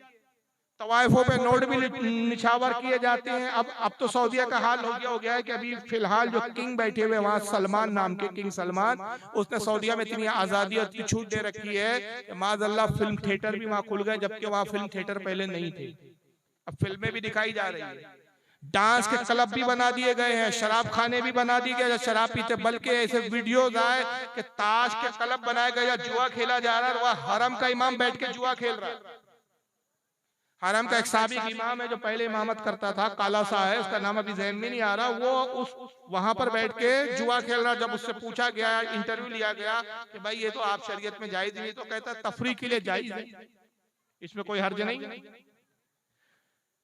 तवाइफों पे नोट भी निछावर किए जाते हैं। अब तो सऊदिया का हाल हो गया है कि अभी फिलहाल जो किंग बैठे हुए वहाँ सलमान नाम के, किंग सलमान, उसने सऊदिया में इतनी आजादी और छूट दे रखी है कि माज़अल्लाह फिल्म थिएटर भी वहाँ खुल गए, जबकि वहाँ फिल्म थिएटर पहले नहीं थे। अब फिल्में भी दिखाई जा रही है, डांस के क्लब भी बना दिए गए हैं, शराब खाने भी बना दिए गए, शराब पीते, बल्कि ऐसे वीडियोज आए कि ताश के क्लब बनाए गए या जुआ खेला जा रहा है, वह हरम का इमाम बैठ के जुआ खेल रहा है। हरम का एक साबिक इमाम है जो पहले इमामत करता था, काला सा है, उसका नाम अभी ज़हन में नहीं आ रहा, वो उस वहां पर बैठ के जुआ खेल रहा। जब उससे पूछा गया, इंटरव्यू लिया गया कि भाई ये तो आप शरीयत में जायज नहीं, तो कहता है तफरीह के लिए जायज है, इसमें कोई हर्ज नहीं।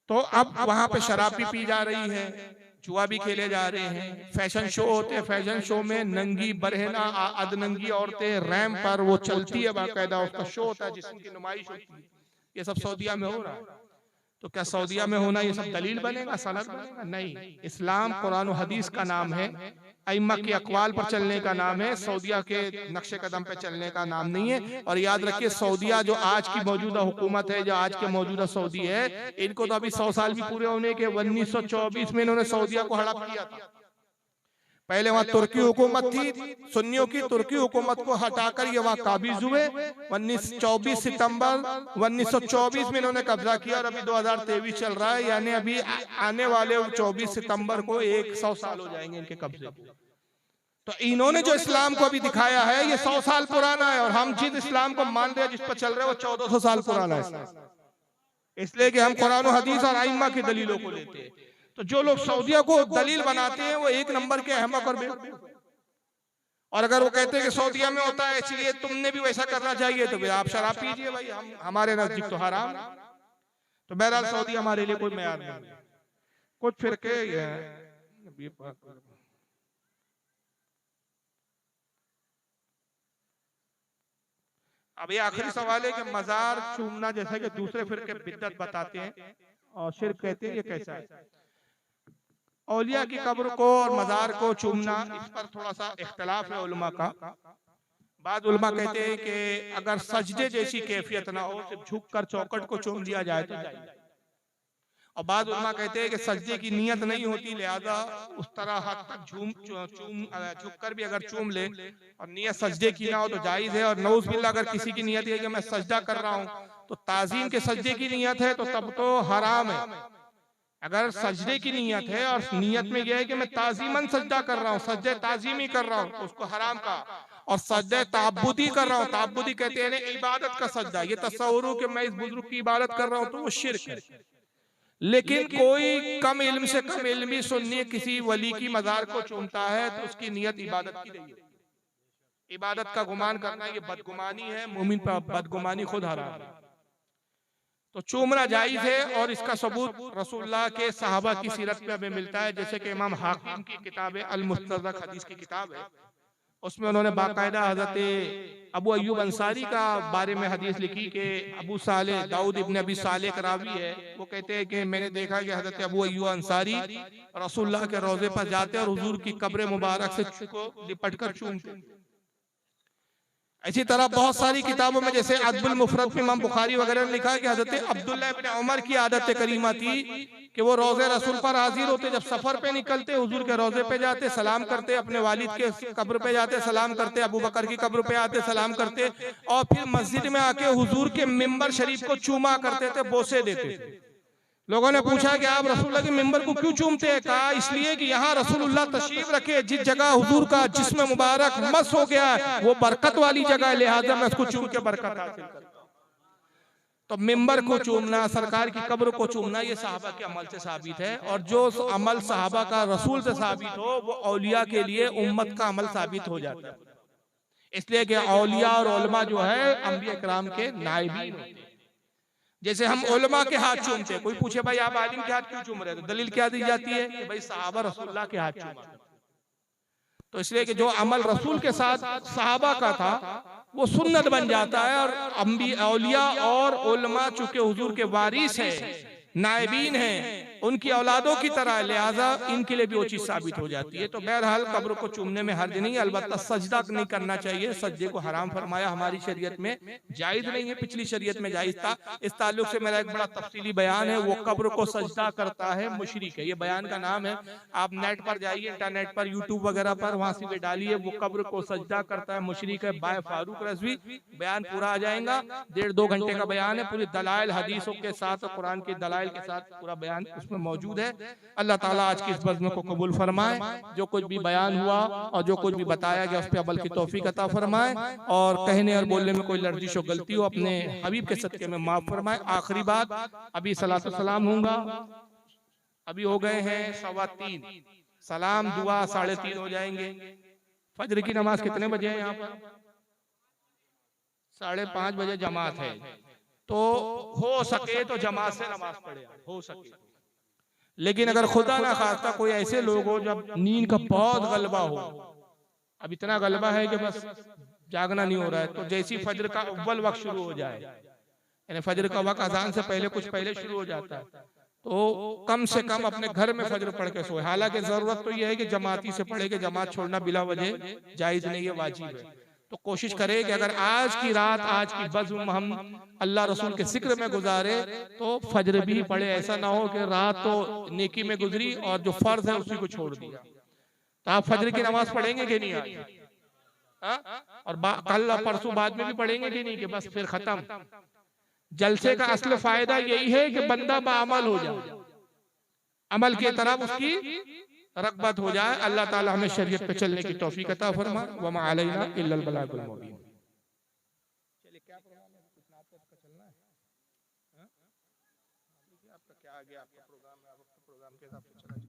तो अब वहां पे शराब भी पी जा रही है, जुआ भी खेले जा रहे हैं, फैशन शो होते हैं, फैशन शो में नंगी बरहना अधनंगी औरतें रैम पर वो चलती है, बाकायदा उसका शो होता है, जिसकी नुमाइश होती है। ये सब सऊदिया में हो रहा है। तो क्या सऊदिया में होना ये सब दलील बनेगा, सनद बनेगा? नहीं। इस्लाम कुरान और हदीस का नाम है, अइम्मा के अक़वाल पर चलने का नाम है, सऊदिया के नक्शे कदम पे चलने का नाम नहीं है। और याद रखिए, सऊदिया जो आज की मौजूदा हुकूमत है, जो आज के मौजूदा सऊदी है, इनको तो अभी 100 साल भी पूरे होने के 1924 में इन्होंने सऊदिया को हड़प किया था। पहले वहाँ तुर्की हुकूमत थी, सुन्नियों की तुर्की हुकूमत को हटाकर ये वहाँ काबिज हुए। 24 सितंबर 1924 में इन्होंने कब्जा किया और अभी 2023 चल रहा है, यानी अभी आने वाले 24 सितंबर को 100 साल हो जाएंगे इनके कब्जे। तो इन्होंने जो इस्लाम को अभी दिखाया है ये 100 साल पुराना है, और हम जिस इस्लाम को मान रहे हैं, जिस पर चल रहे हैं, वो 1400 साल पुराना है। इसलिए कि हम कुरान और हदीस और आइम्मा की दलीलों को लेते हैं। तो जो लोग सऊदिया को दलील बनाते हैं वो एक नंबर के अहमक और बेवकूफ। और अगर वो कहते हैं कि सऊदिया में होता है इसलिए तुमने भी वैसा करना चाहिए, तो आप शराब पीजिए भाई, हमारे नजदीक तो हराम। तो बहरहाल सऊदी हमारे लिए कोई मेयार नहीं। कुछ फिरके अब ये आखिरी सवाल है कि मजार चूमना जैसा कि दूसरे फिरके बिद्दत बताते हैं और शिर्क कहते हैं, ये कैसा है? औलिया की कब्र को और मजार को चूमना, इस पर थोड़ा सा इख्तलाफ है उलमा का। बाद उलमा कहते हैं कि अगर सजदे जैसी कैफियत ना हो, सिर्फ झुक कर चौकट को चूम लिया जाए तो जाए। और बाद उलमा कहते हैं कि सजदे की नियत नहीं होती, लिहाजा उस तरह हद तक झुक कर भी अगर चूम ले और नियत सजदे की ना हो तो जायज है। और नऊज़ बिल्लाह अगर किसी की नियत है कि मैं सजदा कर रहा हूँ तो ताजीम के सजदे की नियत है तो तब तो हराम है। अगर सजदे की नियत है और नियत में यह है कि मैं ताजीमन सजदा कर रहा हूँ, सजदे ताजीमी कर रहा हूँ, तो उसको हराम का। और सजदे ताबुदी कर रहा हूँ, ताबुदी कहते हैं इबादत का सजदा, ये तस्वुर हो कि मैं इस बुजुर्ग की इबादत कर रहा हूँ, तो वो शिर्क है। लेकिन कोई कम इल्म से कम इल्मी सुन्नी किसी वली की मजार को चूमता है तो उसकी नियत इबादत की नहीं है। इबादत का गुमान करना ये बदगुमानी है, मोमिन पर बदगुमानी खुद हराम है। तो चूमना जायज है और इसका सबूत रसूलुल्लाह के सहाबा की सीरत में हमें मिलता है। जैसे कि इमाम हाकिम की किताब है अल-मुस्तदरक हदीस की किताब है, उसमें उन्होंने बाकायदा हजरत अबू अय्यूब अंसारी का बारे में हदीस लिखी कि अबू साले दाऊद इब्न अबी साले का रावी है, वो कहते हैं कि मैंने देखा कि हजरत अबू अय्यूब अंसारी रसूलुल्लाह के रोजे पर जाते और हुजूर की कब्र मुबारक से को लिपट कर चूमते। इसी तरह बहुत सारी किताबों में जैसे अदबुल मुफरद में इमाम बुखारी वगैरह ने लिखा कि हजरत अब्दुल्लाह इब्न उमर की आदत करीमा थी कि वो रोजे रसूल पर हाजिर होते, जब सफर पे निकलते हुजूर के रोजे पे जाते, सलाम करते, अपने वालिद के कब्र पे जाते सलाम करते, अबू बकर की कब्र पे आते सलाम करते, और फिर मस्जिद में आके हुजूर के मिंबर शरीफ को चूमा करते थे, बोसे देते थे। लोगों ने पूछा कि आप रसूलुल्लाह के मिंबर को क्यों चूमते हैं? कहा इसलिए कि यहाँ रसूलुल्लाह तशरीफ रखे, जिस जगह हुजूर का जिस्म मुबारक मस हो गया है वो बरकत वाली जगह है, लिहाजा मैं उसको चूम के बरकत हासिल करता हूं। तो मिंबर को चूमना, सरकार की कब्र को चूमना, ये सहाबा के अमल से साबित है। और जो अमल सहाबा का रसूल से साबित हो वो औलिया के लिए उम्मत का अमल साबित हो जाता है। इसलिए कि औलिया और उलमा जो है अंबिया किराम के नाइबीन होते हैं। जैसे हम उलमा के हाथ चूमते हैं, कोई पूछे भाई आप आलिम के हाथ क्यों चूम रहे, तो दलील क्या दी जाती है कि भाई सहाबा रसूलुल्लाह के हाथ चूमा। तो इसलिए कि जो अमल रसूल के साथ सहाबा का था वो सुन्नत बन जाता है। और अंबिया औलिया और उलमा चूंकि हुजूर के वारिस हैं, नायबीन हैं, उनकी औलादों की तरह, लिहाजा इनके लिए भी वो चीज साबित हो जाती है। तो बहरहाल कब्र को चूमने में हर्ज नहीं, अलबत्ता सजदा नहीं करना चाहिए, सजदे को हराम फरमाया हमारी शरीयत में, जायज नहीं है, पिछली शरीयत में जायज था। इस ताल्लुक से मेरा एक बड़ा तफसीली बयान है, वो कब्र को सजदा करता है मुशरिक है, ये बयान का नाम है। आप नेट पर जाइए, इंटरनेट पर, यूट्यूब वगैरह पर, वहां से डालिए वो कब्र को सजदा करता है मुशरिक है, बाय फारूक रज़वी, बयान पूरा आ जाएगा। 1.5-2 घंटे का बयान है, पूरी दलाइल हदीसों के साथ और कुरान के दलाइल के साथ पूरा बयान उसमें मौजूद है। अल्लाह ताला आज की इस बज़्म को कबूल फरमाए, जो कुछ भी बयान हुआ और जो कुछ भी बताया गया उस पर अमल की तौफीक अता फरमाए, और कहने और बोलने में कोई लर्जिश और गलती हो अपने हबीब के सदके में माफ फरमाए। आखिरी बात, अभी सलात सलाम होगा, अभी हो गए हैं 3:15, सलाम दुआ 3:30 हो जाएंगे। फजर की नमाज कितने बजे है यहाँ पर? 5:30 बजे जमात है, तो हो सके तो जमात से नमाज पढ़े, हो सके। लेकिन अगर खुदा ना खास्ता कोई ऐसे लोग हो जब नींद का बहुत गलबा हो, अब इतना गलबा है कि बस जागना नहीं हो रहा है, तो जैसी फजर का अव्वल वक्त शुरू हो जाए, यानी फजर का वक्त अजान से पहले कुछ पहले शुरू हो जाता है, तो कम से कम अपने घर में फजर पढ़ के सोए। हालांकि जरूरत तो यह है कि जमाती से पढ़े, कि जमात छोड़ना बिला वजह जायज नहीं है, वाजिब है। तो कोशिश करें कि अगर आज की रात, आज की बज़्म हम अल्लाह रसूल के जिक्र में गुजारे तो फजर भी पढ़े। ऐसा ना हो कि रात तो नेकी में गुजरी और जो फर्ज है उसी को छोड़ दिया। तो आप फजर की नमाज पढ़ेंगे कि नहीं आज? और कल परसों बाद में भी पढ़ेंगे कि नहीं, कि बस फिर खत्म? जलसे का असल फायदा यही है कि बंदा बाअमल हो जाए, अमल की तरफ उसकी रग़बत हो जाए। अल्लाह ताला हमें शरीयत पे चलने की तौफीक अता फरमाए। वमा अलैना इल्लल बलागुल मुबीन। चलिए क्या प्रोग्राम है? कुछ आपका चलना है? आपका क्या आ गया? आपका प्रोग्राम है, आप अपने प्रोग्राम के हिसाब से चला